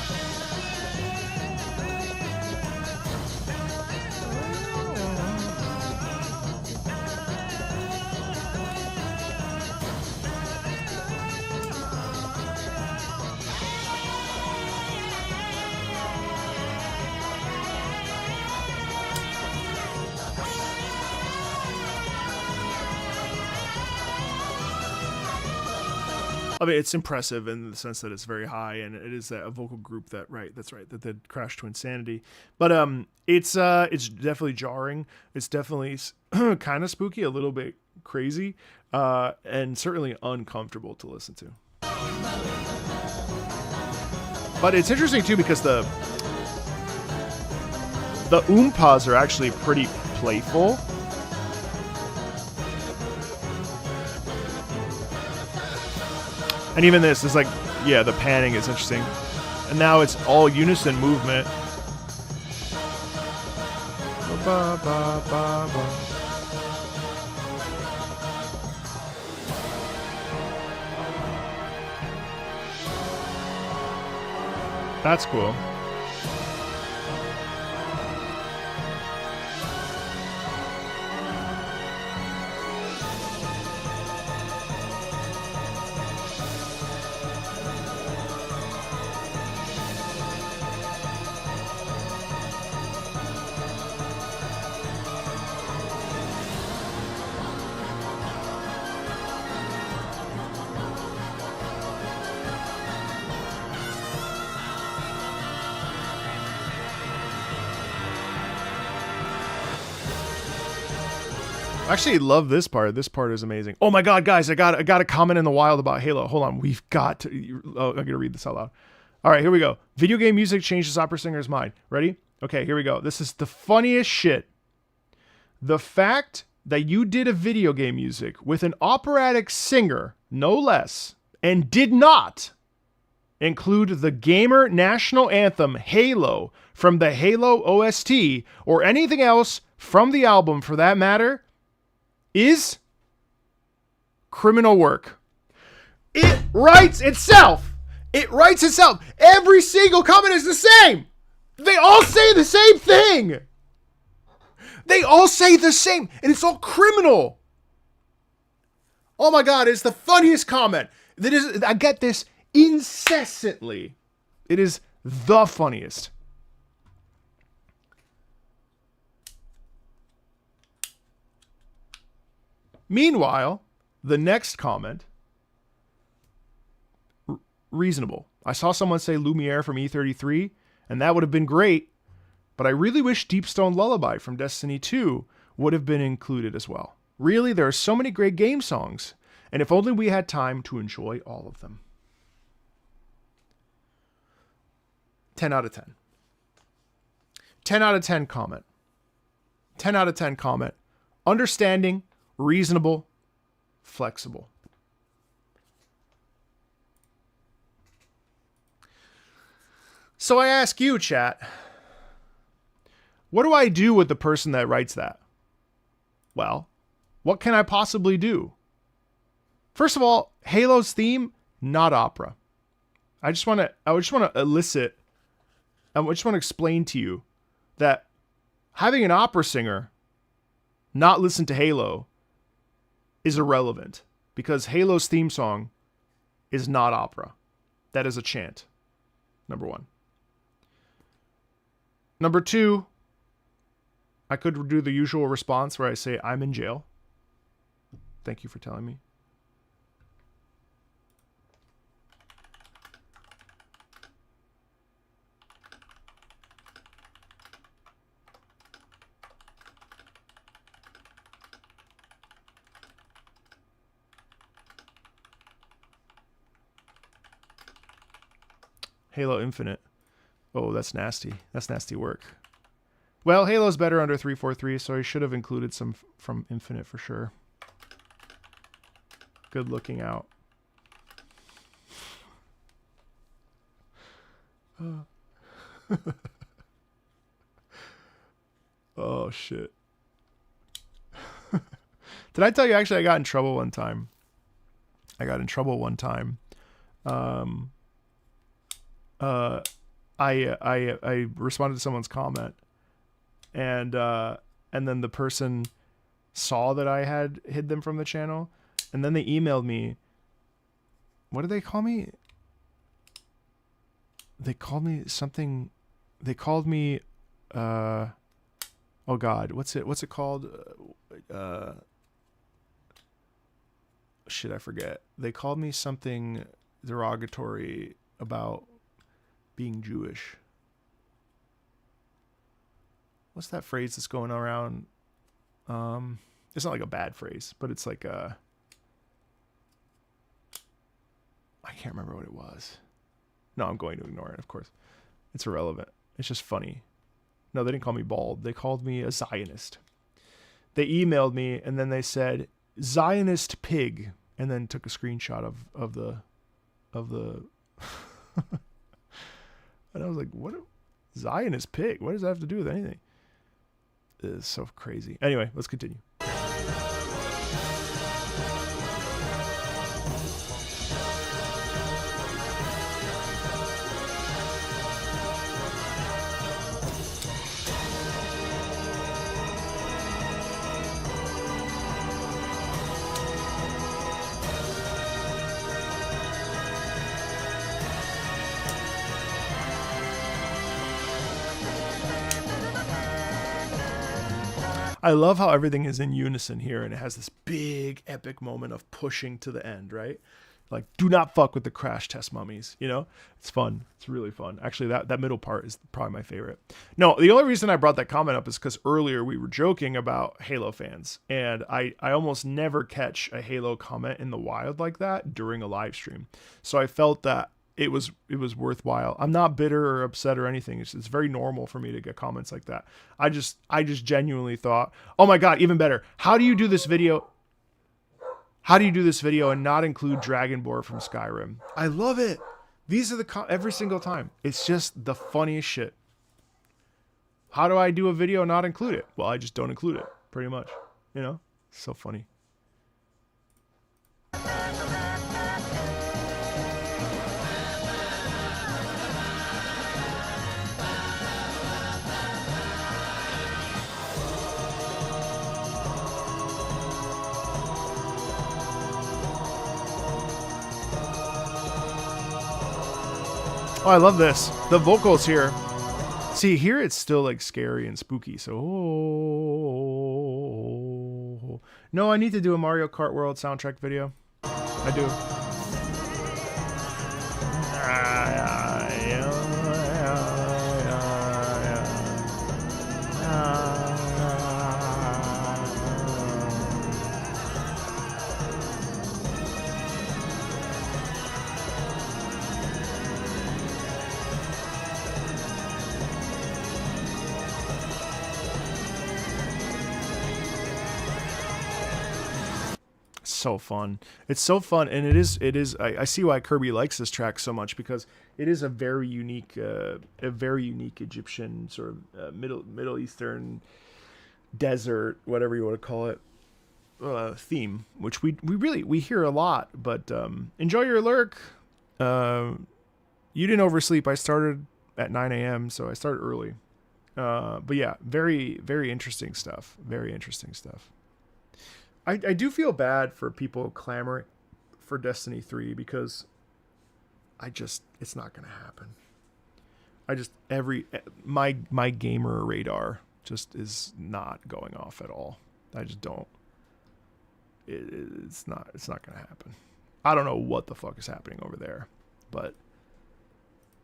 [SPEAKER 1] I mean, it's impressive in the sense that it's very high, and it is a vocal group that that crashed to insanity. But it's definitely jarring. It's definitely kind of spooky, a little bit crazy, and certainly uncomfortable to listen to. But it's interesting too because the oompas are actually pretty playful. And even this is like, yeah, the panning is interesting. And now it's all unison movement. Ba, ba, ba, ba. That's cool. I actually love this part. This part is amazing. Oh my god, guys, I got a comment in the wild about Halo. Hold on, we've got to. Oh, I'm gonna read this out loud. All right, here we go. Video game music changes opera singer's mind. Ready? Okay, here we go. This is the funniest shit. The fact that you did a video game music with an operatic singer, no less, and did not include the gamer national anthem Halo from the Halo OST or anything else from the album for that matter is criminal work. It writes itself. It writes itself. Every single comment is the same. They all say the same thing. They all say the same, and it's all criminal. Oh my god, it's the funniest comment. I get this incessantly. It is the funniest. Meanwhile, the next comment, reasonable. I saw someone say Lumiere from E33, and that would have been great, but I really wish Deepstone Lullaby from Destiny 2 would have been included as well. Really, there are so many great game songs, and if only we had time to enjoy all of them. 10 out of 10. 10 out of 10 comment. 10 out of 10 comment. Understanding, reasonable, flexible. So I ask you, chat, what do I do with the person that writes that? Well, what can I possibly do? First of all, Halo's theme, not opera. I just want to explain to you that having an opera singer not listen to Halo is irrelevant because Halo's theme song is not opera. That is a chant. Number one. Number two, I could do the usual response where I say, I'm in jail. Thank you for telling me. Halo Infinite. Oh, that's nasty. That's nasty work. Well, Halo's better under 343, so I should have included some from Infinite for sure. Good looking out. Oh, shit. Did I tell you, actually, I got in trouble one time. I responded to someone's comment, and then the person saw that I had hid them from the channel, and then they emailed me. What did they call me? They called me something. They called me. Oh God, what's it called? Shit, I forget. They called me something derogatory about being Jewish. What's that phrase that's going around? It's not like a bad phrase, but it's like I can't remember what it was. No, I'm going to ignore it, of course. It's irrelevant. It's just funny. No, they didn't call me bald. They called me a Zionist. They emailed me and then they said Zionist pig, and then took a screenshot of the and I was like, what? Zionist pig? What does that have to do with anything? It's so crazy. Anyway, let's continue. I love how everything is in unison here, and it has this big epic moment of pushing to the end, right? Like, do not fuck with the crash test mummies. You know, it's fun. It's really fun. Actually, that middle part is probably my favorite. No, the only reason I brought that comment up is because earlier we were joking about Halo fans, and I almost never catch a Halo comment in the wild like that during a live stream. So I felt that it was worthwhile. I'm not bitter or upset or anything. It's very normal for me to get comments like that. I just genuinely thought, oh my God, even better. How do you do this video? How do you do this video and not include Dragonborn from Skyrim? I love it. These are every single time. It's just the funniest shit. How do I do a video and not include it? Well, I just don't include it, pretty much. You know? It's so funny. Oh, I love this. The vocals here. See, here it's still like scary and spooky. So, no, I need to do a Mario Kart World soundtrack video. I do. So fun. It's so fun, and it is I see why Kirby likes this track so much, because it is a very unique Egyptian sort of Middle Eastern desert, whatever you want to call it, theme, which we hear a lot. But enjoy your lurk. You didn't oversleep. I started at 9 a.m. so I started early. But yeah, very, very interesting stuff. Very interesting stuff. I do feel bad for people clamoring for Destiny 3, because it's not going to happen. My gamer radar just is not going off at all. I just don't. It's not going to happen. I don't know what the fuck is happening over there, but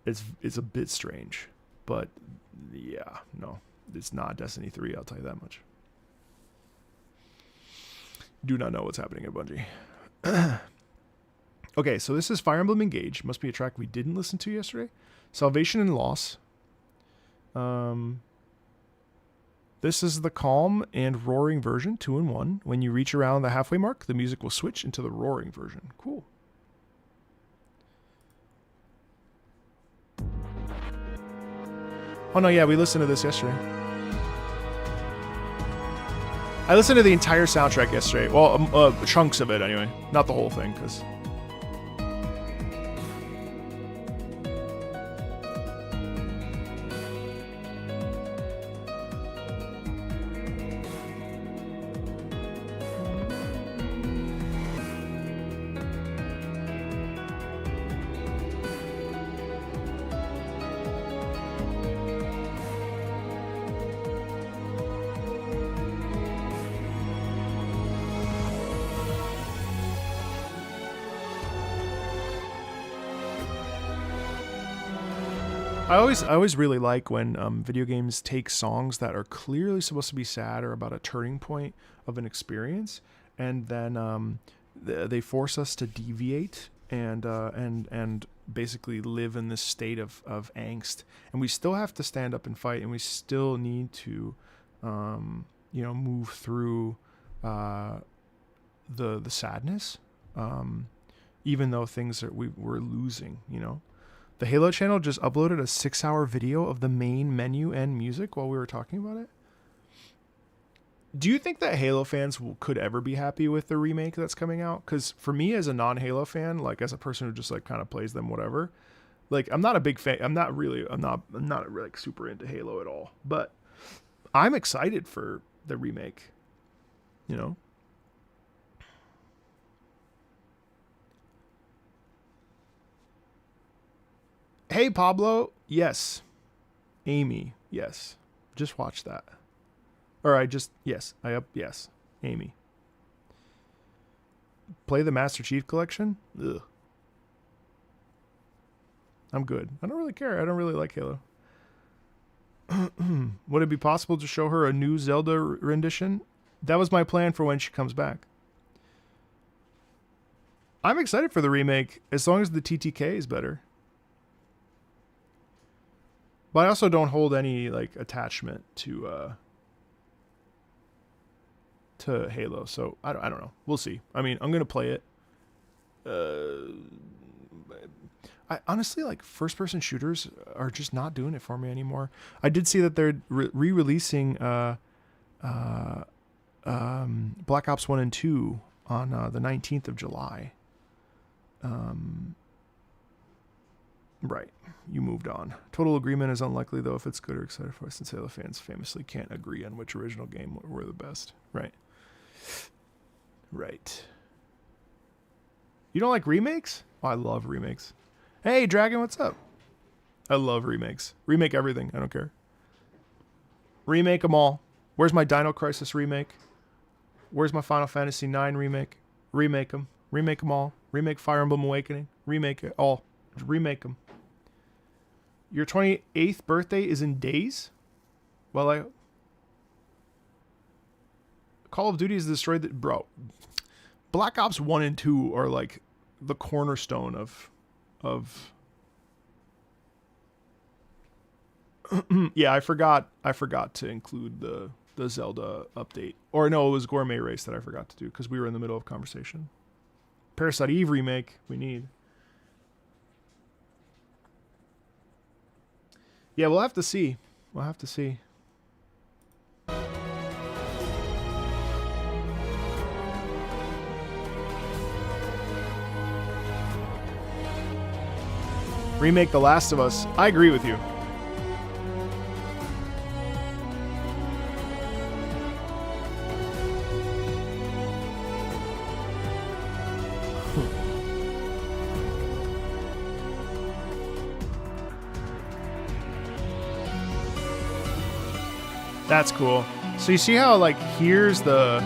[SPEAKER 1] it's a bit strange. But yeah, no, it's not Destiny 3, I'll tell you that much. Do not know what's happening at Bungie. Okay, so this is Fire Emblem Engage. Must be a track we didn't listen to yesterday. Salvation and Loss. This is the calm and roaring version, 2-in-1. When you reach around the halfway mark, the music will switch into the roaring version. Cool. Oh no, yeah, we listened to this yesterday. I listened to the entire soundtrack yesterday. Well, chunks of it anyway. Not the whole thing, because... I always really like when video games take songs that are clearly supposed to be sad or about a turning point of an experience, and then they force us to deviate and basically live in this state of angst, and we still have to stand up and fight, and we still need to move through the sadness, even though things we're losing, you know. The Halo channel just uploaded a 6-hour video of the main menu and music while we were talking about it. Do you think that Halo fans could ever be happy with the remake that's coming out? Because for me, as a non-Halo fan, like as a person who just like kind of plays them, whatever, like I'm not a big fan. I'm not like super into Halo at all. But I'm excited for the remake. You know. Hey, Pablo. Yes. Amy. Yes. Just watch that. Or yes. Amy. Play the Master Chief Collection? Ugh. I'm good. I don't really care. I don't really like Halo. Would it be possible to show her a new Zelda rendition? That was my plan for when she comes back. I'm excited for the remake as long as the TTK is better. But I also don't hold any like attachment to Halo, so I don't know. We'll see. I mean, I'm gonna play it. I honestly, like, first-person shooters are just not doing it for me anymore. I did see that they're re-releasing Black Ops 1 and 2 on the 19th of July. Right. You moved on. Total agreement is unlikely, though, if it's good or excited for us, since Halo fans famously can't agree on which original game were the best. Right. Right. You don't like remakes? Oh, I love remakes. Hey, Dragon, what's up? I love remakes. Remake everything. I don't care. Remake them all. Where's my Dino Crisis remake? Where's my Final Fantasy IX remake? Remake them. Remake them all. Remake Fire Emblem Awakening. Remake it all. Remake them. Your 28th birthday is in days? Well, Call of Duty has destroyed the... Bro. Black Ops 1 and 2 are like the cornerstone of yeah, I forgot to include the Zelda update. Or no, it was Gourmet Race that I forgot to do because we were in the middle of conversation. Parasite Eve remake we need. Yeah, we'll have to see. We'll have to see. Remake The Last of Us. I agree with you. That's cool. So you see how, like, here's the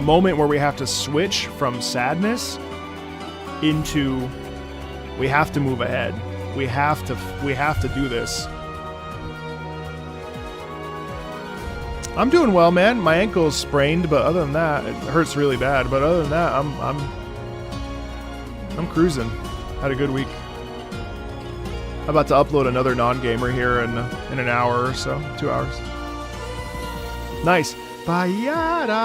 [SPEAKER 1] moment where we have to switch from sadness into we have to move ahead. We have to do this. I'm doing well, man. My ankle's sprained, but other than that, it hurts really bad. But other than that, I'm cruising. Had a good week. I'm about to upload another non-gamer here in an hour or so, 2 hours. Nice. Bayada.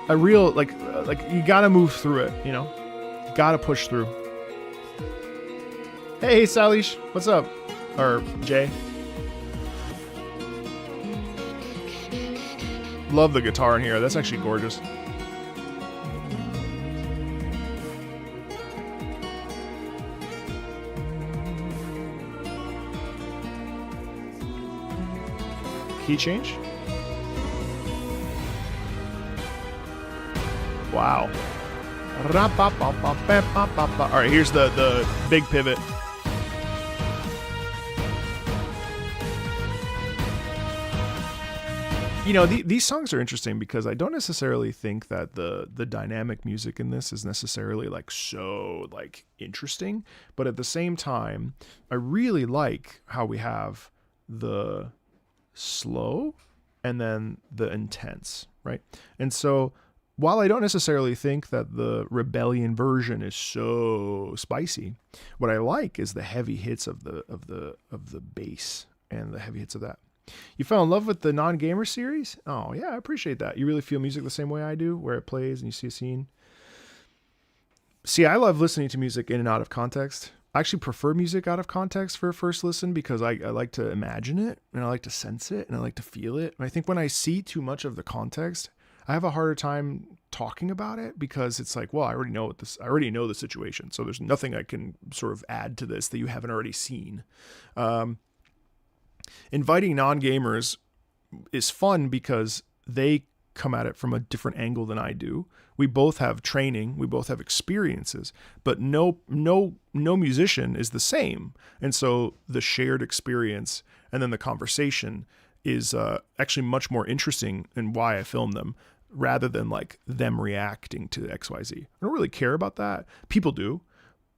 [SPEAKER 1] A real like you gotta move through it, you know. You gotta push through. Hey, Salish, what's up? Or Jay. Love the guitar in here. That's actually gorgeous. Key change? Wow. Alright, here's the big pivot. You know, these songs are interesting because I don't necessarily think that the dynamic music in this is necessarily like so like interesting, but at the same time, I really like how we have the slow and then the intense, right? And so while I don't necessarily think that the Rebellion version is so spicy, what I like is the heavy hits of the bass and the heavy hits of that. You fell in love with the non-gamer series? Oh yeah, I appreciate that. You really feel music the same way I do, where it plays and you see a scene. See, I love listening to music in and out of context. I actually prefer music out of context for a first listen because I like to imagine it and I like to sense it and I like to feel it. And I think when I see too much of the context, I have a harder time talking about it because it's like, well, I already know the situation. So there's nothing I can sort of add to this that you haven't already seen. Inviting non-gamers is fun because they come at it from a different angle than I do. We both have training, we both have experiences, but no musician is the same. And so the shared experience and then the conversation is actually much more interesting in why I film them rather than like them reacting to XYZ. I don't really care about that. People do,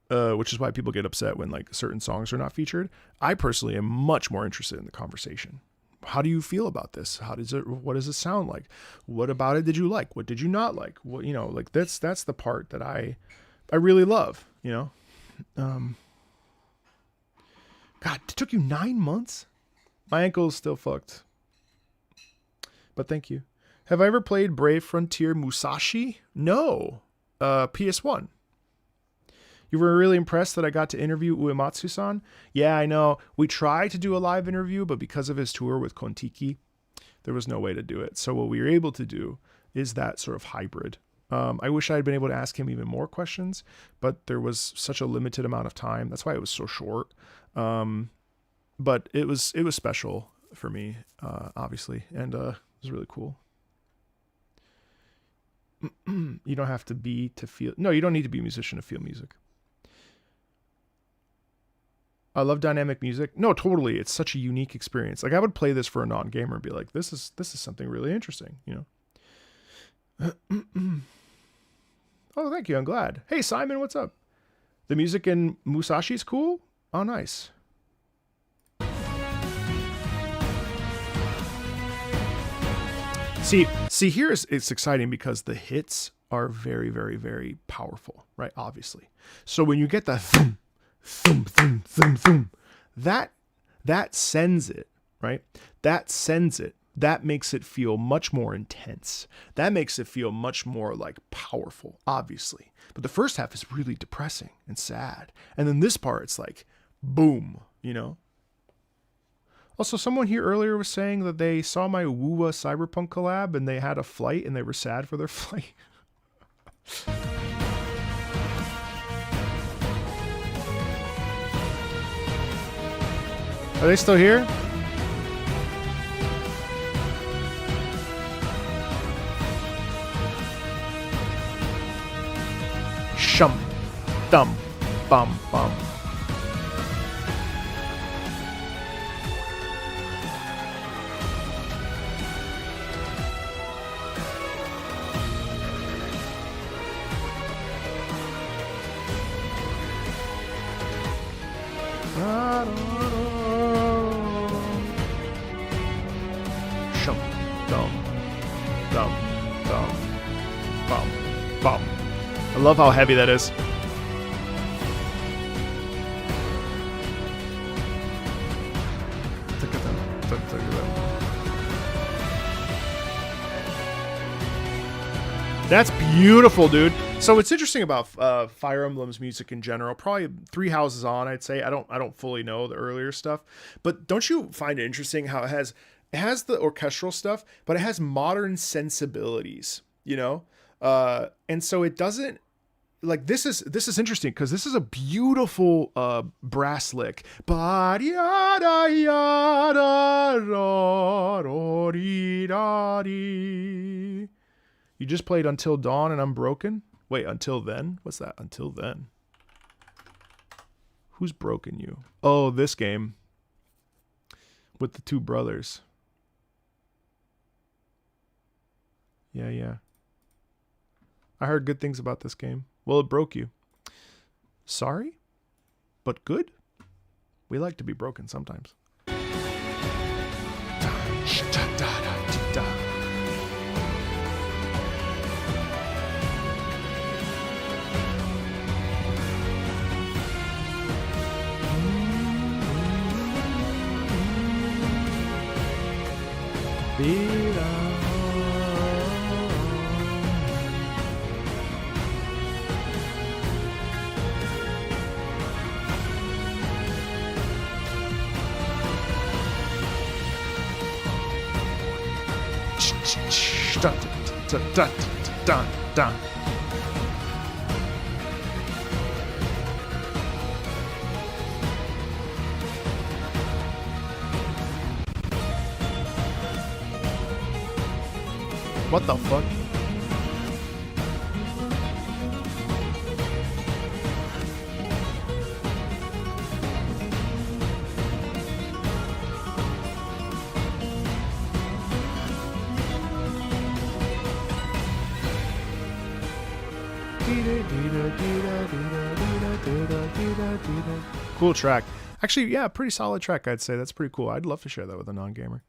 [SPEAKER 1] which is why people get upset when like certain songs are not featured. I personally am much more interested in the conversation. How do you feel about this? What does it sound like? What about it did you like? What did you not like? What, you know, like that's the part that I really love, you know? God, it took you 9 months? My ankle is still fucked. But thank you. Have I ever played Brave Frontier Musashi? No. PS1. You were really impressed that I got to interview Uematsu-san? Yeah, I know. We tried to do a live interview, but because of his tour with Kontiki, there was no way to do it. So what we were able to do is that sort of hybrid. I wish I had been able to ask him even more questions, but there was such a limited amount of time. That's why it was so short. But it was special for me, obviously, and it was really cool. You don't have to be to feel. No, you don't need to be a musician to feel music. I love dynamic music. No, totally. It's such a unique experience. Like I would play this for a non-gamer and be like, this is something really interesting, you know? Oh, thank you. I'm glad. Hey, Simon, what's up? The music in Musashi's cool? Oh, nice. See, here it's exciting because the hits are very, very, very powerful, right? Obviously. So when you get the thum, thum, thum, thum, thum, that sends it, right? That sends it. That makes it feel much more intense. That makes it feel much more like powerful, obviously. But the first half is really depressing and sad. And then this part, it's like, boom, you know? Also, someone here earlier was saying that they saw my Wuwa Cyberpunk collab and they had a flight and they were sad for their flight. Are they still here? Shum, dum, bum, bum. Shum, dum, dum, dum, bum, bum. I love how heavy that is. That's beautiful, dude. So what's interesting about Fire Emblem's music in general, probably 3 houses on, I'd say. I don't fully know the earlier stuff, but don't you find it interesting how it has the orchestral stuff, but it has modern sensibilities, you know? And so it doesn't, like, this is interesting because this is a beautiful brass lick. You just played Until Dawn and I'm Broken? Wait, Until Then? What's that? Until Then. Who's broken you? Oh, this game. With the 2 brothers. Yeah. I heard good things about this game. Well, it broke you. Sorry? But good? We like to be broken sometimes. Dun. What the fuck? Cool track. Actually, yeah, pretty solid track, I'd say. That's pretty cool. I'd love to share that with a non-gamer.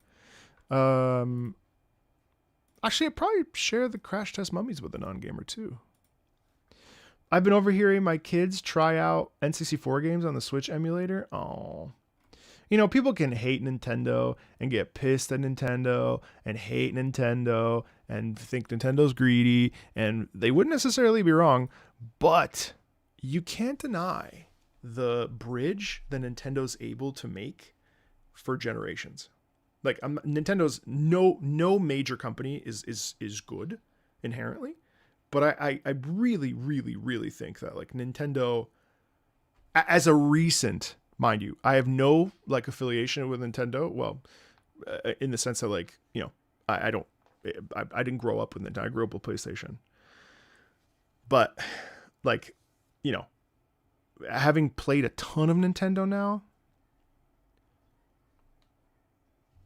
[SPEAKER 1] Actually, I'd probably share the Crash Test Mummies with a non-gamer, too. I've been overhearing my kids try out N64 games on the Switch emulator. Oh. You know, people can hate Nintendo and get pissed at Nintendo and hate Nintendo and think Nintendo's greedy, and they wouldn't necessarily be wrong, but you can't deny the bridge that Nintendo's able to make for generations. Like Nintendo's no major company is good inherently, but I really think that like Nintendo, as a recent, mind you, I have no like affiliation with Nintendo. Well, in the sense that like, you know, I didn't grow up with Nintendo. I grew up with PlayStation. But like, you know, having played a ton of Nintendo now,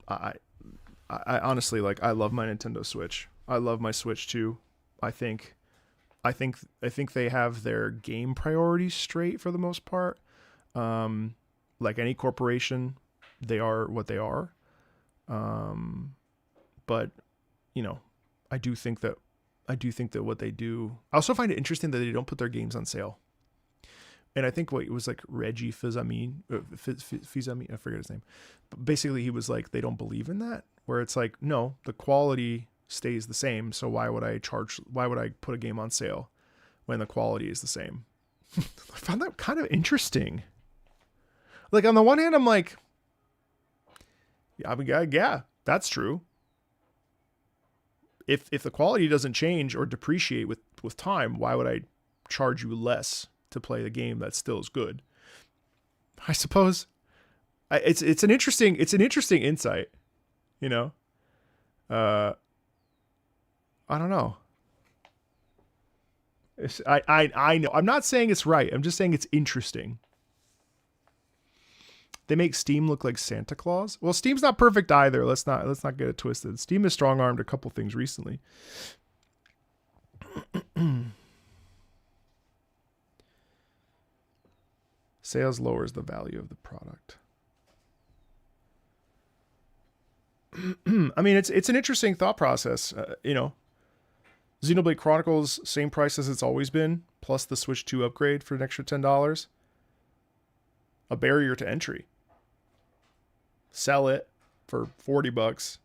[SPEAKER 1] I honestly, like, I love my Nintendo Switch. I love my Switch 2. I think they have their game priorities straight for the most part. Like any corporation, they are what they are. But you know, I do think that what they do. I also find it interesting that they don't put their games on sale. And I think what it was like Reggie Fils-Aimé, I forget his name. But basically, he was like, they don't believe in that. Where it's like, no, the quality stays the same. So why would I put a game on sale when the quality is the same? I found that kind of interesting. Like on the one hand, I'm like, yeah, that's true. If the quality doesn't change or depreciate with time, why would I charge you less to play the game that still is good? I suppose it's an interesting insight, you know. I don't know. I know. I'm not saying it's right. I'm just saying it's interesting. They make Steam look like Santa Claus. Well, Steam's not perfect either. Let's not get it twisted. Steam has strong-armed a couple things recently. Sales lowers the value of the product. I mean, it's an interesting thought process. You know, Xenoblade Chronicles, same price as it's always been, plus the Switch 2 upgrade for an extra $10. A barrier to entry. Sell it for $40.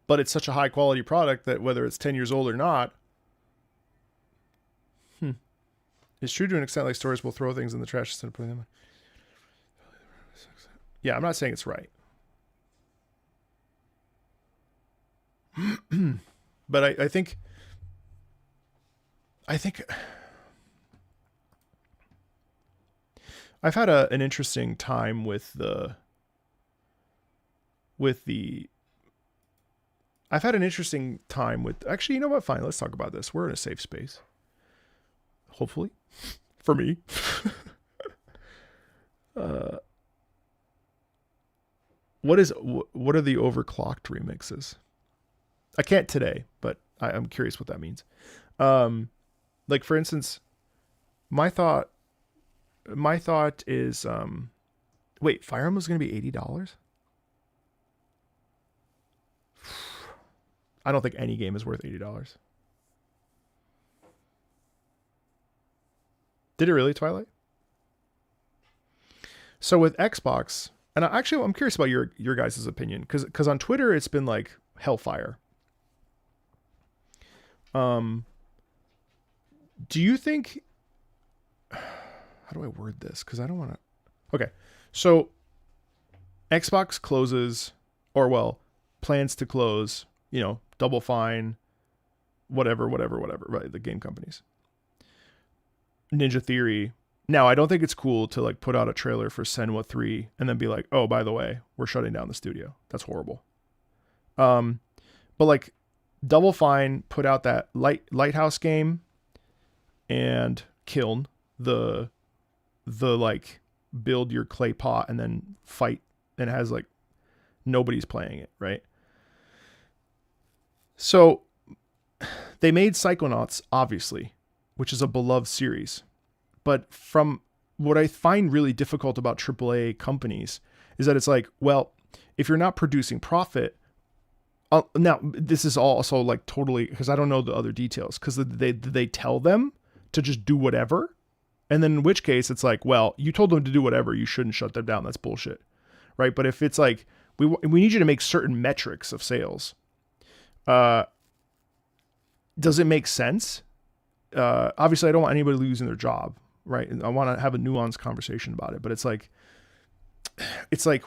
[SPEAKER 1] But it's such a high quality product that whether it's 10 years old or not, it's true to an extent. Like stores will throw things in the trash instead of putting them in. Yeah, I'm not saying it's right. But I think I've had an interesting time with actually, you know what? Fine. Let's talk about this. We're in a safe space. Hopefully for me. What are the overclocked remixes? I can't today, but I'm curious what that means. Like for instance, my thought is, wait, Fire Emblem was going to be $80? I don't think any game is worth $80. Did it really, Twilight? So with Xbox, and I'm curious about your guys' opinion, because on Twitter it's been like hellfire. Do you think? How do I word this? Because I don't want to. Okay, so Xbox closes, or well, plans to close. You know, Double Fine, whatever. Right, the game companies. Ninja Theory. Now, I don't think it's cool to like put out a trailer for Senua 3 and then be like, oh, by the way, we're shutting down the studio. That's horrible. But like Double Fine put out that Lighthouse game and Kiln, the like build your clay pot and then fight, and it has like nobody's playing it, right? So they made Psychonauts, obviously, which is a beloved series. But from what I find really difficult about AAA companies is that it's like, well, if you're not producing profit, now this is also like totally, because I don't know the other details, because they tell them to just do whatever, and then in which case it's like, well, you told them to do whatever, you shouldn't shut them down. That's bullshit, right? But if it's like we need you to make certain metrics of sales, does it make sense? Obviously, I don't want anybody losing their job, right? And I want to have a nuanced conversation about it, but it's like,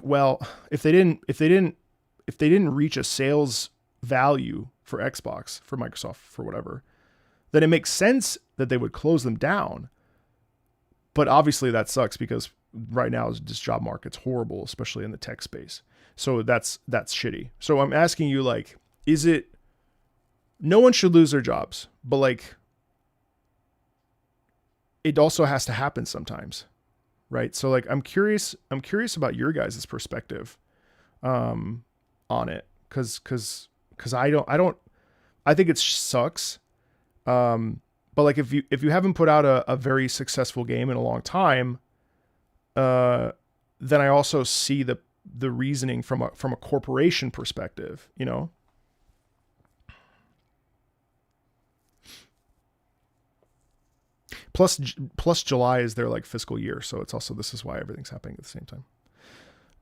[SPEAKER 1] well, if they didn't reach a sales value for Xbox, for Microsoft, for whatever, then it makes sense that they would close them down. But obviously that sucks because right now this job market's horrible, especially in the tech space. So that's shitty. So I'm asking you, like, no one should lose their jobs, but like, it also has to happen sometimes, right? So like, I'm curious about your guys' perspective on it, because I think it sucks. But like, if you haven't put out a very successful game in a long time, then I also see the reasoning from a corporation perspective, you know. Plus July is their like fiscal year, so it's also, this is why everything's happening at the same time.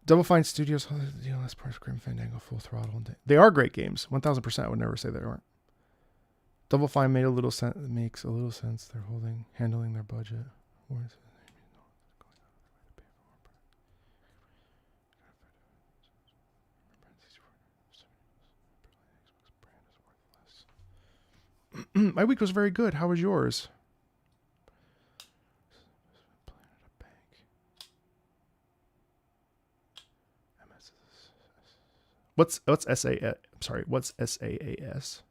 [SPEAKER 1] Double Fine Studios, that's part of Grim Fandango, Full Throttle. They are great games. 1000%. I would never say they aren't. Double Fine makes a little sense. They're handling their budget. My week was very good. How was yours? What's SA? Sorry, what's SAAS?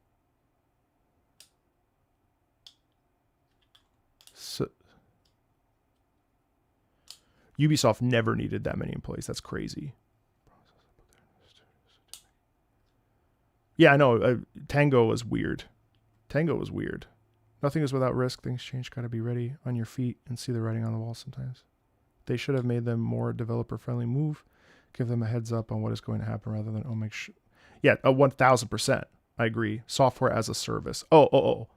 [SPEAKER 1] So, Ubisoft never needed that many employees. That's crazy. Yeah, I know. Tango was weird. Nothing is without risk. Things change. Got to be ready on your feet and see the writing on the wall sometimes. They should have made them more developer-friendly move. Give them a heads up on what is going to happen rather than, make sure. Yeah, 1000%. I agree. Software as a service. Oh.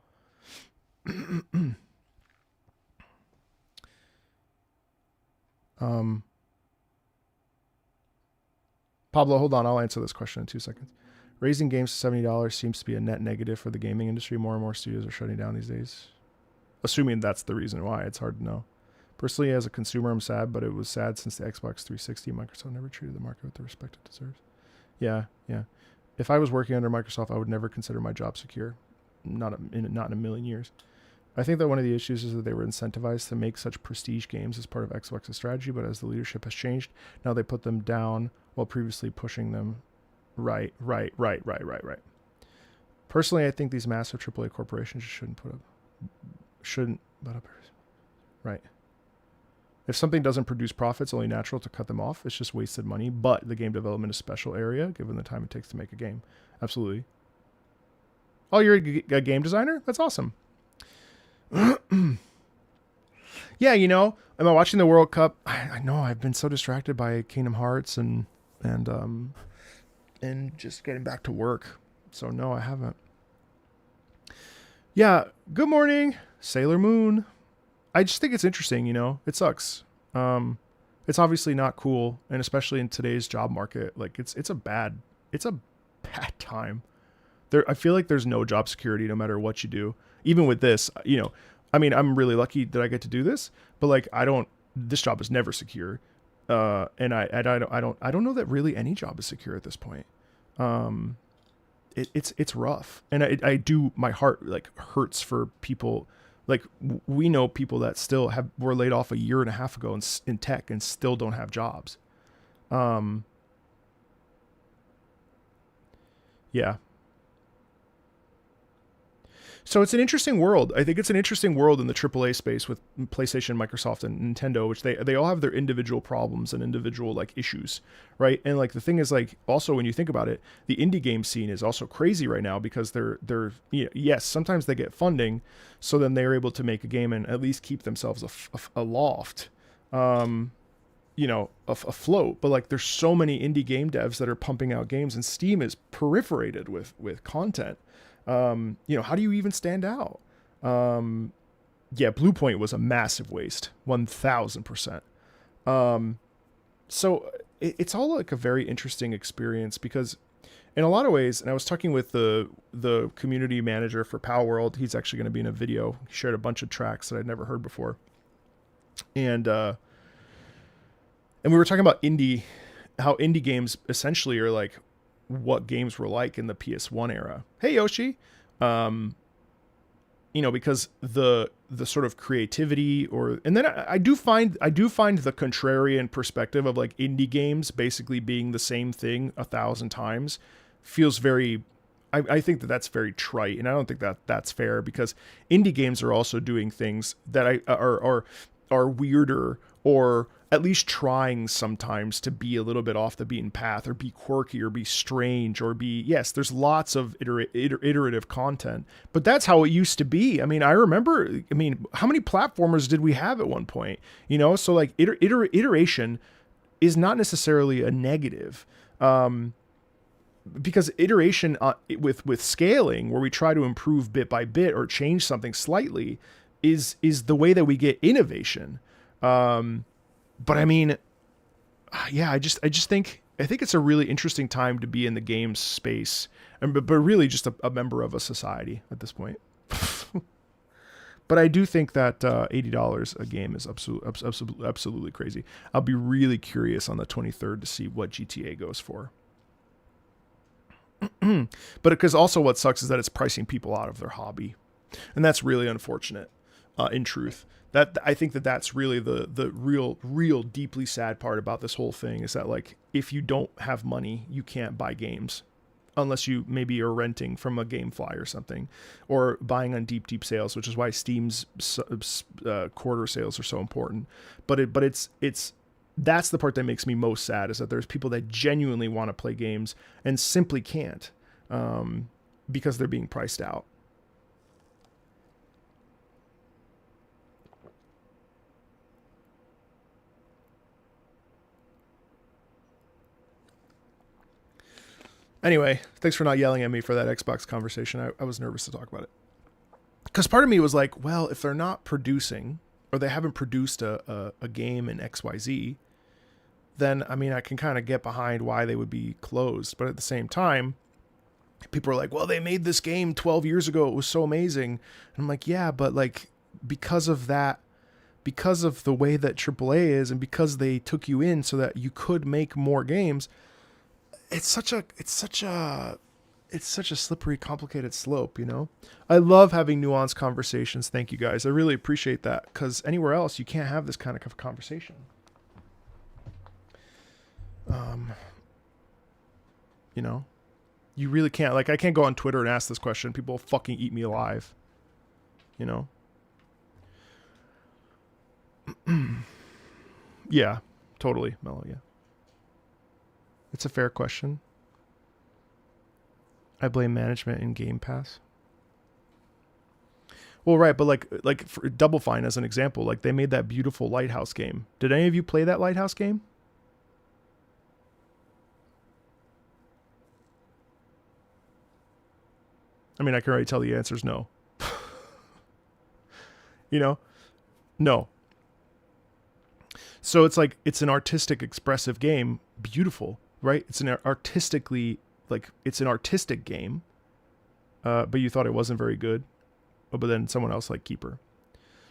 [SPEAKER 1] Pablo, hold on. I'll answer this question in 2 seconds. Raising games to $70 seems to be a net negative for the gaming industry. More and more studios are shutting down these days. Assuming that's the reason why. It's hard to know. Personally, as a consumer, I'm sad, but it was sad since the Xbox 360. Microsoft never treated the market with the respect it deserves. Yeah. If I was working under Microsoft, I would never consider my job secure. Not in a million years. I think that one of the issues is that they were incentivized to make such prestige games as part of Xbox's strategy, but as the leadership has changed, now they put them down while previously pushing them. Right. Personally, I think these massive AAA corporations just shouldn't put up. Right. If something doesn't produce profits, only natural to cut them off. It's just wasted money, but the game development is a special area given the time it takes to make a game. Absolutely. Oh, you're a game designer? That's awesome. Yeah, am I watching the World Cup? I know I've been so distracted by Kingdom Hearts and just getting back to work. So no, I haven't. Yeah, good morning, Sailor Moon. I just think it's interesting, it sucks. It's obviously not cool. And especially in today's job market, like it's a bad time. I feel like there's no job security no matter what you do. Even with this, I'm really lucky that I get to do this, but like, this job is never secure. And I don't know that really any job is secure at this point. It's rough. And my heart like hurts for people. Like we know people that still were laid off a year and a half ago in tech and still don't have jobs. Yeah. So it's an interesting world. I think it's an interesting world in the AAA space with PlayStation, Microsoft, and Nintendo, which they all have their individual problems and individual like issues, right? And like the thing is like also when you think about it, the indie game scene is also crazy right now because they're yes, sometimes they get funding, so then they're able to make a game and at least keep themselves aloft, afloat. But like there's so many indie game devs that are pumping out games, and Steam is proliferated with content. How do you even stand out? Blue Point was a massive waste, 1000%. So it's all like a very interesting experience because in a lot of ways, and I was talking with the community manager for Power World. He's actually going to be in a video. He shared a bunch of tracks that I'd never heard before. And we were talking about how indie games essentially are like what games were like in the PS1 era. Hey Yoshi, because the sort of creativity and then I do find the contrarian perspective of like indie games basically being the same thing 1,000 times feels very. I think that's very trite, and I don't think that's fair because indie games are also doing things that are weirder or at least trying sometimes to be a little bit off the beaten path or be quirky or be strange or be, yes, there's lots of iterative content, but that's how it used to be. I mean, I remember, how many platformers did we have at one point? So like iteration is not necessarily a negative. Because iteration with scaling, where we try to improve bit by bit or change something slightly, is the way that we get innovation. But I think it's a really interesting time to be in the games space, but really just a member of a society at this point. But I do think that $80 a game is absolutely crazy. I'll be really curious on the 23rd to see what GTA goes for. But because also what sucks is that it's pricing people out of their hobby, and that's really unfortunate. In truth, that I think that's really the real deeply sad part about this whole thing is that like if you don't have money, you can't buy games unless you maybe are renting from a GameFly or something or buying on deep sales, which is why Steam's quarter sales are so important. But it's that's the part that makes me most sad is that there's people that genuinely want to play games and simply can't because they're being priced out. Anyway, thanks for not yelling at me for that Xbox conversation. I was nervous to talk about it. Because part of me was like, well, if they're not producing or they haven't produced a game in XYZ, then, I can kind of get behind why they would be closed. But at the same time, people are like, well, they made this game 12 years ago. It was so amazing. And I'm like, yeah, but like because of that, because of the way that AAA is and because they took you in so that you could make more games, it's such a slippery, complicated slope, I love having nuanced conversations. Thank you guys. I really appreciate that because anywhere else you can't have this kind of conversation. You really can't. Like, I can't go on Twitter and ask this question. People will fucking eat me alive. Yeah, totally, Mellow. Yeah. It's a fair question. I blame management in Game Pass. Well, right, but like for Double Fine as an example, like they made that beautiful Lighthouse game. Did any of you play that Lighthouse game? I can already tell the answer is no. No. So it's like, it's an artistic, expressive game. Beautiful, right? It's an artistic game. But you thought it wasn't very good. But then someone else like Keeper.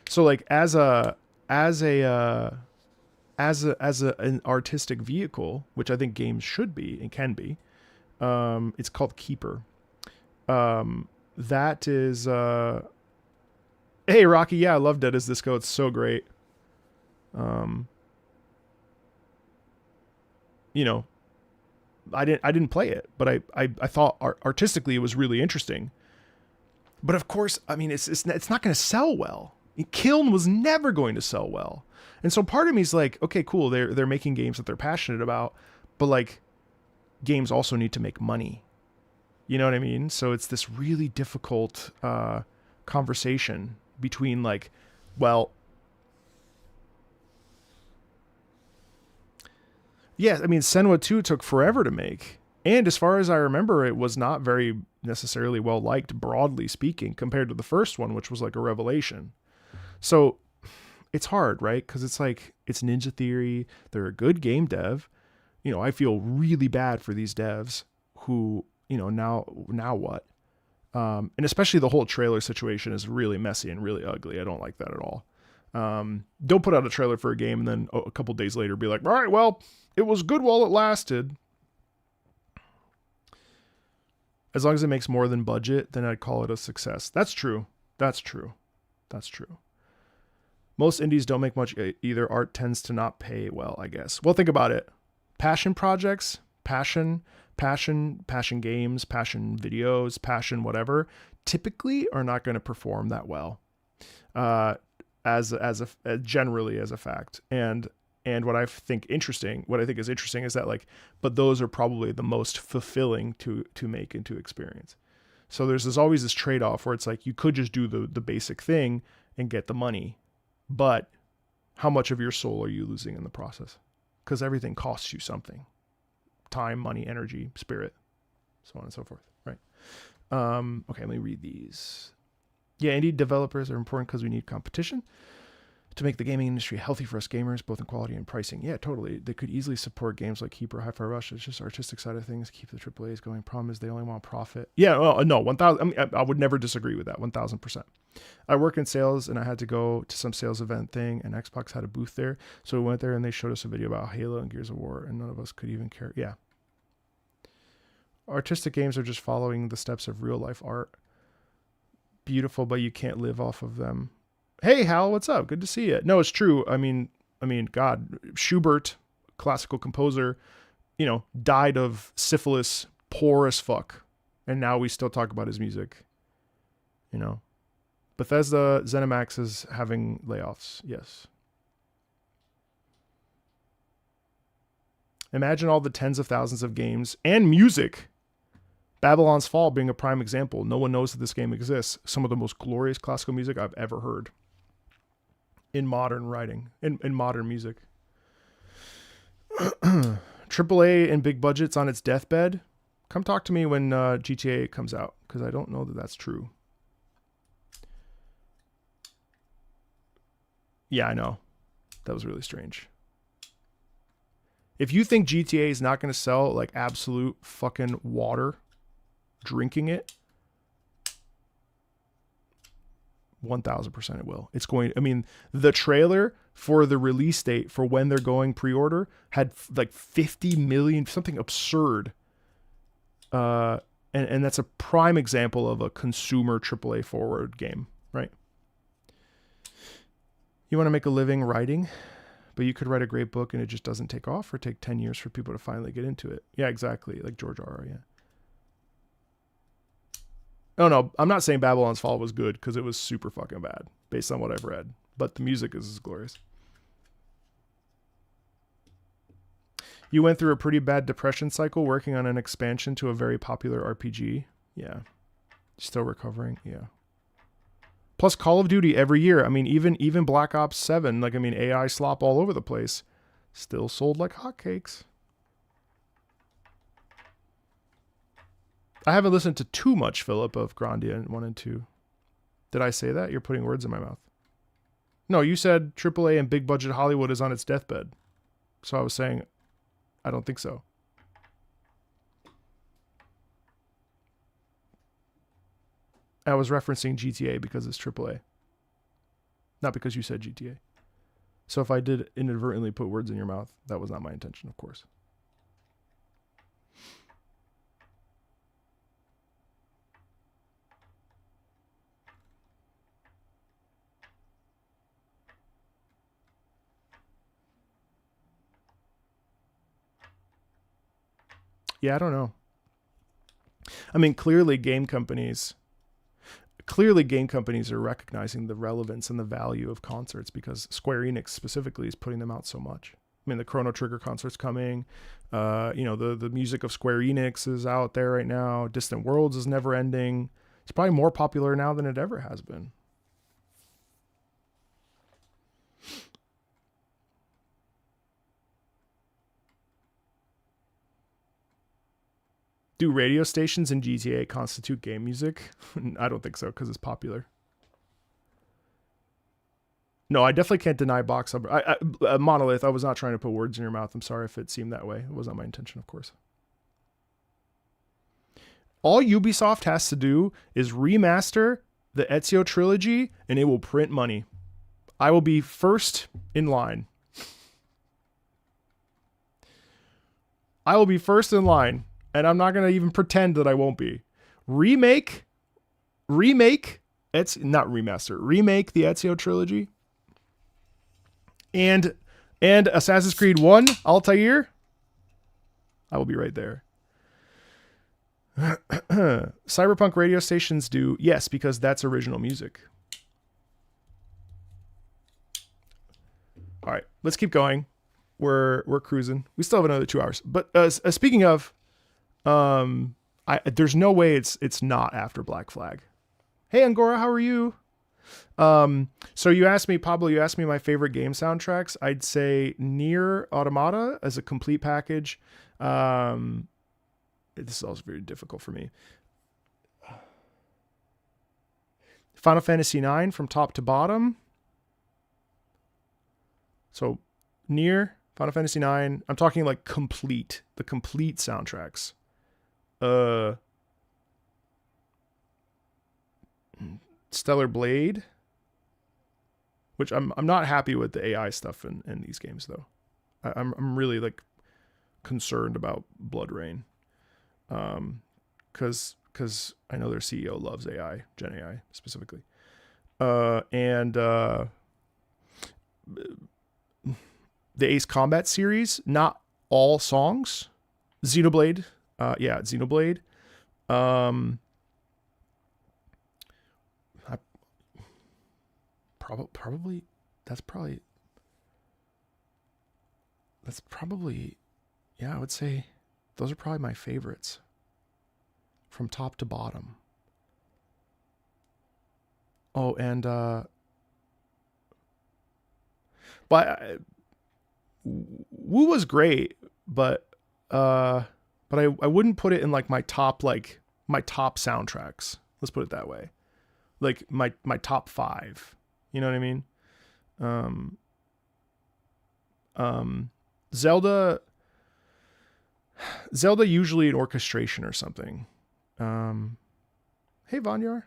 [SPEAKER 1] So like as an artistic vehicle, which I think games should be and can be, it's called Keeper. That is, hey Rocky, yeah, I love Dead as Disco. It's so great. I didn't play it, but I thought artistically it was really interesting. But of course, I mean, it's not going to sell well. Kiln was never going to sell well. And so part of me is like, okay, cool. They're making games that they're passionate about, but like games also need to make money. You know what I mean? So it's this really difficult conversation between like, well, yeah, I mean, Senua 2 took forever to make. And as far as I remember, it was not very necessarily well liked, broadly speaking, compared to the first one, which was like a revelation. So it's hard, right? Because it's like, it's Ninja Theory. They're a good game dev. You know, I feel really bad for these devs who, you know, now what? And especially the whole trailer situation is really messy and really ugly. I don't like that at all. Don't put out a trailer for a game and then a couple days later be like, all right, well, it was good while it lasted. As long as it makes more than budget, then I'd call it a success. That's true. That's true. That's true. Most indies don't make much either. Art tends to not pay well, I guess. Well, think about it. Passion projects, passion games, passion videos, passion whatever, typically are not going to perform that well. Generally as a fact. And what I think is interesting is that like, but those are probably the most fulfilling to make and to experience. So there's always this trade-off where it's like, you could just do the basic thing and get the money, but how much of your soul are you losing in the process? Because everything costs you something: time, money, energy, spirit, so on and so forth. Right. Okay. Let me read these. Yeah. Indie developers are important because we need competition to make the gaming industry healthy for us gamers, both in quality and pricing. Yeah, totally. They could easily support games like Keeper, Hi-Fi Rush. It's just artistic side of things. Keep the AAAs going. Problem is they only want profit. Yeah, well, no, 1,000. I mean, I would never disagree with that. 1,000%. I work in sales and I had to go to some sales event thing, and Xbox had a booth there. So we went there and they showed us a video about Halo and Gears of War, and none of us could even care. Yeah. Artistic games are just following the steps of real life art. Beautiful, but you can't live off of them. Hey, Hal, what's up? Good to see you. No, it's true. I mean, God, Schubert, classical composer, you know, died of syphilis, poor as fuck. And now we still talk about his music, you know. Bethesda, ZeniMax is having layoffs. Yes. Imagine all the tens of thousands of games and music. Babylon's Fall being a prime example. No one knows that this game exists. Some of the most glorious classical music I've ever heard. In modern writing, in modern music. AAA and big budgets on its deathbed. Come talk to me when GTA comes out, because I don't know that that's true. Yeah, I know. That was really strange. If you think GTA is not going to sell like absolute fucking water, drinking it, 1,000% it will. It's going, I mean, the trailer for the release date for when they're going pre-order had like 50 million, something absurd. And that's a prime example of a consumer AAA forward game, right? You want to make a living writing, but you could write a great book and it just doesn't take off, or take 10 years for people to finally get into it. Yeah, exactly. Like George R.R. Yeah. Oh no, I'm not saying Babylon's Fall was good, because it was super fucking bad based on what I've read, but the music is glorious. You went through a pretty bad depression cycle working on an expansion to a very popular RPG. Yeah. Still recovering. Yeah. Plus Call of Duty every year. I mean, even Black Ops 7, like, I mean, AI slop all over the place, still sold like hotcakes. I haven't listened to too much, Philip, of Grandia 1 and 2. Did I say that? You're putting words in my mouth. No, you said AAA and big budget Hollywood is on its deathbed. So I was saying, I don't think so. I was referencing GTA because it's AAA. Not because you said GTA. So if I did inadvertently put words in your mouth, that was not my intention, of course. Yeah, I don't know. I mean, clearly game companies clearly game companies are recognizing the relevance and the value of concerts because Square Enix specifically is putting them out so much. I mean, the Chrono Trigger concert's coming. The music of Square Enix is out there right now. Distant Worlds is never ending. It's probably more popular now than it ever has been. Do radio stations in GTA constitute game music? I don't think so because it's popular. No, I definitely can't deny box number. Monolith, I was not trying to put words in your mouth. I'm sorry if it seemed that way. It was not my intention, of course. All Ubisoft has to do is remaster the Ezio trilogy and it will print money. I will be first in line. I will be first in line. And I'm not going to even pretend that I won't be. Remake the Ezio trilogy. And Assassin's Creed 1, Altair. I will be right there. Cyberpunk radio stations do, yes, because that's original music. All right, let's keep going. We're cruising. We still have another 2 hours. But speaking of, there's no way it's not after Black Flag. Hey Angora, how are you? So you asked me, Pablo, my favorite game soundtracks. I'd say Nier Automata as a complete package. This is also very difficult for me. Final Fantasy IX from top to bottom. So Nier, Final Fantasy IX, I'm talking like the complete soundtracks. Stellar Blade, which I'm not happy with the AI stuff in these games though. I'm really like concerned about Blood Rain, because I know their CEO loves AI, Gen AI specifically, and the Ace Combat series, not all songs. Xenoblade. Xenoblade. I would say those are probably my favorites from top to bottom. Oh, and but Woo was great, but I wouldn't put it in like my top soundtracks. Let's put it that way. Like my top 5. You know what I mean? Zelda usually an orchestration or something. Hey Vanyar.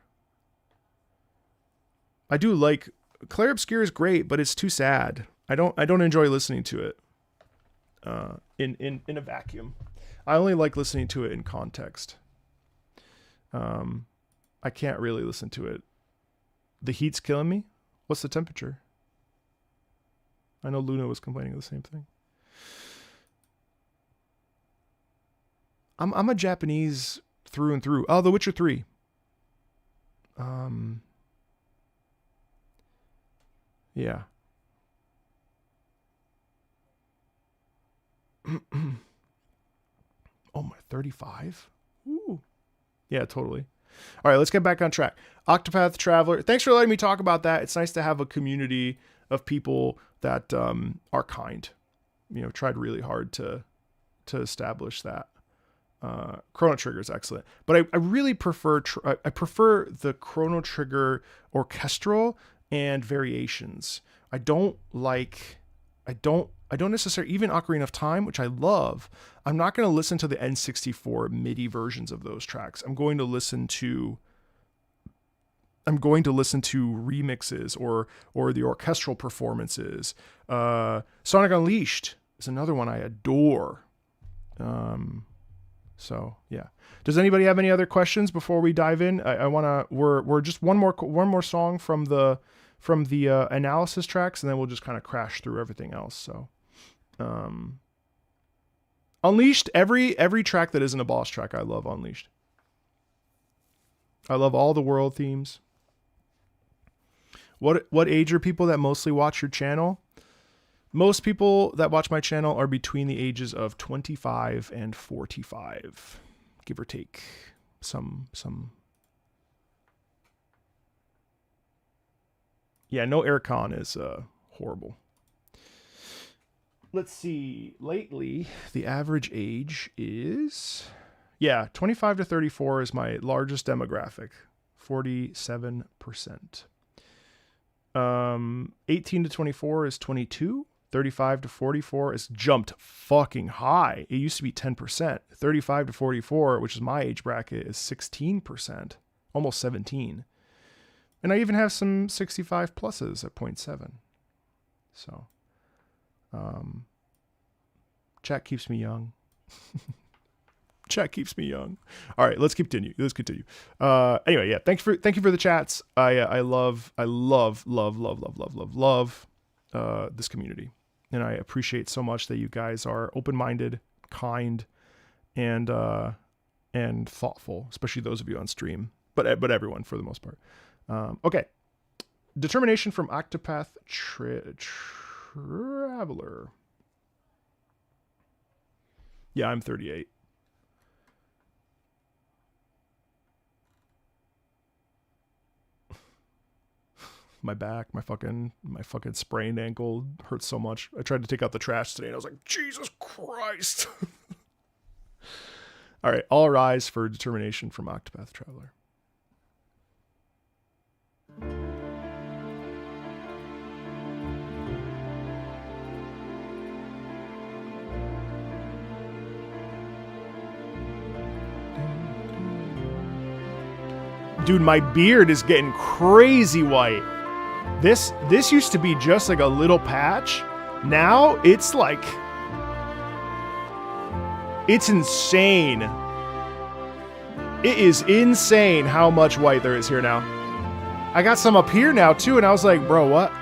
[SPEAKER 1] I do like Clair Obscur is great, but it's too sad. I don't enjoy listening to it in a vacuum. I only like listening to it in context. I can't really listen to it. The heat's killing me. What's the temperature? I know Luna was complaining of the same thing. I'm a Japanese through and through. Oh, The Witcher 3. Yeah. Oh my, 35? Ooh. Yeah, totally. All right, let's get back on track. Octopath Traveler. Thanks for letting me talk about that. It's nice to have a community of people that are kind. You know, tried really hard to establish that. Chrono Trigger is excellent, but I really prefer I prefer the Chrono Trigger orchestral and variations. I don't necessarily, even Ocarina of Time, which I love. I'm not going to listen to the N64 MIDI versions of those tracks. I'm going to listen to remixes or the orchestral performances. Sonic Unleashed is another one I adore. So yeah. Does anybody have any other questions before we dive in? We're just one more song from the analysis tracks, and then we'll just kind of crash through everything else. So, Unleashed, every track that isn't a boss track, I love Unleashed. I love all the world themes. What age are people that mostly watch your channel? Most people that watch my channel are between the ages of 25 and 45, give or take some. Yeah, no aircon is horrible. Let's see. Lately, the average age is, 25 to 34 is my largest demographic, 47%. 18 to 24 is 22. 35 to 44 is jumped fucking high. It used to be 10%. 35 to 44, which is my age bracket, is 16%, almost 17. And I even have some 65 pluses at 0.7. So, chat keeps me young. Chat keeps me young. All right, let's continue. Anyway, yeah, thank you for the chats. I love this community, and I appreciate so much that you guys are open-minded, kind, and thoughtful, especially those of you on stream, but everyone for the most part. Okay, determination from Octopath Traveler. Yeah, I'm 38. My back, my fucking sprained ankle hurts so much. I tried to take out the trash today and I was like, Jesus Christ. All right, all rise for determination from Octopath Traveler. Dude, my beard is getting crazy white. This used to be just like a little patch. Now it's like, it's insane. It is insane how much white there is here now. I got some up here now too, and I was like, bro, what?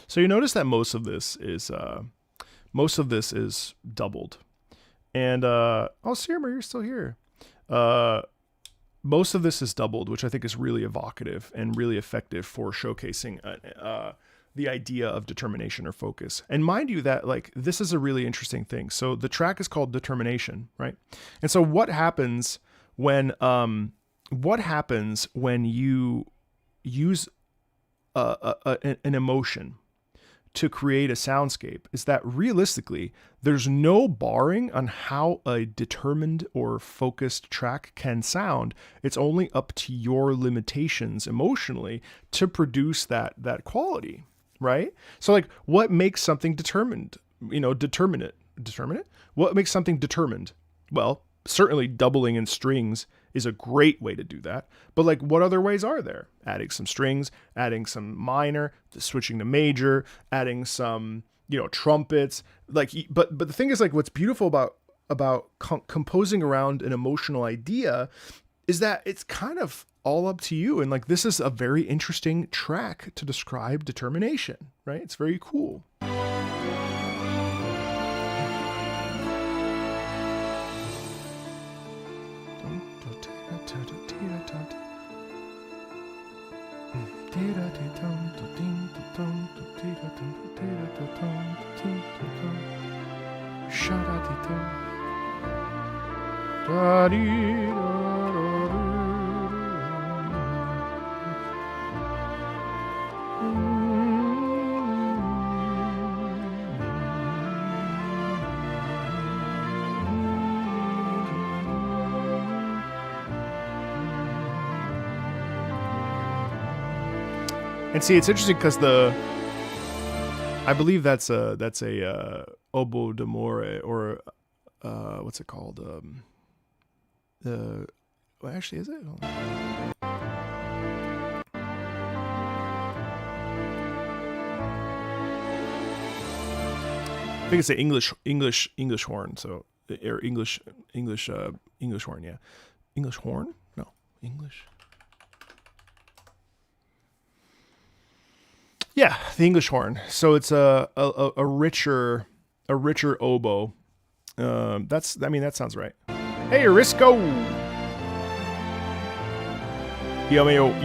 [SPEAKER 1] So you notice that most of this is doubled, and oh, Sirma, you're still here. Most of this is doubled, which I think is really evocative and really effective for showcasing the idea of determination or focus. And mind you that like this is a really interesting thing. So the track is called Determination, right? And so what happens when you use an emotion to create a soundscape is that realistically, there's no barring on how a determined or focused track can sound. It's only up to your limitations emotionally to produce that quality, right? So like what makes something determined? Determinate? What makes something determined? Well, certainly doubling in strings is a great way to do that. But like what other ways are there? Adding some strings, adding some minor, switching to major, adding some, trumpets. Like, but the thing is like what's beautiful about composing around an emotional idea is that it's kind of all up to you. And like this is a very interesting track to describe determination, right? It's very cool. And see, it's interesting because I believe that's a oboe d'amore, or what's it called? Well, actually, is it? Hold on. I think it's the English horn. So or English horn. Yeah, English horn. No, English. Yeah, the English horn. So it's a richer oboe. That sounds right. Hey, Risco. You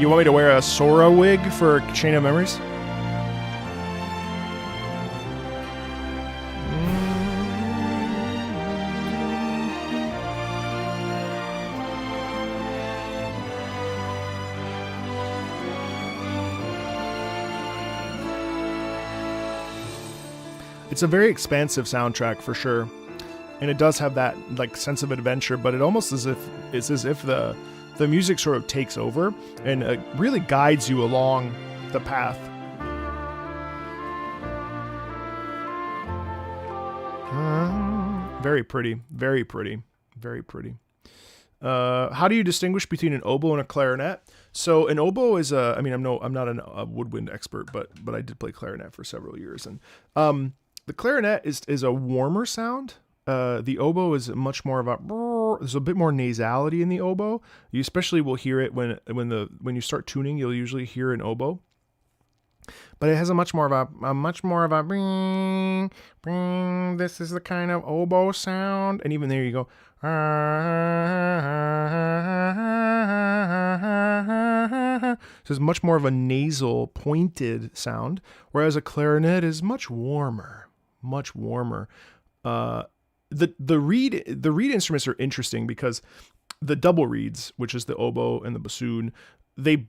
[SPEAKER 1] want me to wear a Sora wig for Chain of Memories? It's a very expansive soundtrack for sure, and it does have that like sense of adventure. But it almost it's as if the music sort of takes over and really guides you along the path. Very pretty, very pretty, very pretty. How do you distinguish between an oboe and a clarinet? So an oboe is I'm not a woodwind expert, but I did play clarinet for several years, and the clarinet is a warmer sound. The oboe is much more of there's a bit more nasality in the oboe. You especially will hear it when you start tuning. You'll usually hear an oboe, but it has a much more of a bring. This is the kind of oboe sound, and even there you go. So it's much more of a nasal, pointed sound, whereas a clarinet is much warmer. The reed instruments are interesting because the double reeds, which is the oboe and the bassoon, the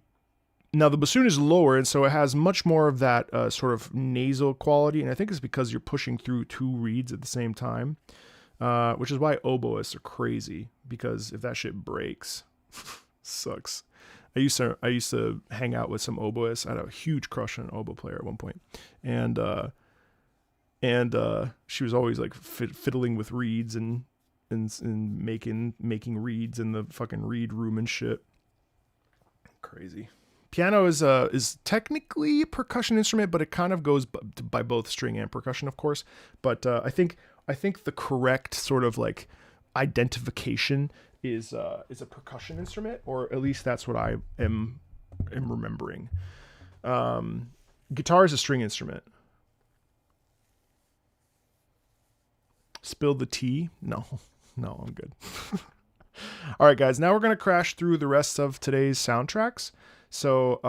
[SPEAKER 1] bassoon is lower, and so it has much more of that sort of nasal quality, and I think it's because you're pushing through two reeds at the same time, which is why oboists are crazy, because if that shit breaks, sucks. I used to hang out with some oboists. I had a huge crush on an oboe player at one point, and she was always like fiddling with reeds and making reeds in the fucking reed room and shit. Crazy. Piano is technically a percussion instrument, but it kind of goes by both string and percussion, of course. But I think the correct sort of like identification is a percussion instrument, or at least that's what I am remembering. Guitar is a string instrument. Spilled the tea? No, I'm good. All right, guys. Now we're gonna crash through the rest of today's soundtracks. So,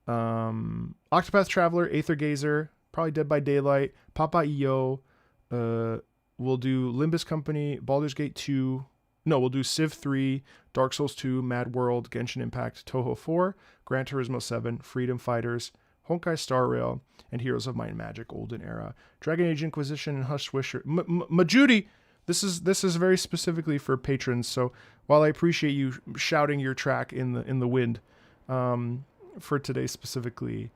[SPEAKER 1] Octopath Traveler, Aether Gazer, probably Dead by Daylight, Papa Io. We'll do Limbus Company, Baldur's Gate 2. No, we'll do Civ 3, Dark Souls 2, Mad World, Genshin Impact, Touhou 4, Gran Turismo 7, Freedom Fighters, Honkai Star Rail, and Heroes of Might and Magic Golden Era, Dragon Age Inquisition, and Hush Swisher. Majudi, this is very specifically for patrons. So while I appreciate you shouting your track in the wind, for today specifically,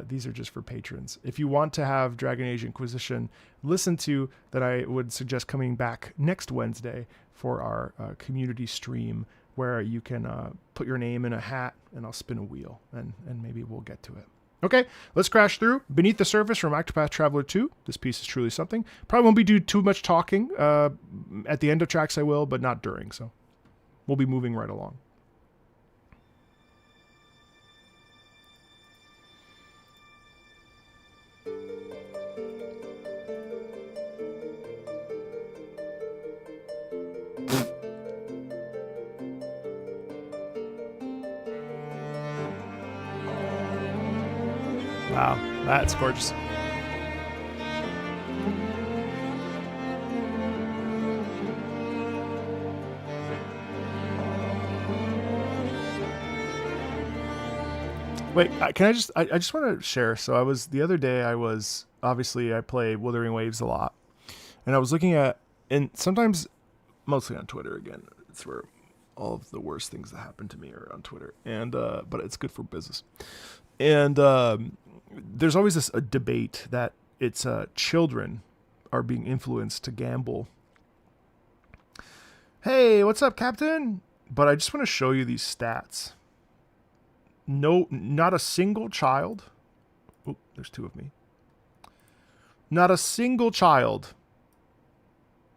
[SPEAKER 1] these are just for patrons. If you want to have Dragon Age Inquisition listen to, that I would suggest coming back next Wednesday for our community stream, where you can put your name in a hat and I'll spin a wheel and maybe we'll get to it. Okay, let's crash through Beneath the Surface from Octopath Traveler 2. This piece is truly something. Probably won't be doing too much talking. At the end of tracks I will, but not during, so we'll be moving right along. Wow, that's gorgeous. Wait, can I just want to share. So the other day I play Wuthering Waves a lot, and I was looking at, and sometimes, mostly on Twitter again, it's where all of the worst things that happen to me are on Twitter, and but it's good for business. And there's always a debate that it's children are being influenced to gamble. Hey, what's up, Captain? But I just want to show you these stats. No, not a single child. Oh, there's two of me. Not a single child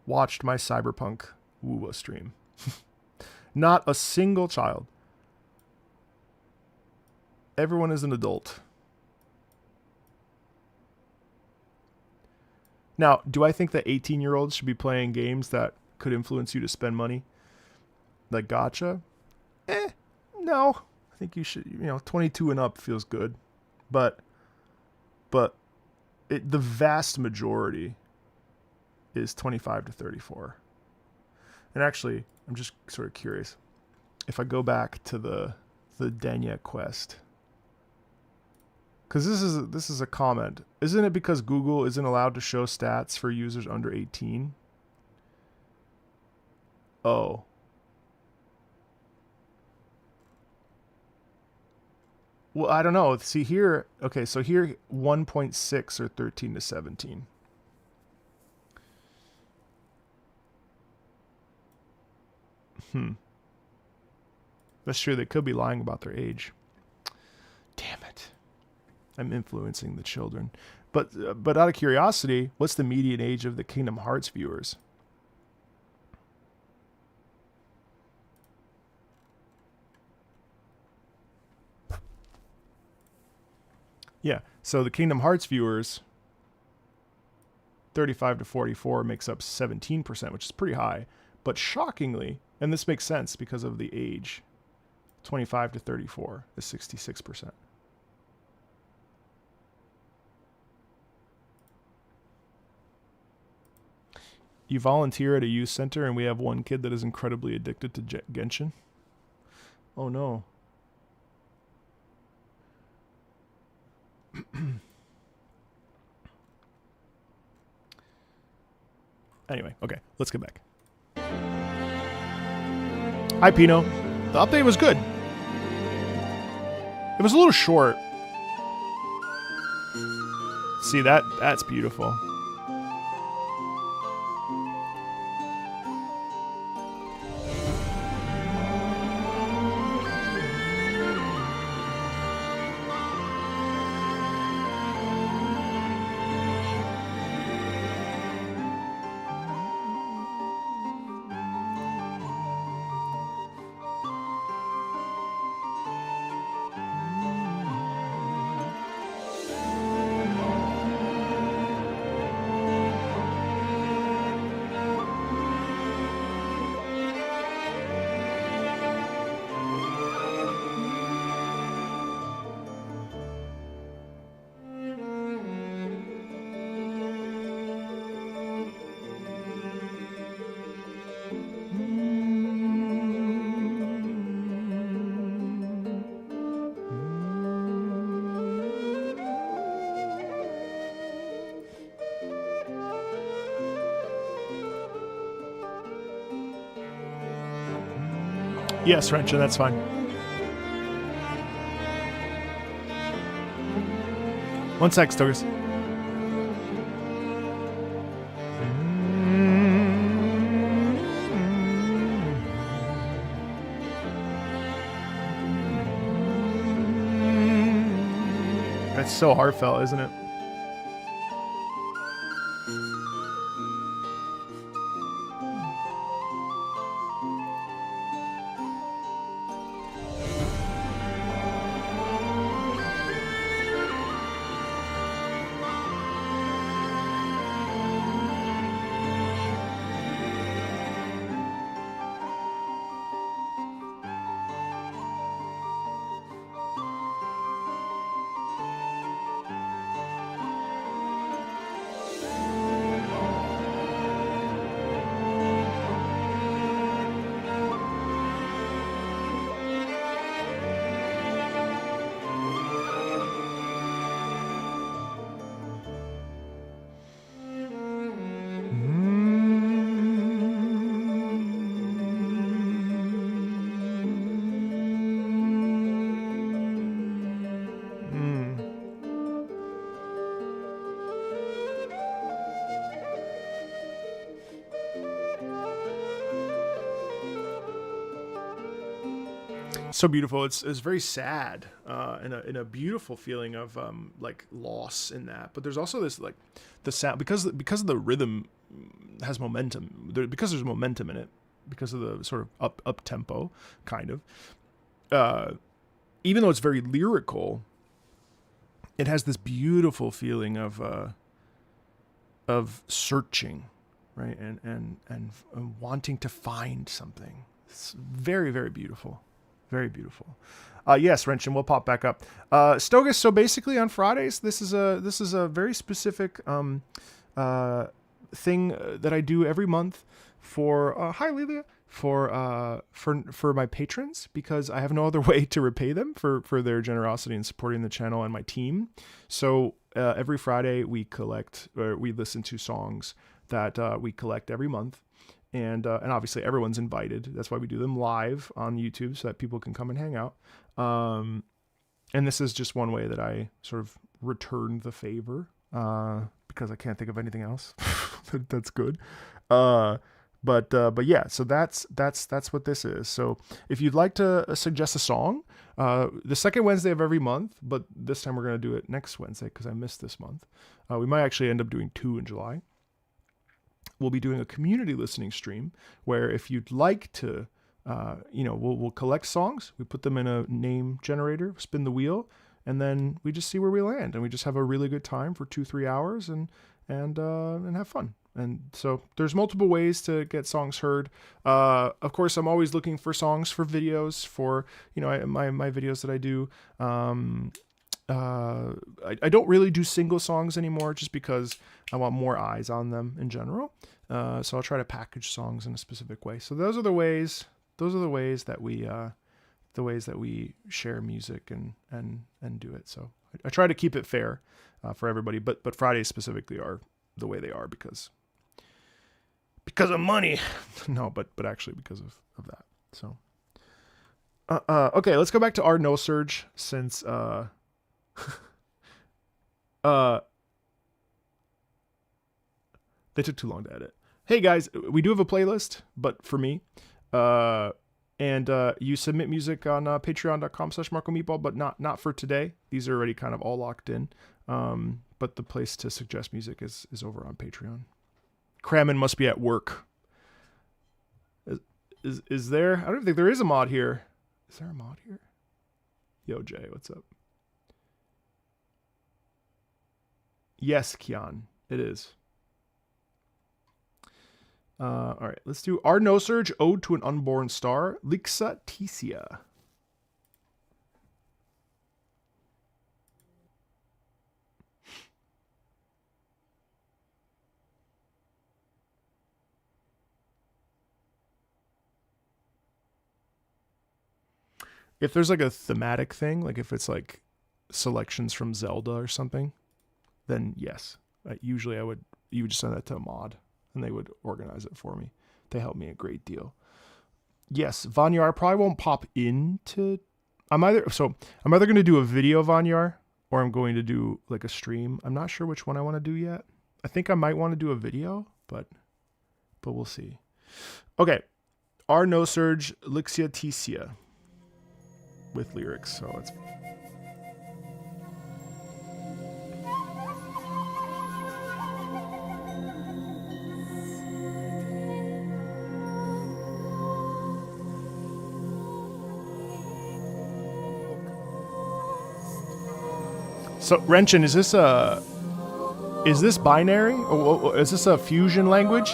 [SPEAKER 1] watched my Cyberpunk Woowa stream. Not a single child. Everyone is an adult. Now, do I think that 18-year-olds should be playing games that could influence you to spend money? Like gacha? No. I think you should, 22 and up feels good. But the vast majority is 25 to 34. And actually, I'm just sort of curious. If I go back to the Denya quest, because this is a comment. Isn't it because Google isn't allowed to show stats for users under 18? Oh. Well, I don't know. See here. Okay, so here 1.6 or 13 to 17. That's true. They could be lying about their age. Damn it. I'm influencing the children. But out of curiosity, what's the median age of the Kingdom Hearts viewers? Yeah, so the Kingdom Hearts viewers, 35 to 44 makes up 17%, which is pretty high. But shockingly, and this makes sense because of the age, 25 to 34 is 66%. You volunteer at a youth center and we have one kid that is incredibly addicted to Genshin? Oh no. Anyway, okay, let's get back. Hi, Pino. The update was good. It was a little short. See, that's beautiful. Yes, Wrencher, that's fine. One sec, Stokers. That's so heartfelt, isn't it? so beautiful. It's very sad, in a beautiful feeling of like loss in that. But there's also this like the sound because the rhythm has momentum. Because there's momentum in it, because of the sort of up tempo kind of. Even though it's very lyrical, it has this beautiful feeling of searching, right, and wanting to find something. It's very, very beautiful. Very beautiful. Yes, Wrenchen, we'll pop back up. Stogus, so basically on Fridays, this is a very specific thing that I do every month for hi Lelia, for my patrons, because I have no other way to repay them for their generosity in supporting the channel and my team. So every Friday we listen to songs that we collect every month. And obviously everyone's invited. That's why we do them live on YouTube so that people can come and hang out. And this is just one way that I sort of return the favor, because I can't think of anything else that's good. But yeah, so that's what this is. So if you'd like to suggest a song, the second Wednesday of every month, but this time we're going to do it next Wednesday because I missed this month. We might actually end up doing 2 in July. We'll be doing a community listening stream where if you'd like to, we'll collect songs, we put them in a name generator, spin the wheel, and then we just see where we land, and we just have a really good time for 2-3 hours and have fun. And so there's multiple ways to get songs heard. Of course, I'm always looking for songs for videos for, my videos that I do. I don't really do single songs anymore just because I want more eyes on them in general. So I'll try to package songs in a specific way. So those are the ways that we share music and do it. So I try to keep it fair for everybody, but Fridays specifically are the way they are because of money. No, but actually because of that. So okay, let's go back to our No Surge since they took too long to edit. Hey guys, we do have a playlist, but for me, and you submit music on patreon.com/MarcoMeatball, but not for today. These are already kind of all locked in. But the place to suggest music is over on Patreon. Crammon must be at work. Is there? I don't even think there is a mod here. Is there a mod here? Yo, Jay, what's up? Yes, Kian, it is. All right, let's do our No Surge, Ode to an Unborn Star, Lixa Ticia. If there's like a thematic thing, like if it's like selections from Zelda or something, then yes. Usually you would just send that to a mod and they would organize it for me. They help me a great deal. Yes, Vanyar probably won't pop into. I'm either going to do a video Vanyar or I'm going to do like a stream. I'm not sure which one I want to do yet. I think I might want to do a video, but we'll see. Okay, our No Surge, Lixa Ticia. With lyrics, so it's so Wrenchen, is this binary? Or is this a fusion language?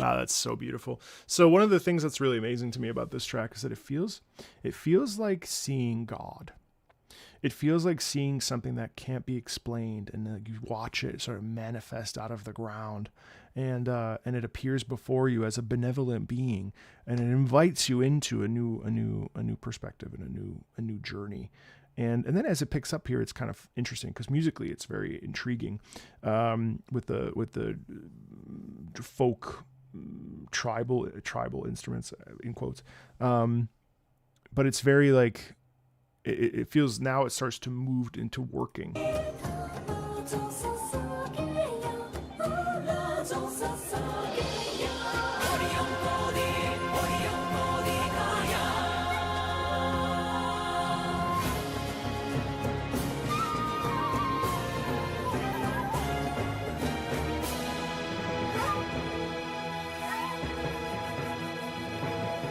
[SPEAKER 1] Wow, that's so beautiful. So one of the things that's really amazing to me about this track is that it feels like seeing God. It feels like seeing something that can't be explained, and you watch it sort of manifest out of the ground, and it appears before you as a benevolent being, and it invites you into a new perspective and a new journey. And then as it picks up here, it's kind of interesting because musically it's very intriguing, with the folk tribal instruments in quotes, but it's very like it feels now it starts to move into working.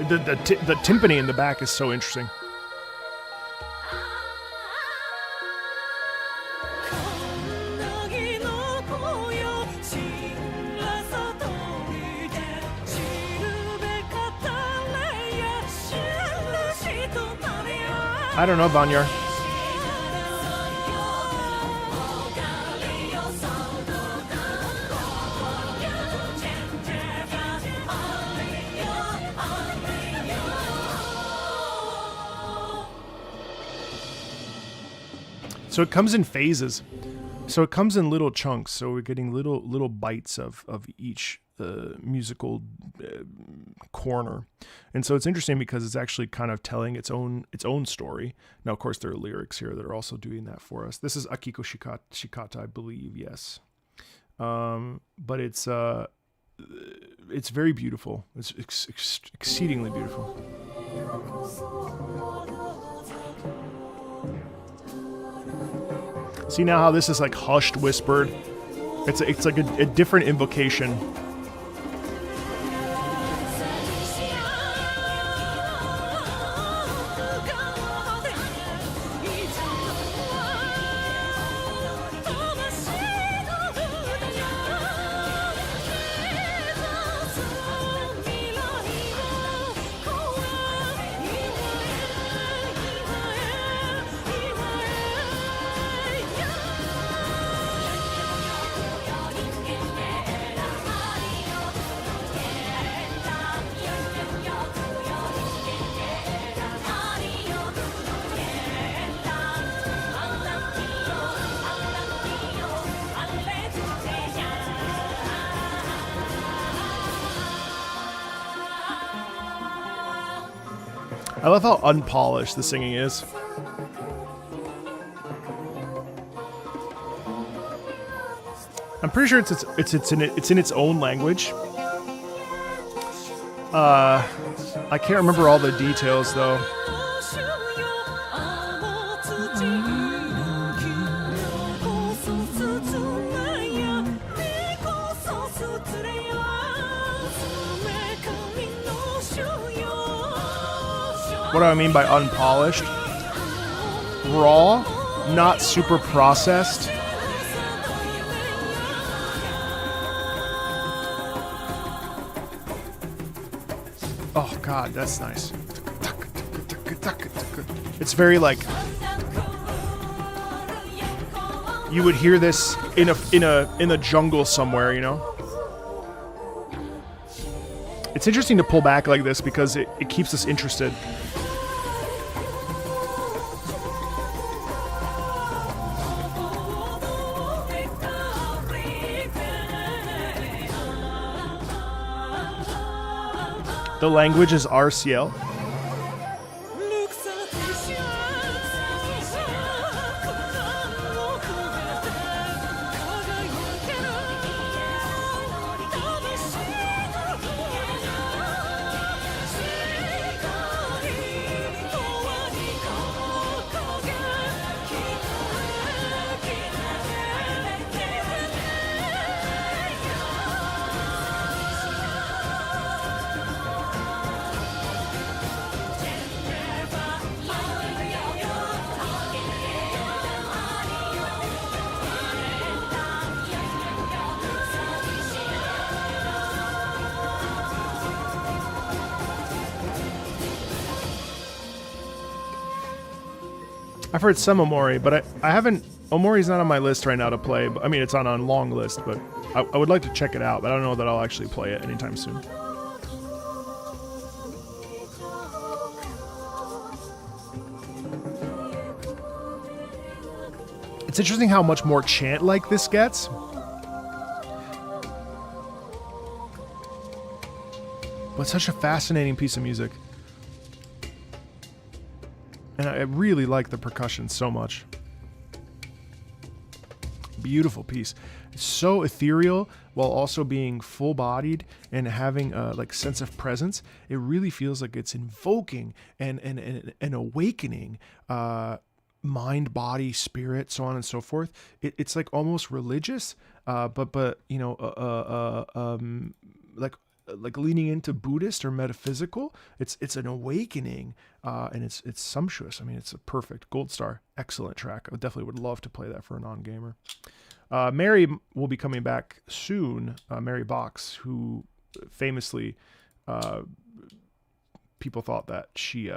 [SPEAKER 1] The timpani in the back is so interesting. I don't know, Vanyar. So it comes in phases. So it comes in little chunks. So we're getting little bites of each musical corner. And so it's interesting because it's actually kind of telling its own story. Now, of course, there are lyrics here that are also doing that for us. This is Akiko Shikata, I believe, yes. But it's very beautiful. It's exceedingly beautiful. See now how this is like hushed, whispered. It's like a different invocation. I love how unpolished the singing is. I'm pretty sure it's in its own language. I can't remember all the details though. What do I mean by unpolished? Raw, not super processed. Oh God, that's nice. It's very like you would hear this in a jungle somewhere, you know? It's interesting to pull back like this because it keeps us interested. The language is RCL. I've heard some Omori, but I haven't. Omori's not on my list right now to play. I mean, it's on a long list, but I would like to check it out. But I don't know that I'll actually play it anytime soon. It's interesting how much more chant-like this gets. But such a fascinating piece of music. And I really like the percussion so much. Beautiful piece. It's so ethereal while also being full-bodied and having a like sense of presence. It really feels like it's invoking and awakening mind, body, spirit, so on and so forth. It's like almost religious, but you know, like leaning into Buddhist or metaphysical. It's an awakening, and it's sumptuous. I mean, it's a perfect gold star, excellent track. I definitely would love to play that for a non-gamer. Mary will be coming back soon. Mary Box, who famously, people thought that she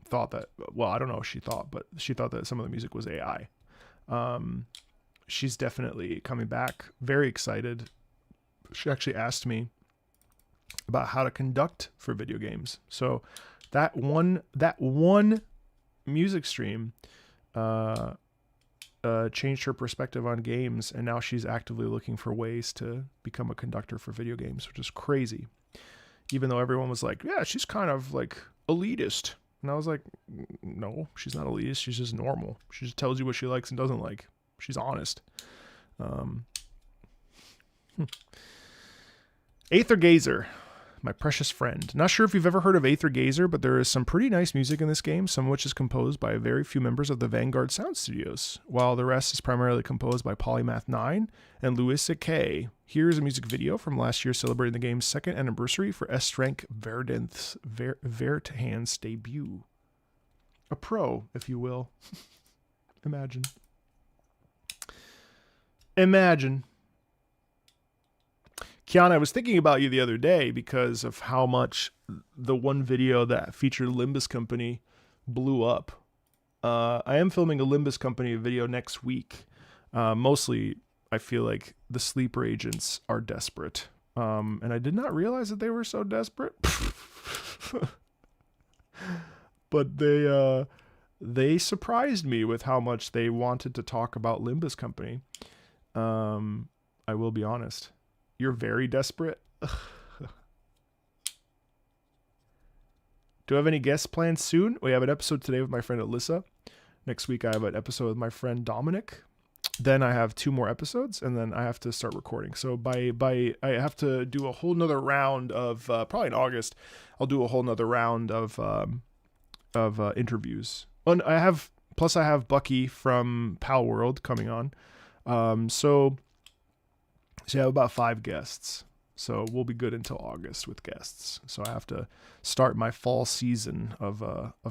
[SPEAKER 1] thought that, well, I don't know what she thought, but she thought that some of the music was AI. She's definitely coming back. Very excited. She actually asked me about how to conduct for video games. So that one music stream changed her perspective on games, and now she's actively looking for ways to become a conductor for video games, which is crazy. Even though everyone was like, yeah, she's kind of like elitist. And I was like, no, she's not elitist. She's just normal. She just tells you what she likes and doesn't like. She's honest. Aether Gazer, my precious friend. Not sure if you've ever heard of Aether Gazer, but there is some pretty nice music in this game, some of which is composed by very few members of the Vanguard Sound Studios, while the rest is primarily composed by Polymath9 and Louis K. Here's a music video from last year celebrating the game's second anniversary for S-Rank Verdanth's debut. A pro, if you will. Imagine. Kiana, I was thinking about you the other day because of how much the one video that featured Limbus Company blew up. I am filming a Limbus Company video next week. Mostly, I feel like the sleeper agents are desperate. And I did not realize that they were so desperate. But they surprised me with how much they wanted to talk about Limbus Company. I will be honest. You're very desperate. Do I have any guests planned soon? We have an episode today with my friend Alyssa. Next week I have an episode with my friend Dominic. Then I have 2 more episodes, and then I have to start recording. So by I have to do a whole nother round of probably in August. I'll do a whole nother round of interviews. And I have Bucky from Pal World coming on. So I have about 5 guests. So we'll be good until August with guests. So I have to start my fall season of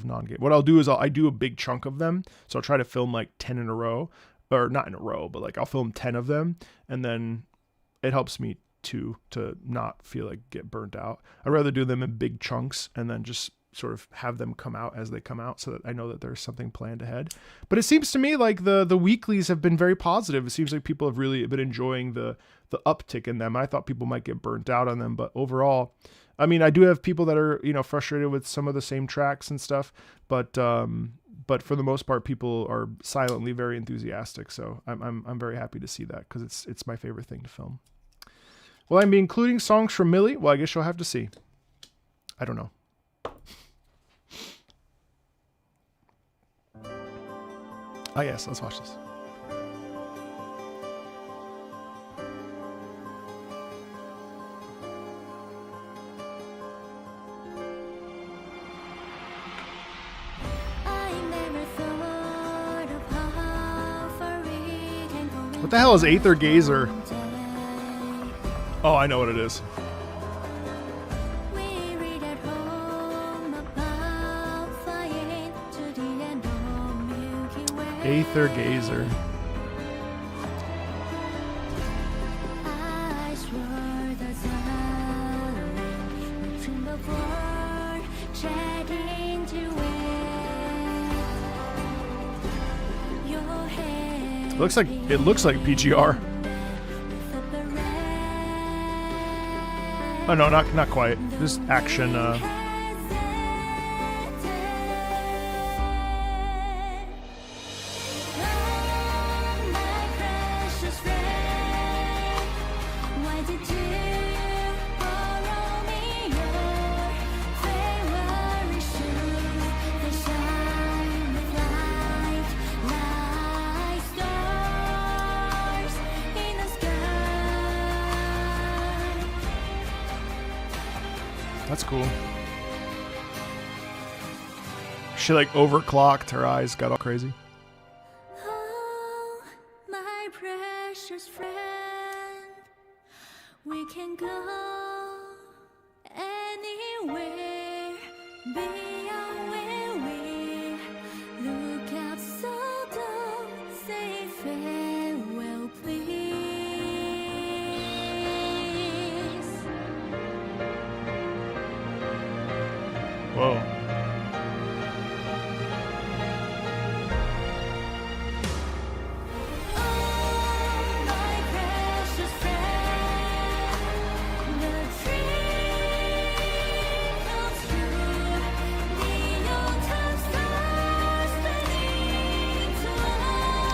[SPEAKER 1] non-game. What I'll do is I do a big chunk of them. So I'll try to film like 10 in a row, or not in a row, but like I'll film 10 of them, and then it helps me to not feel like get burnt out. I'd rather do them in big chunks and then just sort of have them come out as they come out so that I know that there's something planned ahead. But it seems to me like the weeklies have been very positive. It seems like people have really been enjoying the uptick in them. I thought people might get burnt out on them, but overall, I mean, I do have people that are, frustrated with some of the same tracks and stuff, but for the most part, people are silently very enthusiastic. So I'm very happy to see that, because it's my favorite thing to film. Will I be including songs from Millie? Well, I guess you'll have to see. I don't know. Oh yes, let's watch this. What the hell is Aether Gazer? Oh, I know what it is. Aether Gazer. It looks like PGR. Oh no, not quite. Just action. That's cool. She like overclocked. Her eyes got all crazy.
[SPEAKER 5] Oh, my precious friend, we can go anywhere beyond where we look out, so don't say farewell, please.
[SPEAKER 1] Whoa.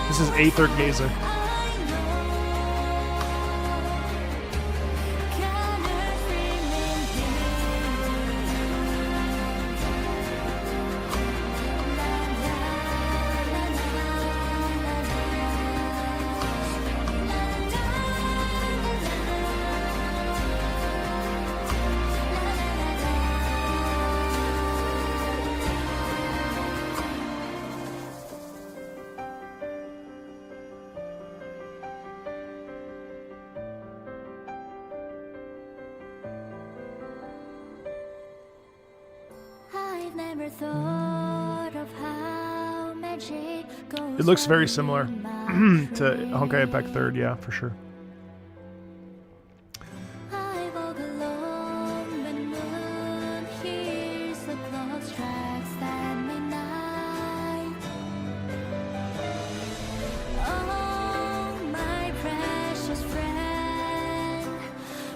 [SPEAKER 1] This is Aether Gazer.
[SPEAKER 5] I've never thought of how magic goes.
[SPEAKER 1] It looks very similar
[SPEAKER 5] on
[SPEAKER 1] to Honkai Impact 3rd, yeah, for sure.
[SPEAKER 5] I walk alone when moon hears the clock strikes at midnight. Oh, my precious friend,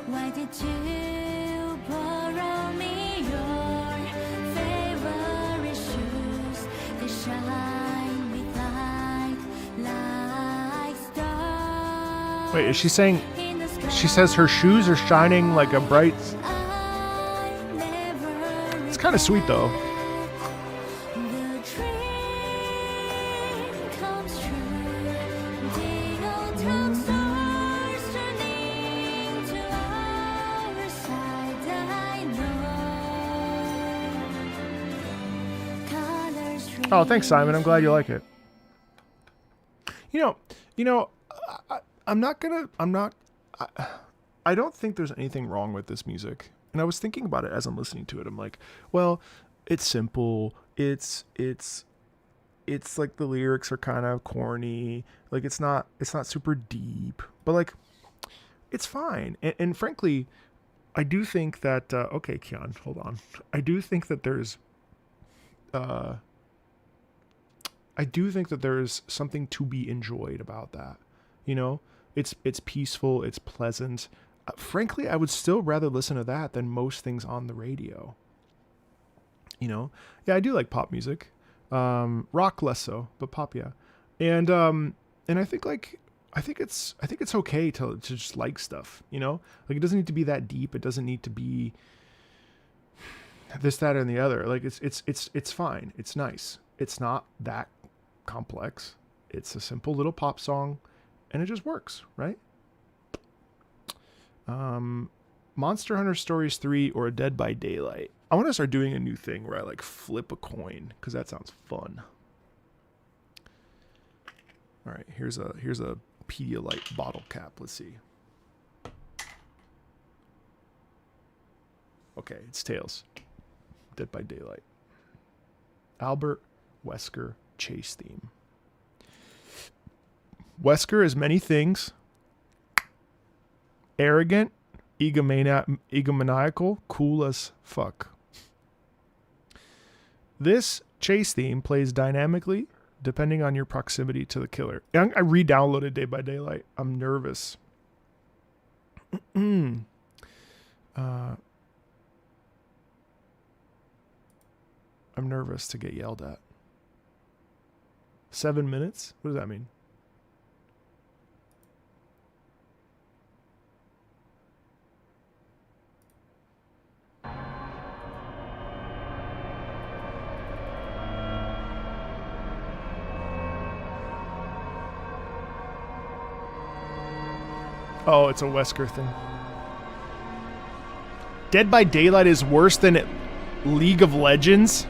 [SPEAKER 5] why did you borrow me your favorite shoes? They shine with light like stars.
[SPEAKER 1] Wait, is she saying?
[SPEAKER 5] In the sky.
[SPEAKER 1] She says her shoes are shining like a bright.
[SPEAKER 5] I never
[SPEAKER 1] It's kind of sweet though.
[SPEAKER 5] the dream comes true. The old time stars turning to our side. I know. Colors
[SPEAKER 1] Oh, thanks, Simon. I'm glad you like it. I don't think there's anything wrong with this music. And I was thinking about it as I'm listening to it. I'm like, well, it's simple. It's like the lyrics are kind of corny. Like it's not super deep, but like it's fine. And frankly, I do think that okay, Kian, hold on. I do think that there's something to be enjoyed about that. You know, it's peaceful, it's pleasant. Frankly, I would still rather listen to that than most things on the radio. You know, yeah, I do like pop music, rock less so, but pop, yeah. And I think it's okay to just like stuff. You know, like it doesn't need to be that deep. It doesn't need to be this, that, and the other. Like it's fine. It's nice. It's not that complex. It's a simple little pop song, and it just works, right? Monster Hunter Stories 3 or Dead by Daylight. I want to start doing a new thing where I like flip a coin because that sounds fun. All right, here's a Pedialyte bottle cap. Let's see. Okay, it's Tails. Dead by Daylight. Albert Wesker chase theme. Wesker is many things. Arrogant, egomaniacal, cool as fuck. This chase theme plays dynamically, depending on your proximity to the killer. I re-downloaded Day by Daylight. I'm nervous. I'm nervous to get yelled at. 7 minutes? What does that mean? Oh, it's a Wesker thing. Dead by Daylight is worse than League of Legends?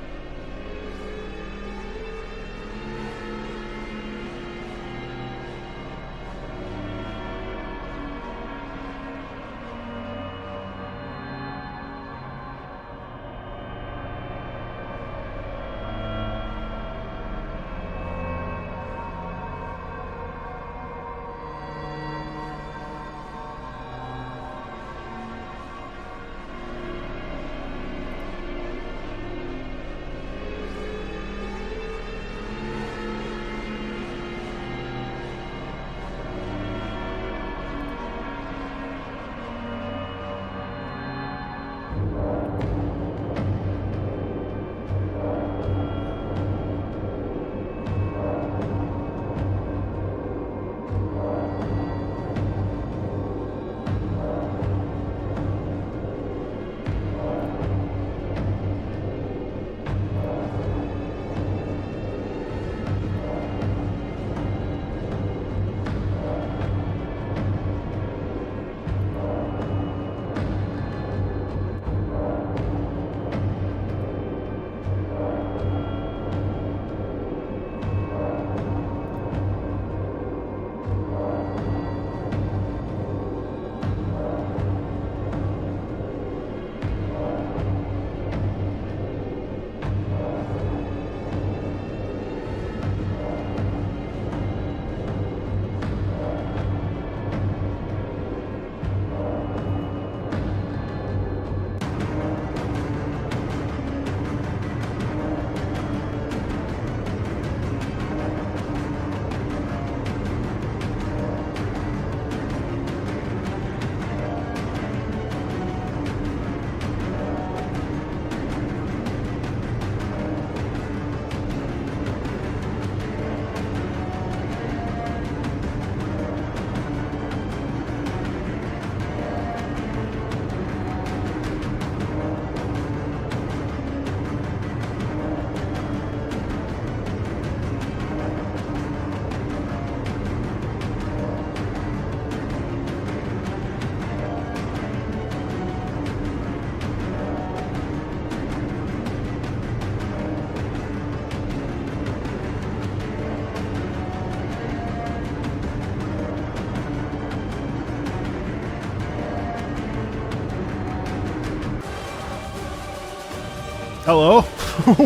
[SPEAKER 1] Hello?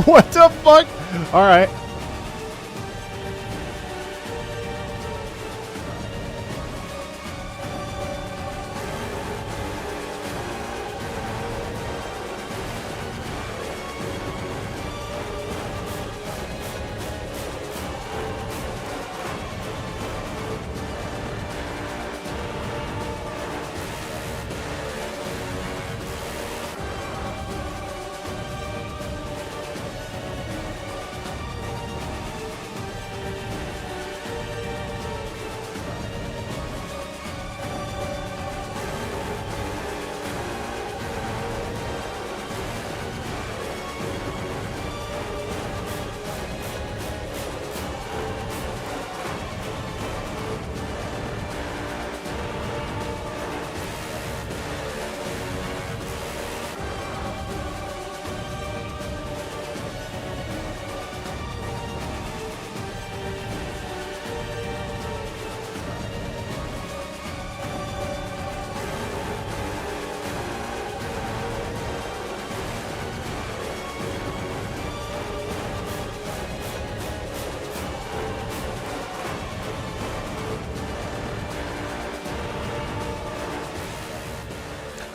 [SPEAKER 1] What the fuck? All right.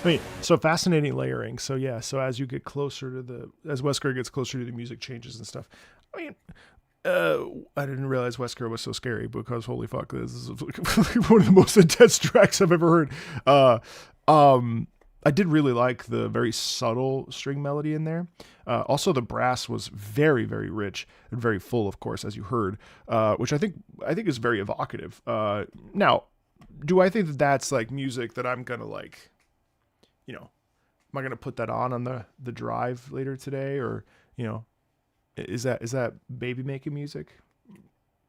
[SPEAKER 1] I mean, so fascinating layering. So yeah, so as you get closer to as Wesker gets closer to the music changes and stuff. I mean, I didn't realize Wesker was so scary because holy fuck, this is one of the most intense tracks I've ever heard. I did really like the very subtle string melody in there. Also, the brass was very, very rich and very full, of course, as you heard, which I think is very evocative. Now, do I think that that's like music that I'm gonna like, am I gonna put that on the drive later today, or is that baby making music?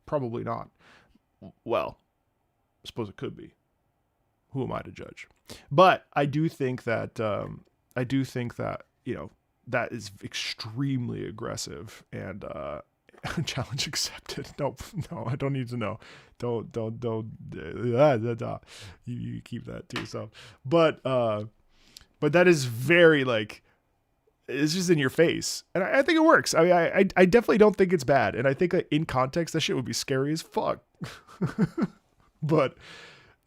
[SPEAKER 1] Probably not. Well, I suppose it could be. Who am I to judge? But I do think that that is extremely aggressive and challenge accepted. No, I don't need to know. Don't. You keep that to yourself. But that is very like, it's just in your face, and I think it works. I mean, I definitely don't think it's bad, and I think that in context that shit would be scary as fuck. But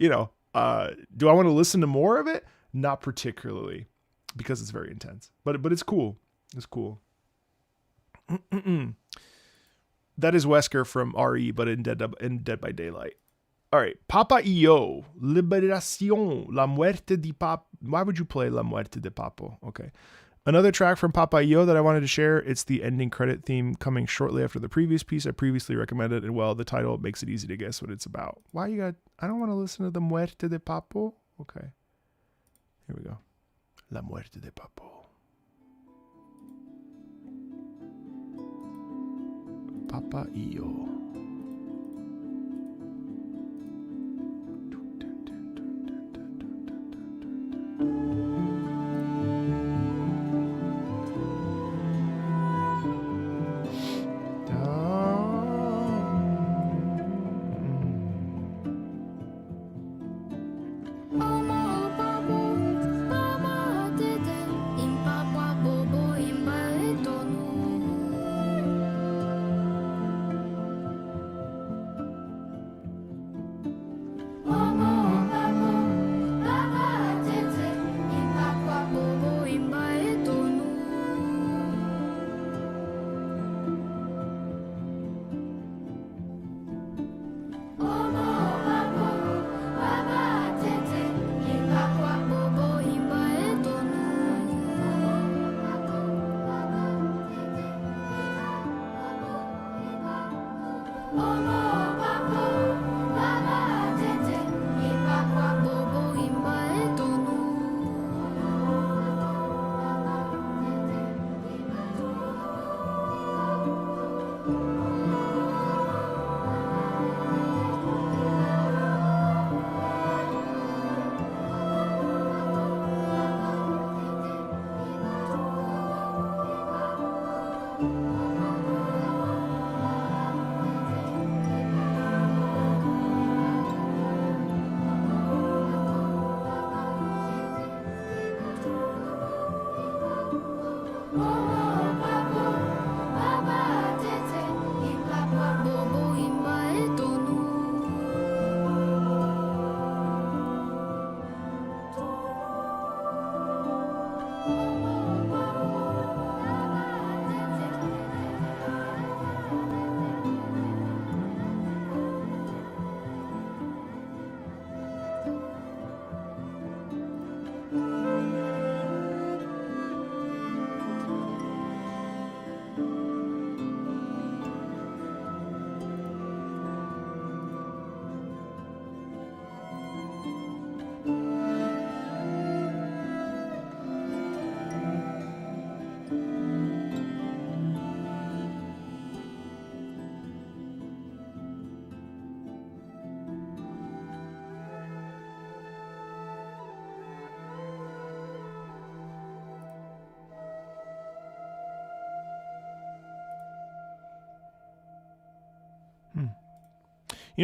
[SPEAKER 1] do I want to listen to more of it? Not particularly, because it's very intense. But it's cool. It's cool. That is Wesker from RE, but in Dead by Daylight. All right, Papa Io, Liberación, La Muerte di Papo. Why would you play La Muerte de Papo? Okay. Another track from Papa Io that I wanted to share. It's the ending credit theme coming shortly after the previous piece I previously recommended. And well, the title makes it easy to guess what it's about. I don't want to listen to the Muerte de Papo. Okay. Here we go. La Muerte de Papo. Papa Io.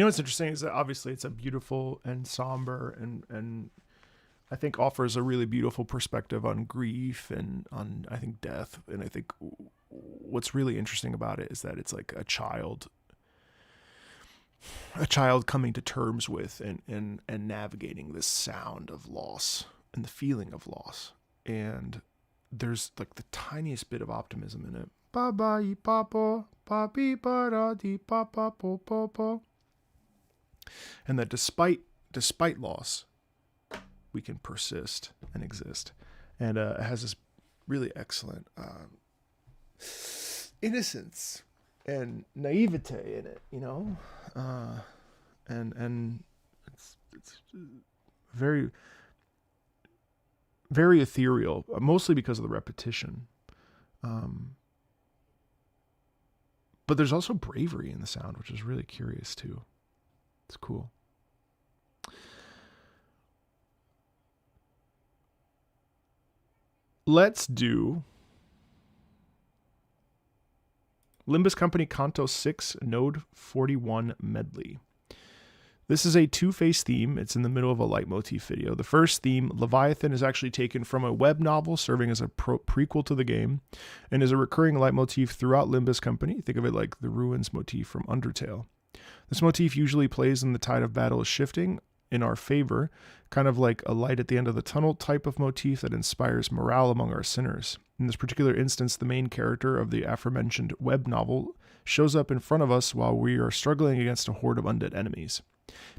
[SPEAKER 1] What's interesting is that obviously it's a beautiful and somber and I think offers a really beautiful perspective on grief and on, I think, death. And I think what's really interesting about it is that it's like a child coming to terms with and navigating this sound of loss and the feeling of loss. And there's like the tiniest bit of optimism in it, pa ba yi pa po pa bi ba da di pa pa po po po. And that despite loss, we can persist and exist. And it has this really excellent innocence and naivete in it, you know, and it's very, very ethereal, mostly because of the repetition. But there's also bravery in the sound, which is really curious too. It's cool. Let's do Limbus Company Canto 6 Node 41 Medley. This is a two-phase theme. It's in the middle of a leitmotif video. The first theme, Leviathan, is actually taken from a web novel serving as a prequel to the game and is a recurring leitmotif throughout Limbus Company. Think of it like the Ruins motif from Undertale. This motif usually plays when the tide of battle is shifting in our favor, kind of like a light at the end of the tunnel type of motif that inspires morale among our sinners. In this particular instance, the main character of the aforementioned web novel shows up in front of us while we are struggling against a horde of undead enemies.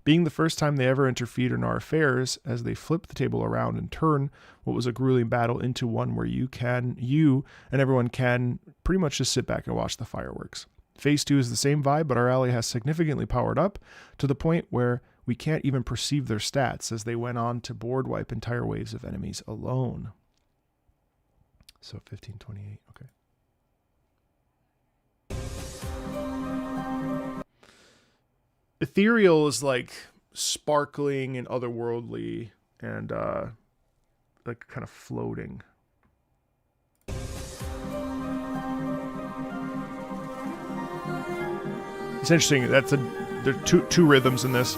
[SPEAKER 1] Being the first time they ever interfered in our affairs, as they flip the table around and turn what was a grueling battle into one where you and everyone can pretty much just sit back and watch the fireworks. Phase 2 is the same vibe, but our ally has significantly powered up to the point where we can't even perceive their stats, as they went on to board wipe entire waves of enemies alone. So 1528, okay. Ethereal is like sparkling and otherworldly and like kind of floating. It's interesting. There are two rhythms in this.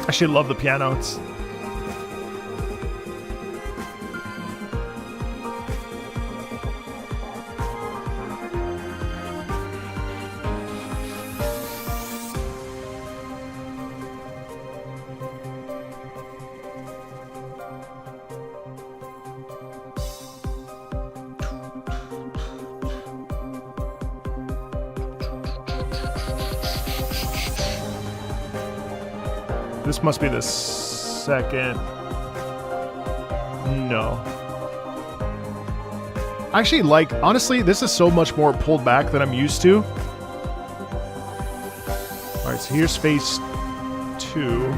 [SPEAKER 1] I actually love the piano. It's this must be the second. No. Actually, like, honestly, this is so much more pulled back than I'm used to. Alright, so here's phase 2.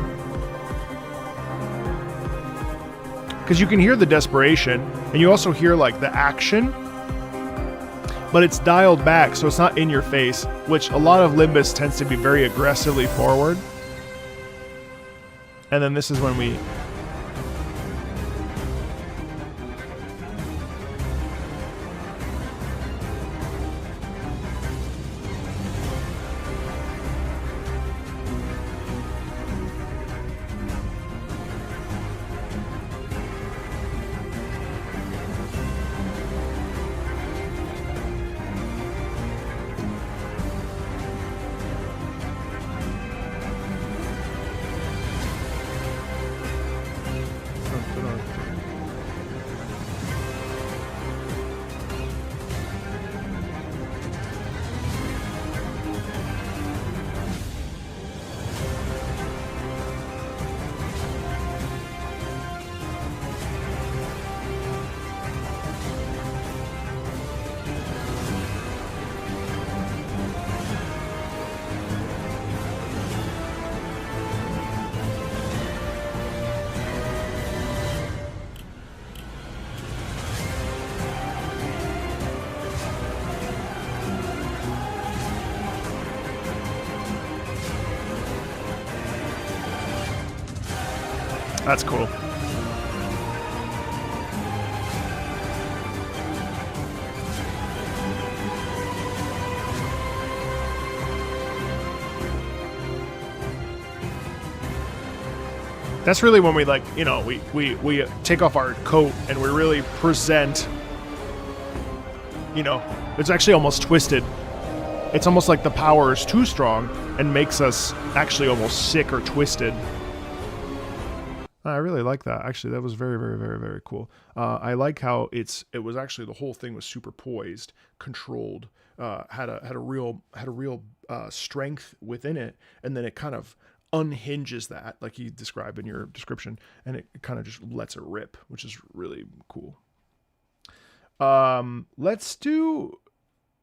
[SPEAKER 1] Because you can hear the desperation, and you also hear, like, the action. But it's dialed back, so it's not in your face, which a lot of Limbus tends to be very aggressively forward. And then this is when we... That's cool. That's really when we like, you know, we take off our coat and we really present, you know, it's actually almost twisted. It's almost like the power is too strong and makes us actually almost sick or twisted. I really like that. Actually, that was very, very, very, very cool. I like how it was actually the whole thing was super poised, controlled, had a real strength within it, and then it kind of unhinges that, like you described in your description, and it kind of just lets it rip, which is really cool. Let's do,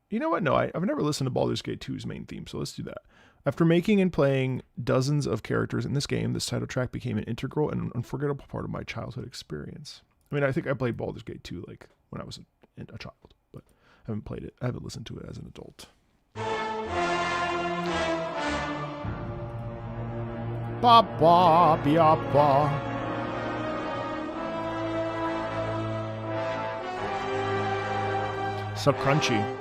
[SPEAKER 1] you know what? No, I've never listened to Baldur's Gate 2's main theme, so let's do that. After making and playing dozens of characters in this game, this title track became an integral and unforgettable part of my childhood experience. I mean, I think I played Baldur's Gate 2 like when I was a child, but I haven't played it. I haven't listened to it as an adult. Ba ba ba ba. So crunchy.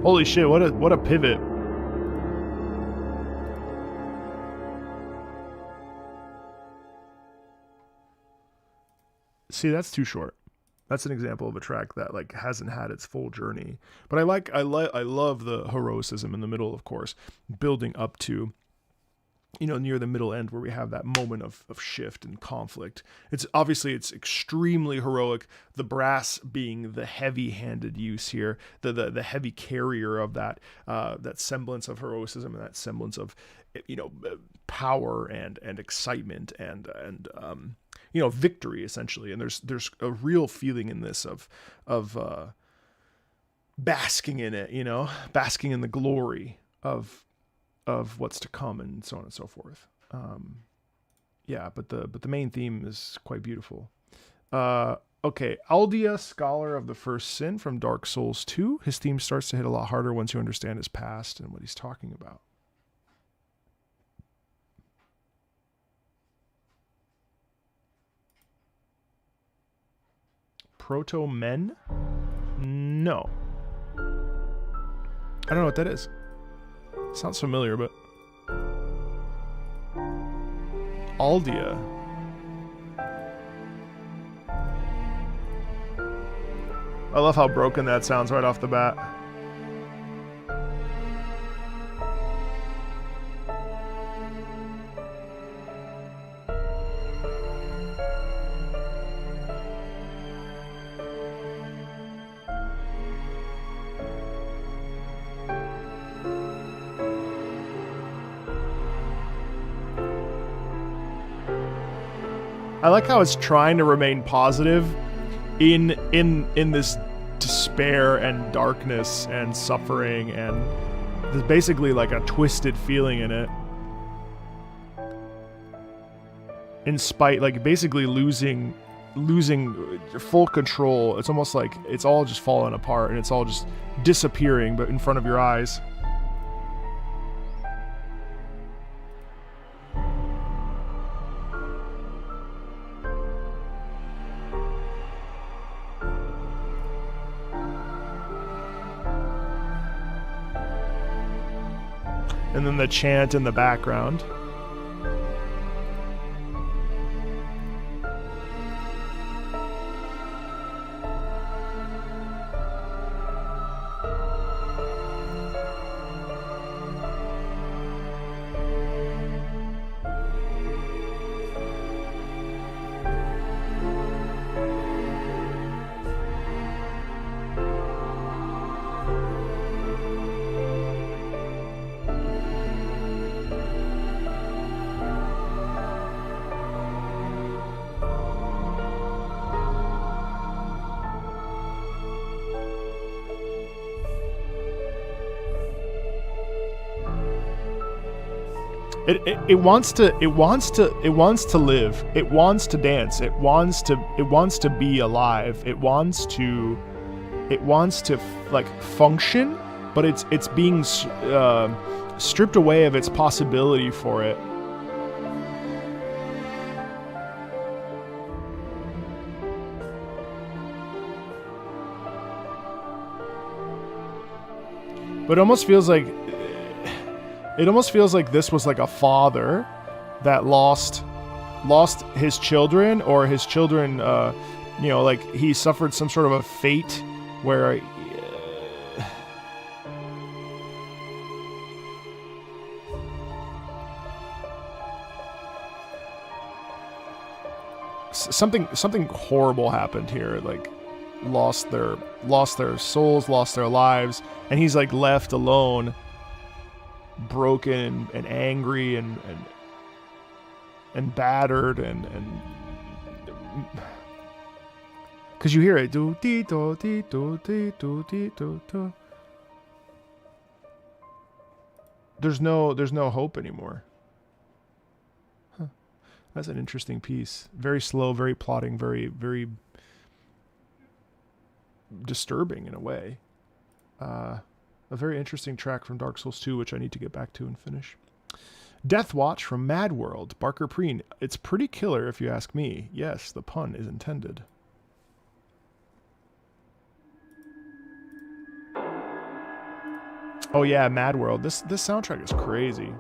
[SPEAKER 1] Holy shit, what a pivot. See, that's too short. That's an example of a track that like hasn't had its full journey. But I love the heroicism in the middle, of course, building up to, you know, near the middle end where we have that moment of shift and conflict. It's obviously it's extremely heroic. The brass being the heavy-handed use here, the heavy carrier of that semblance of heroicism and that semblance of, you know, power and excitement and you know, victory essentially. And there's a real feeling in this of basking in it, you know, basking in the glory of what's to come and so on and so forth. Yeah, but the main theme is quite beautiful. Okay, Aldia, Scholar of the First Sin from Dark Souls 2. His theme starts to hit a lot harder once you understand his past and what he's talking about. Proto Men? No. I don't know what that is. Sounds familiar, but... Aldia. I love how broken that sounds right off the bat. I like how it's trying to remain positive in this despair and darkness and suffering and There's basically like a twisted feeling in it. In spite, like basically losing full control. It's almost like it's all just falling apart and it's all just disappearing, but in front of your eyes. And then the chant in the background. It wants to live. It wants to dance. It wants to be alive. It wants to like function, but it's being stripped away of its possibility for it. But it almost feels like this was like a father that lost his children, or his children, like he suffered some sort of a fate where something horrible happened here. Like lost their souls, lost their lives, and he's like left alone, broken and angry and battered and because you hear it do dee do dee do dee do dee do do. There's no hope anymore. Huh. That's an interesting piece. Very slow, very plotting, very, very disturbing in a way. A very interesting track from Dark Souls 2, which I need to get back to and finish. Death Watch from Mad World, Barker Preen. It's pretty killer if you ask me. Yes, the pun is intended. Oh yeah, Mad World. This soundtrack is crazy.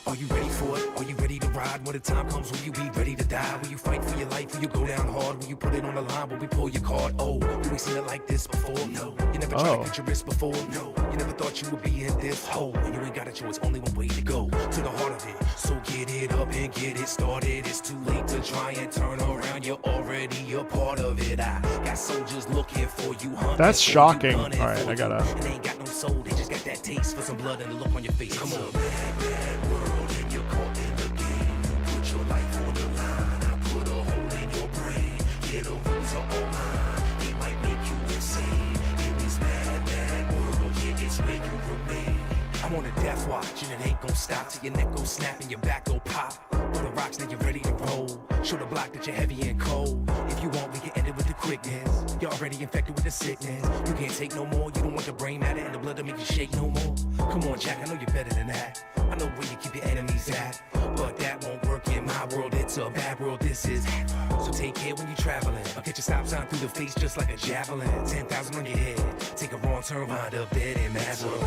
[SPEAKER 6] Are you ready for it? Are you ready to ride? When the time comes, will you be ready to die? Will you fight for your life? Will you go down hard? Will you put it on the line? Will we pull your card? Oh, you ain't seen it like this before? No. You never tried to cut your wrist before? No. You never thought you would be in this hole. And you ain't got a choice, only one way to go. To the heart of it. So get it up and get it started. It's too late to try and turn around. You're already a part of it. I got soldiers looking for you.
[SPEAKER 1] That's shocking. All right, I gotta.
[SPEAKER 6] And they ain't got no soul. They just got that taste for some blood and the look on your face. Come on. Bad world and you're caught in the game. Put your life on the line. I put a hole in your brain. Get a rules are all mine. They might make you insane. In this mad world, yeah, it's where you remain. I'm on a death watch and it ain't gon' stop till your neck go snap and your back go pop. On the rocks, now you're ready to roll. Show the block that you're heavy and cold. If you want, we can end it with the quickness. You're already infected with the sickness. You can't take no more. You don't want the brain matter and the blood to make you shake no more. Come on, Jack, I know you're better than that. I know where you keep your enemies at, but that won't work in my world. It's a bad world, this is. So take care when you're traveling. I'll catch a stop sign through the face just like a javelin. 10,000 on your head. Take a wrong turn, wind up dead in mad world.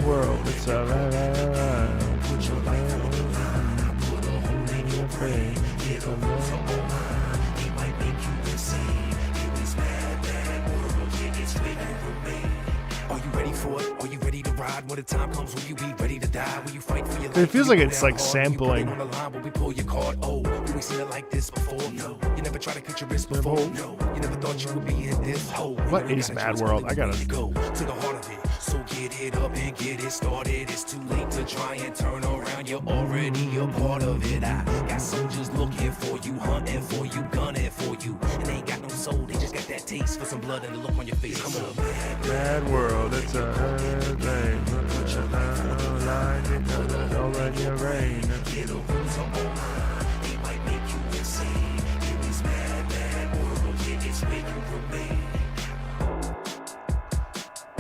[SPEAKER 1] World, it's a put your life on the line. Put a hole in your brain. Get a rules are all mine. They might make you insane. In this mad world, yeah, it's where you remain.
[SPEAKER 6] Are you ready for it? Are you ready to ride? When the time comes, will you be ready to die? Will you fight for your life?
[SPEAKER 1] It feels like it's like sampling.
[SPEAKER 6] On the line, will we pull your card? Oh, you ain't seen it like this before? No. You never tried to cut your wrist before? No. You never thought you would be in this hole.
[SPEAKER 1] What is Mad World? I gotta
[SPEAKER 6] go to the heart of it. So get it up and get it started. It's too late to try and turn around. You're already a part of it. I got soldiers looking for you, hunting for you, gunning for you. And they ain't got no soul, they just got that taste for some blood and the look on your face. Come on.
[SPEAKER 1] Mad world, it's a thing. Don't let your rain.
[SPEAKER 6] Get over some more. They might make you insane. In this mad, mad world, yeah, it's where you remain.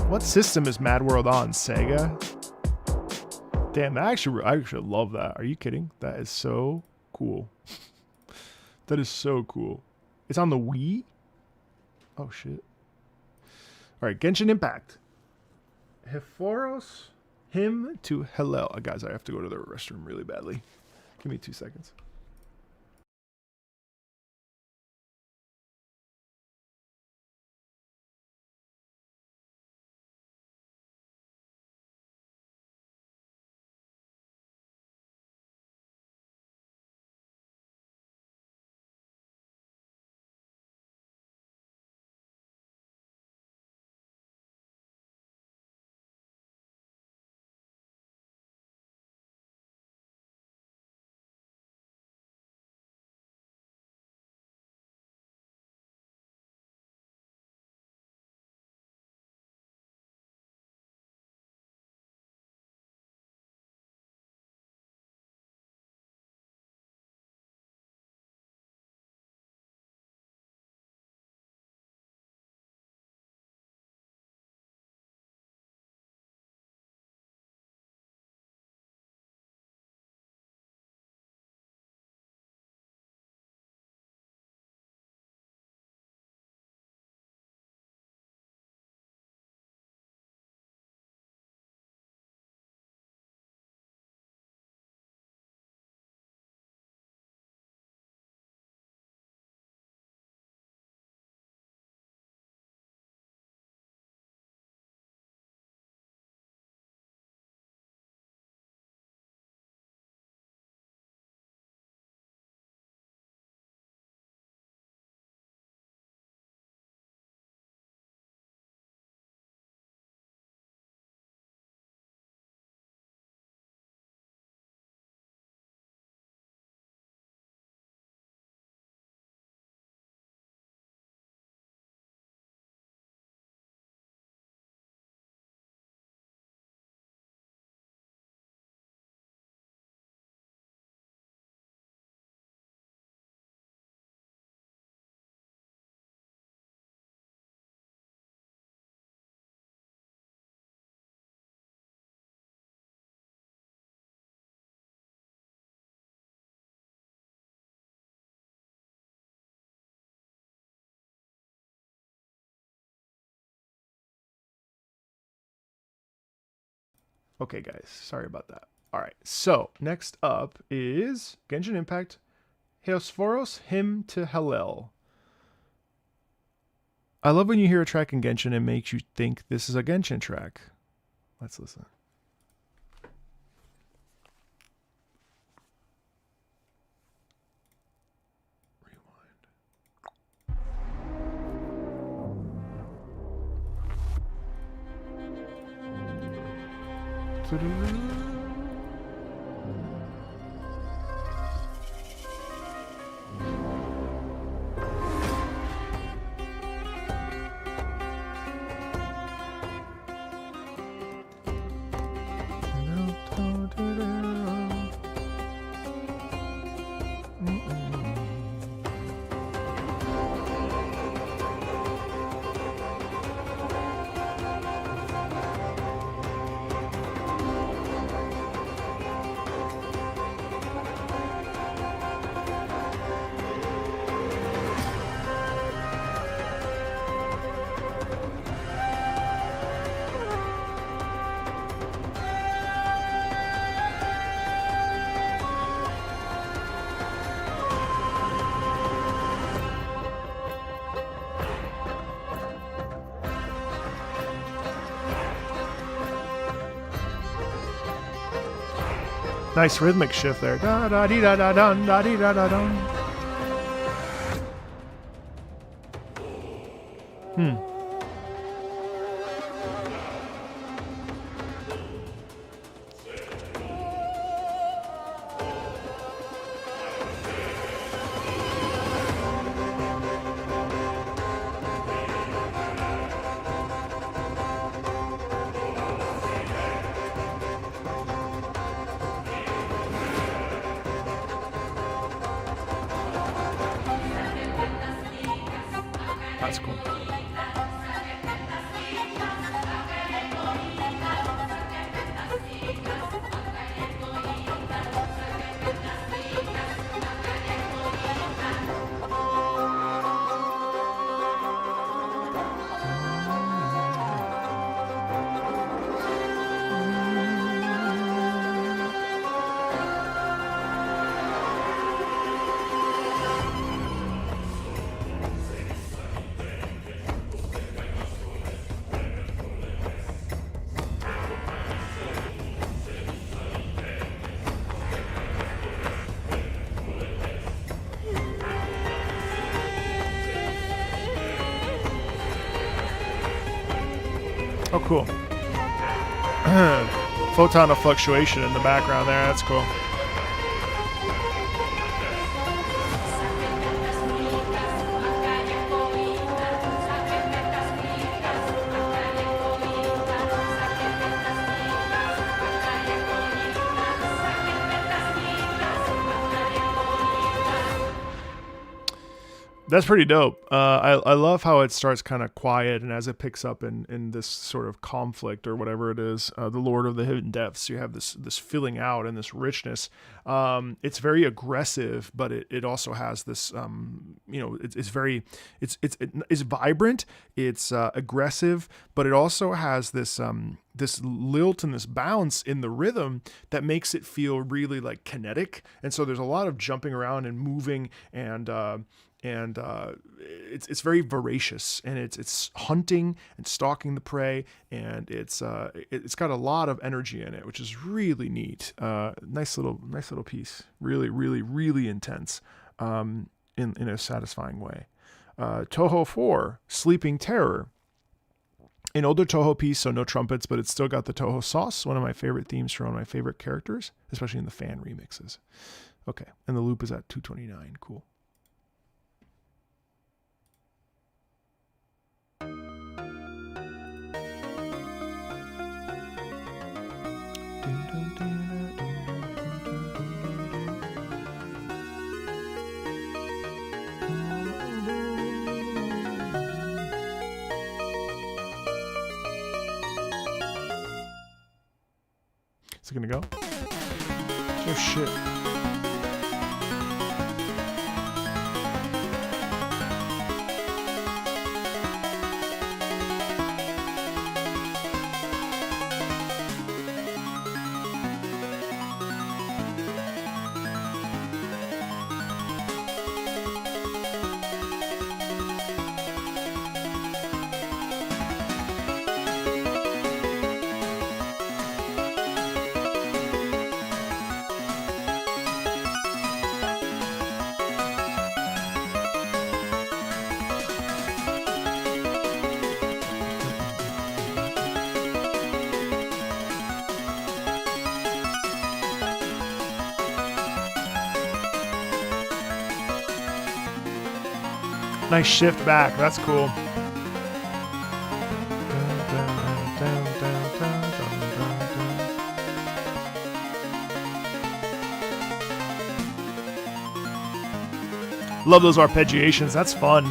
[SPEAKER 1] What system is Mad World on? Sega? Damn, I actually love that. Are you kidding? That is so cool. That is so cool. It's on the Wii? Oh, shit. Alright, Genshin Impact. Hephoros, him to Hellel. Guys, I have to go to the restroom really badly. Give me 2 seconds. Okay, guys, sorry about that. All right, so next up is Genshin Impact, Hephoros, him to Hellel. I love when you hear a track in Genshin and makes you think this is a Genshin track. Let's listen. Rewind. Nice rhythmic shift there. Da da dee da da dun da dee da da dun. Oh, cool. Photon of fluctuation in the background there. That's cool. That's pretty dope. I love how it starts kind of quiet, and as it picks up in this sort of conflict or whatever it is, the Lord of the Hidden Depths, you have this filling out and this richness. It's very aggressive, but it also has this, it's vibrant, it's aggressive, but it also has this this lilt and this bounce in the rhythm that makes it feel really like kinetic. And so there's a lot of jumping around and moving, and it's very voracious, and it's hunting and stalking the prey, and it's got a lot of energy in it, which is really neat. Nice little piece, really intense, in a satisfying way. Toho 4, Sleeping Terror. An older Toho piece, so no trumpets, but it's still got the Toho sauce, one of my favorite themes for one of my favorite characters, especially in the fan remixes. Okay, and the loop is at 229. Cool. Is it gonna go? Oh shit. Nice shift back. That's cool. Love those arpeggiations. That's fun.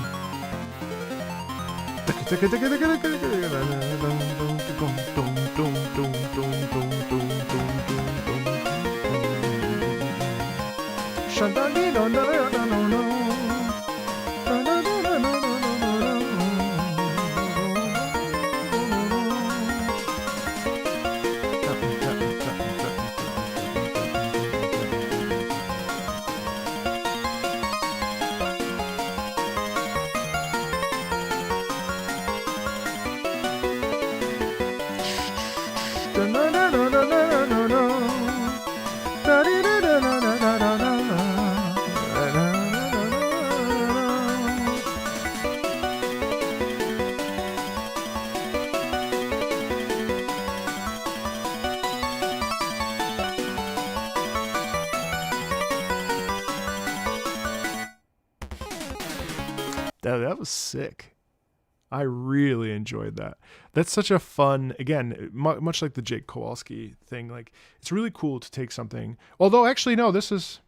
[SPEAKER 1] That was sick. I really enjoyed that. That's such a fun, again, much like the Jake Kowalski thing. Like, it's really cool to take something. Although, actually, no, this is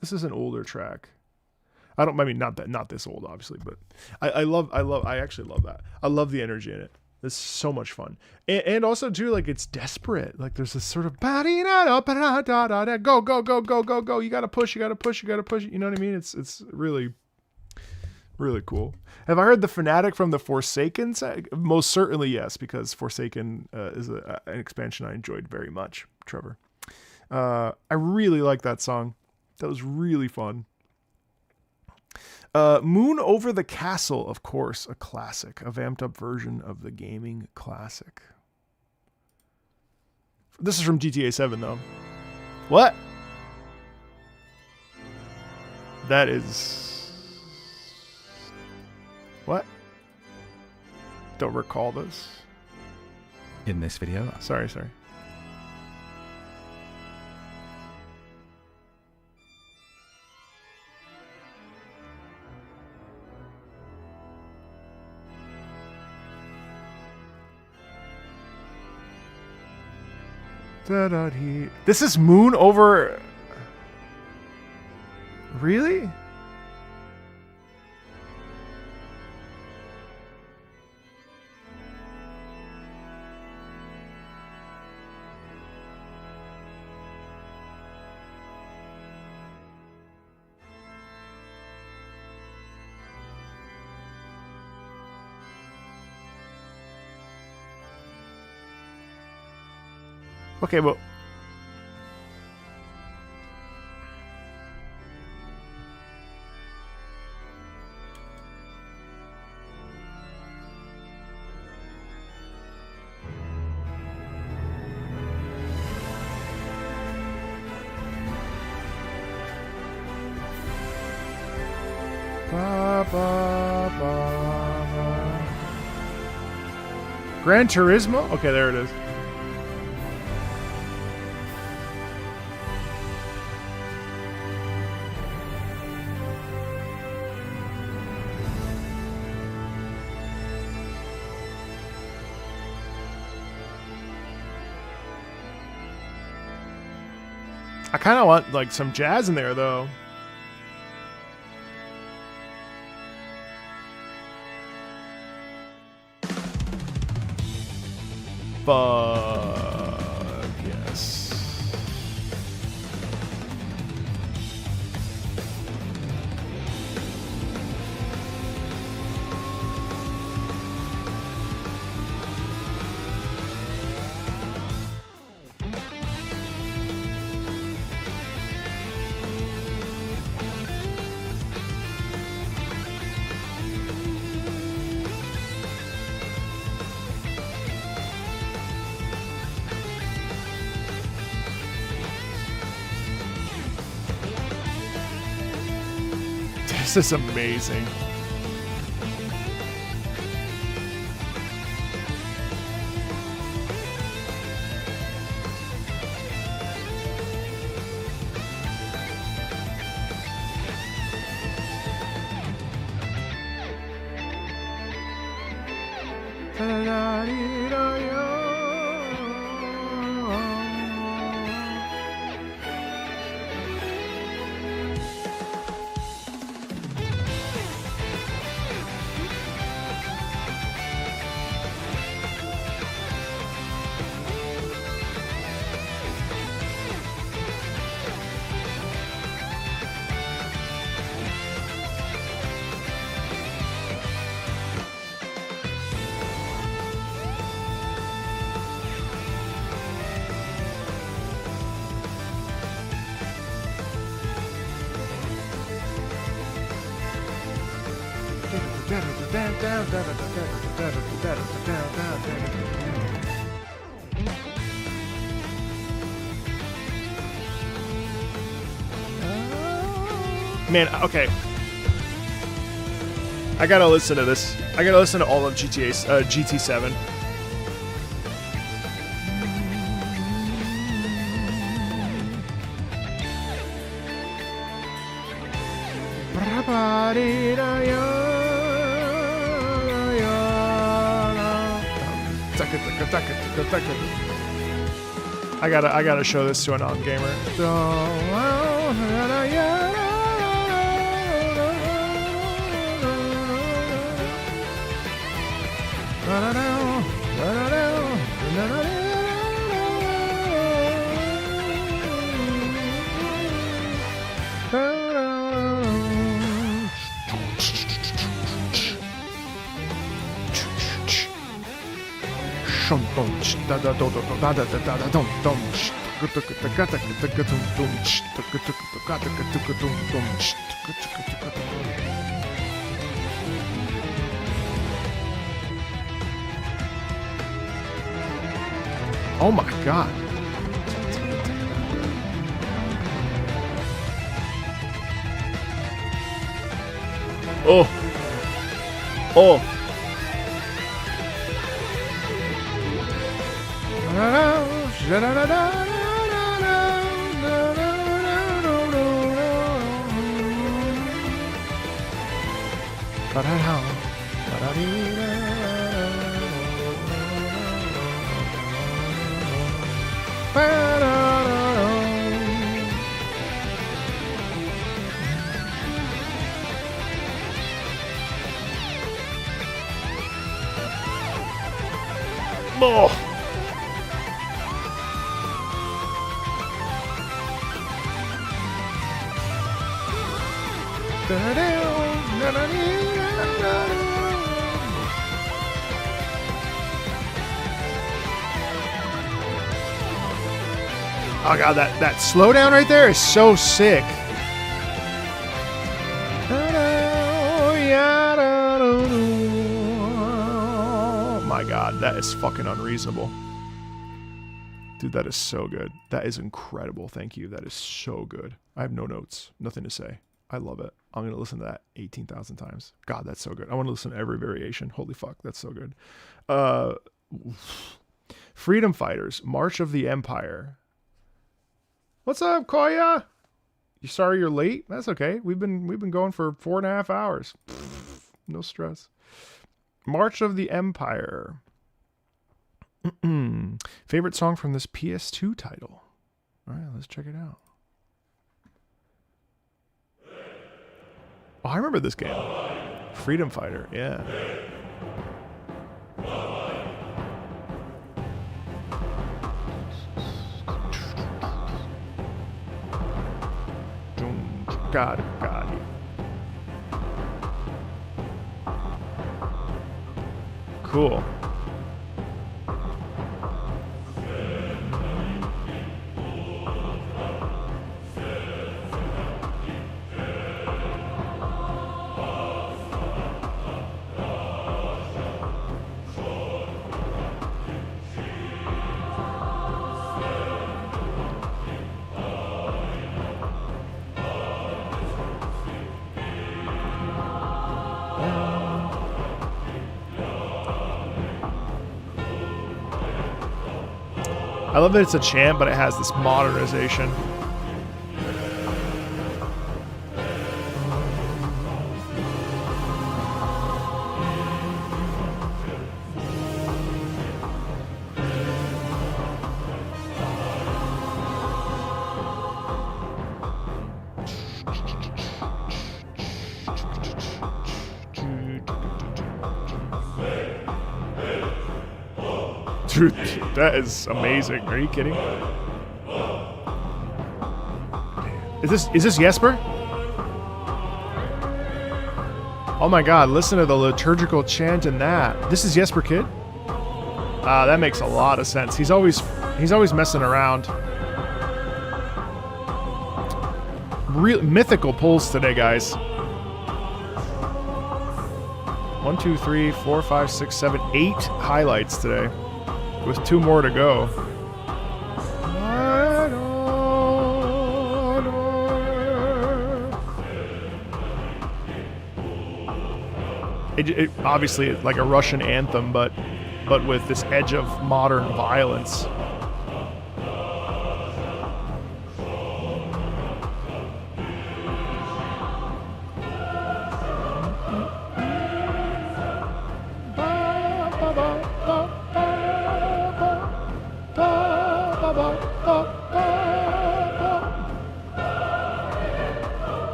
[SPEAKER 1] an older track. I mean, not this old, obviously, but I actually love that. I love the energy in it. It's so much fun. And also too, like, it's desperate. Like, there's this sort of go. You gotta push, you know what I mean? It's really, really cool. Have I heard the Fanatic from the Forsaken? Most certainly yes, because Forsaken is an expansion I enjoyed very much, Trevor. I really like that song. That was really fun. Moon Over the Castle, of course, a classic, a vamped up version of the gaming classic. This is from GTA 7, though. What? That is... What? Don't recall this.
[SPEAKER 7] In this video,
[SPEAKER 1] Sorry. This is Moon Over... Really? Okay, well... Gran Turismo? Okay, there it is. I kind of want like some jazz in there though. Fuck yes. This is amazing. Man, okay. I gotta listen to this. I gotta listen to all of GT7. I gotta show this to a non-gamer. Oh my god. Oh. Oh. Oh. Oh god, that slowdown right there is so sick. Oh my god, that is fucking unreasonable. Dude, that is so good. That is incredible. Thank you. That is so good. I have no notes. Nothing to say. I love it. I'm going to listen to that 18,000 times. God, that's so good. I want to listen to every variation. Holy fuck, that's so good. Freedom Fighters, March of the Empire. What's up, Koya? You sorry you're late? That's okay. We've been going for 4.5 hours. No stress. March of the Empire. Favorite song from this PS2 title? All right, let's check it out. Oh, I remember this game. Freedom Fighter, yeah. God. Cool. I love that it's a chant, but it has this modernization. Dude, that is amazing. Are you kidding? Is this Jesper? Oh my god, listen to the liturgical chant in that. This is Jesper Kid? That makes a lot of sense. He's always messing around. Real mythical pulls today, guys. 1, 2, 3, 4, 5, 6, 7, 8 highlights today, with 2 more to go. It obviously like a Russian anthem, but with this edge of modern violence.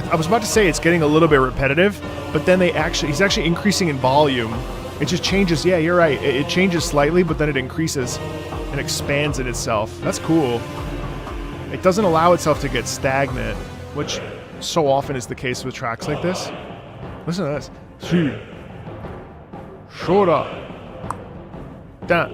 [SPEAKER 1] I was about to say it's getting a little bit repetitive, but then he's actually increasing in volume. It just changes. Yeah, you're right. It changes slightly, but then it increases and expands in itself. That's cool. It doesn't allow itself to get stagnant, which so often is the case with tracks like this. Listen to this. Shora. Da.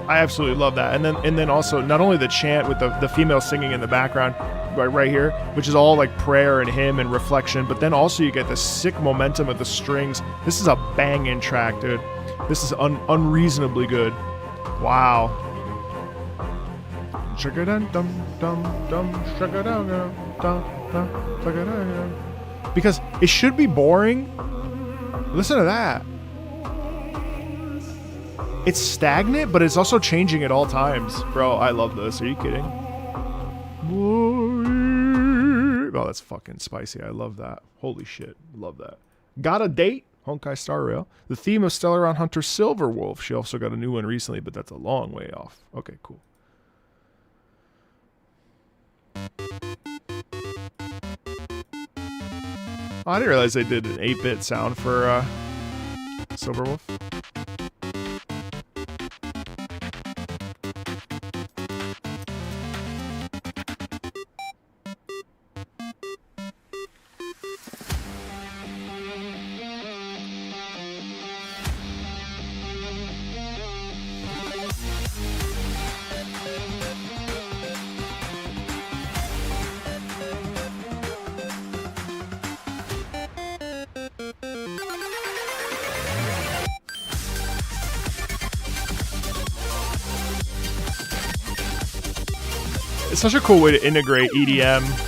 [SPEAKER 1] I absolutely love that. And then also not only the chant with the female singing in the background right here, which is all like prayer and hymn and reflection, but then also you get the sick momentum of the strings. This is a banging track, dude. This is unreasonably good. Wow. Because it should be boring. Listen to that. It's stagnant, but it's also changing at all times. Bro, I love this. Are you kidding? Oh, that's fucking spicy. I love that. Holy shit. Love that. Got a date? Honkai Star Rail. The theme of Stellaron Hunter Silverwolf. She also got a new one recently, but that's a long way off. Okay, cool. Oh, I didn't realize they did an 8-bit sound for Silverwolf. It's such a cool way to integrate EDM.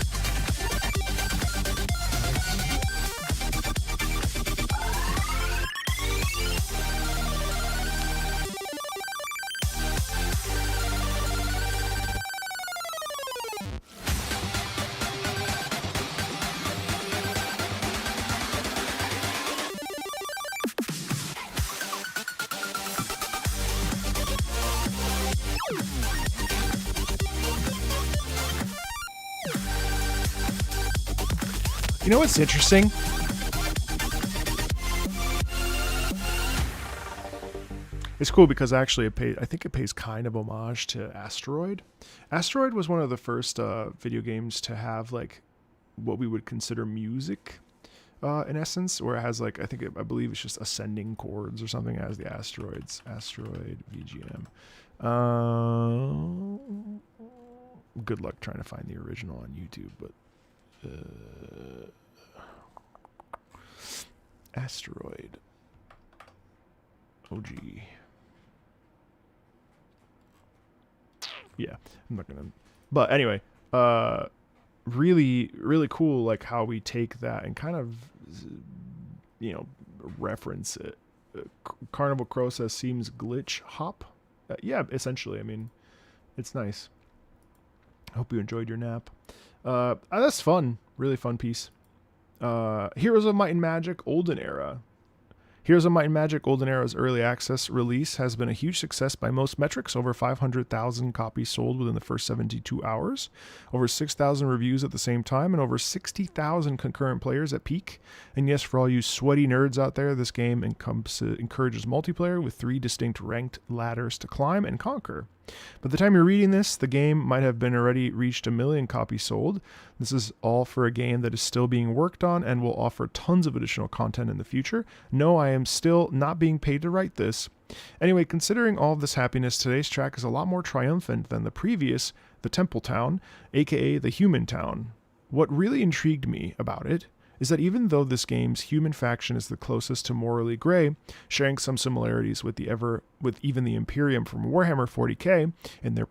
[SPEAKER 1] You know what's interesting? It's cool because actually I think it pays kind of homage to Asteroid. Asteroid was one of the first video games to have like what we would consider music in essence, where it has like, I believe it's just ascending chords or something as the Asteroids. Asteroid VGM. Good luck trying to find the original on YouTube, but Asteroid OG. Yeah, I'm not gonna. But anyway, really, really cool. Like how we take that and kind of, reference it. Carnival Crow says seems glitch hop. Yeah, essentially. I mean, it's nice. hope you enjoyed your nap. That's fun. Really fun piece. Heroes of Might and Magic Olden Era. Heroes of Might and Magic Golden Era's early access release has been a huge success by most metrics. Over 500,000 copies sold within the first 72 hours, over 6,000 reviews at the same time, and over 60,000 concurrent players at peak. And yes, for all you sweaty nerds out there, this game encourages multiplayer with 3 distinct ranked ladders to climb and conquer. By the time you're reading this, the game might have been already reached 1 million copies sold. This is all for a game that is still being worked on and will offer tons of additional content in the future. No, I am still not being paid to write this. Anyway, considering all of this happiness, today's track is a lot more triumphant than the previous, the Temple Town, aka the Human Town. What really intrigued me about it is that even though this game's human faction is the closest to morally gray, sharing some similarities with even the Imperium from Warhammer 40k in their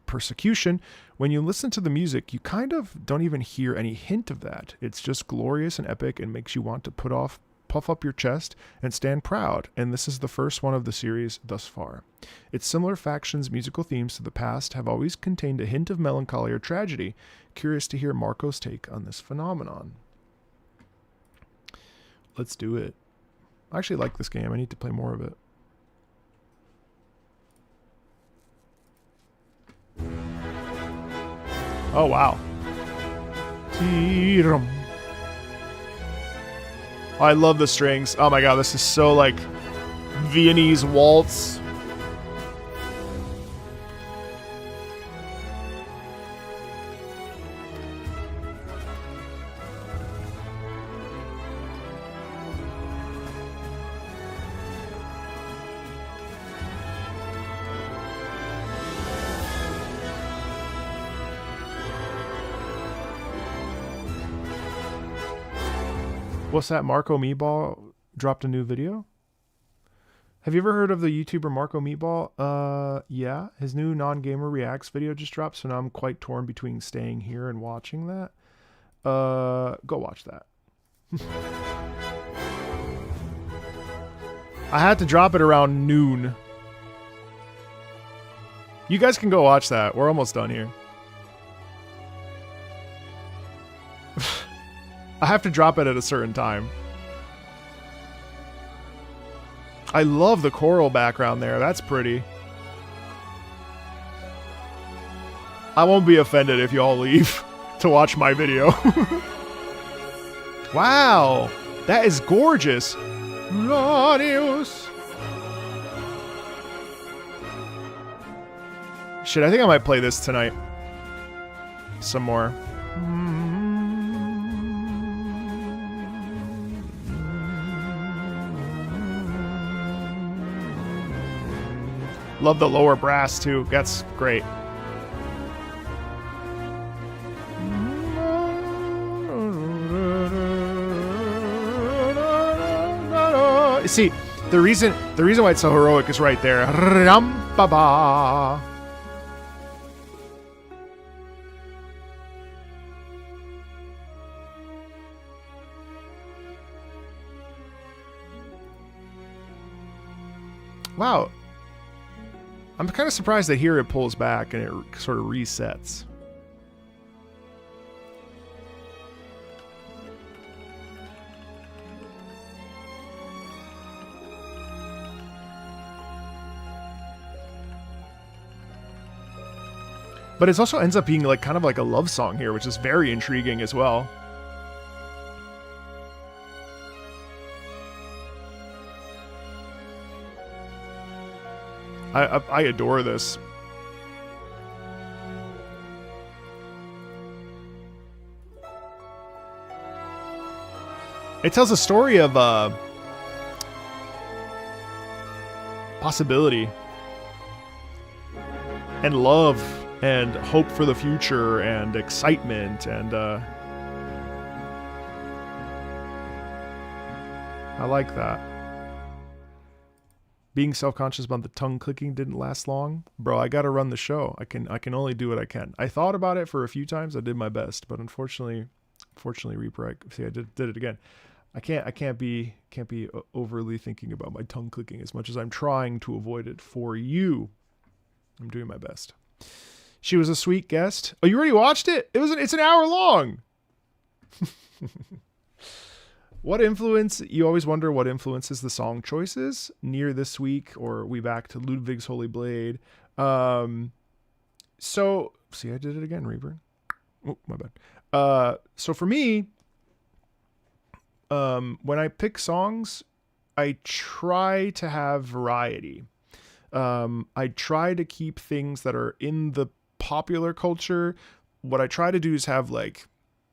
[SPEAKER 1] persecution, when you listen to the music, you kind of don't even hear any hint of that. It's just glorious and epic and makes you want to puff up your chest and stand proud, and this is the first one of the series thus far. Its similar factions' musical themes to the past have always contained a hint of melancholy or tragedy. Curious to hear Marco's take on this phenomenon. Let's do it. I actually like this game. I need to play more of it. Oh, wow. I love the strings. Oh my god, this is so like Viennese waltz. What's that? Marco Meatball dropped a new video? Have you ever heard of the YouTuber Marco Meatball? Yeah. His new non-gamer reacts video just dropped, so now I'm quite torn between staying here and watching that. Go watch that. I had to drop it around noon. You guys can go watch that. We're almost done here. I have to drop it at a certain time. I love the choral background there. That's pretty. I won't be offended if you all leave to watch my video. Wow. That is gorgeous. Glorious. Shit, I think I might play this tonight. Some more. Love the lower brass too. That's great. See, the reason why it's so heroic is right there. Ram-ba-ba. Wow. I'm kind of surprised that here it pulls back and it sort of resets. But it also ends up being like kind of like a love song here, which is very intriguing as well. I adore this. It tells a story of possibility and love and hope for the future and excitement and I like that. Being self-conscious about the tongue clicking didn't last long. Bro, I gotta run the show. I can only do what I can. I thought about it for a few times. I did my best, but unfortunately, Reaper, see, I did it again. I can't be overly thinking about my tongue clicking as much as I'm trying to avoid it for you. I'm doing my best. She was a sweet guest. Oh, you already watched it? It's an hour long. What influence? You always wonder what influences the song choices. Near this week, or we back to Ludwig's Holy Blade. So see, I did it again, Reaper. Oh, my bad. So for me, when I pick songs, I try to have variety. I try to keep things that are in the popular culture. What I try to do is have like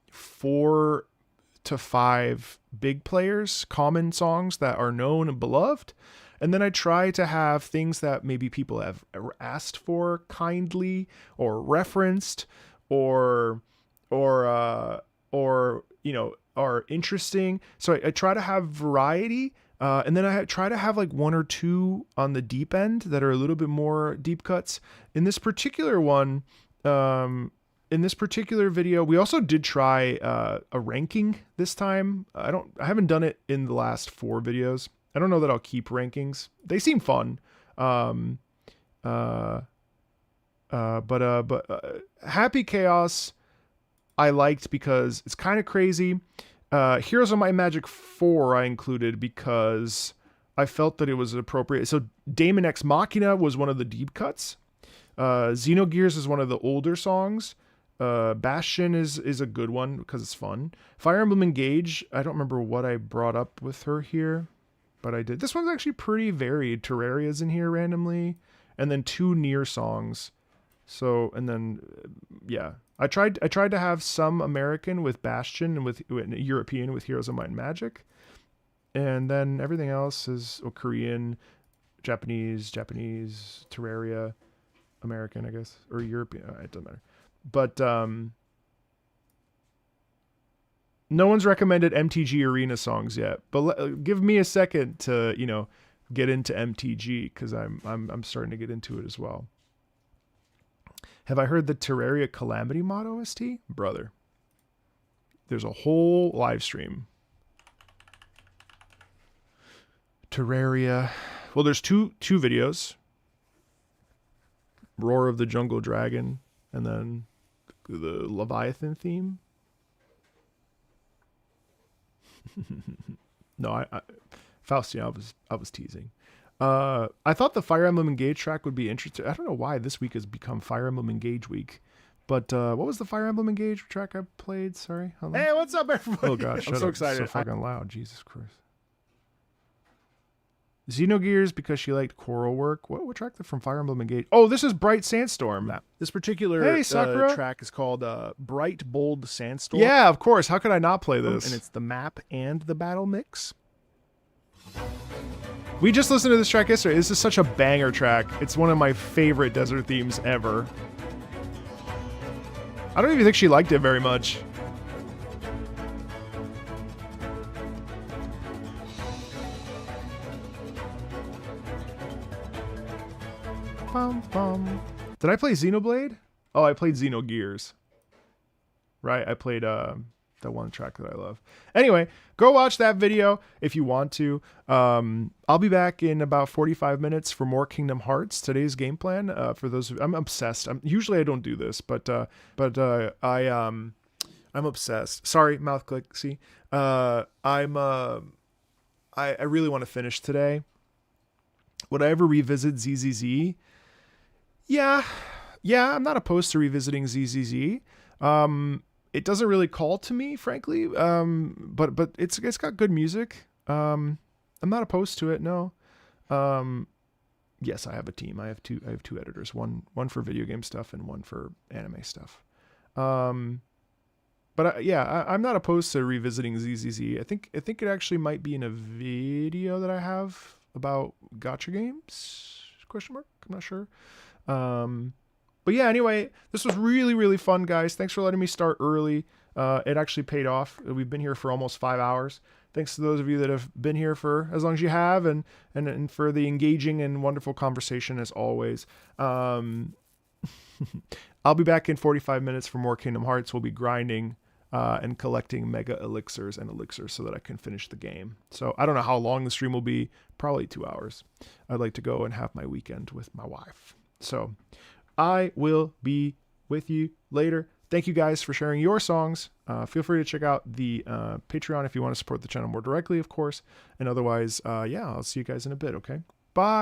[SPEAKER 1] 4 to 5 big players, common songs that are known and beloved. And then I try to have things that maybe people have asked for kindly or referenced or you know, are interesting. So I try to have variety. And then I try to have like 1 or 2 on the deep end that are a little bit more deep cuts. In this particular one, in this particular video, we also did try a ranking this time. I haven't done it in the last 4 videos. I don't know that I'll keep rankings. They seem fun. But Happy Chaos I liked because it's kind of crazy. Heroes of Might and Magic 4 I included because I felt that it was appropriate. So Daemon X Machina was one of the deep cuts. Xenogears is one of the older songs. Bastion is a good one because it's fun. Fire Emblem Engage, I don't remember what I brought up with her here, but I did. This one's actually pretty varied. Terraria's in here randomly. And then 2 Nier songs. So, and then, yeah. I tried to have some American with Bastion and with European with Heroes of Might and Magic. And then everything else is Korean, Japanese, Terraria, American, I guess, or European. It doesn't matter. But no one's recommended MTG Arena songs yet. But give me a second to, you know, get into MTG because I'm starting to get into it as well. Have I heard the Terraria Calamity mod OST? Brother. There's a whole live stream. Terraria. Well, there's two videos. Roar of the Jungle Dragon and then the Leviathan theme. No, Faustina, I was teasing. I thought the Fire Emblem Engage track would be interesting. I don't know why this week has become Fire Emblem Engage week. But what was the Fire Emblem Engage track I played? Sorry.
[SPEAKER 8] Hey, what's up, everybody?
[SPEAKER 1] Oh, gosh.
[SPEAKER 8] I'm so excited.
[SPEAKER 1] So fucking loud. Jesus Christ. Xenogears because she liked choral work. What track from Fire Emblem Engage? Oh, this is Bright Sandstorm.
[SPEAKER 8] This particular track is called Bright Bold Sandstorm.
[SPEAKER 1] Yeah, of course. How could I not play this?
[SPEAKER 8] And it's the map and the battle mix.
[SPEAKER 1] We just listened to this track yesterday. This is such a banger track. It's one of my favorite desert themes ever. I don't even think she liked it very much. Bum, bum. Did I play Xenoblade? Oh, I played Xenogears. Right, I played that one track that I love. Anyway, go watch that video if you want to. I'll be back in about 45 minutes for more Kingdom Hearts. Today's game plan, for those I'm obsessed. Usually I don't do this, but I'm obsessed. Sorry, mouth click. See, I really want to finish today. Would I ever revisit ZZZ? Yeah, I'm not opposed to revisiting ZZZ. It doesn't really call to me, frankly. But it's got good music. I'm not opposed to it. No. Yes, I have a team. I have two editors. One for video game stuff and one for anime stuff. I'm not opposed to revisiting ZZZ. I think it actually might be in a video that I have about gacha games? ? I'm not sure. But yeah, anyway, this was really, really fun, guys. Thanks for letting me start early. It actually paid off. We've been here for almost 5 hours. Thanks to those of you that have been here for as long as you have and for the engaging and wonderful conversation as always. I'll be back in 45 minutes for more Kingdom Hearts. We'll be grinding and collecting mega elixirs so that I can finish the game. So I don't know how long the stream will be. Probably 2 hours. I'd like to go and have my weekend with my wife. So I will be with you later. Thank you guys for sharing your songs. Feel free to check out the Patreon if you want to support the channel more directly, of course. And otherwise, yeah, I'll see you guys in a bit, okay? Bye.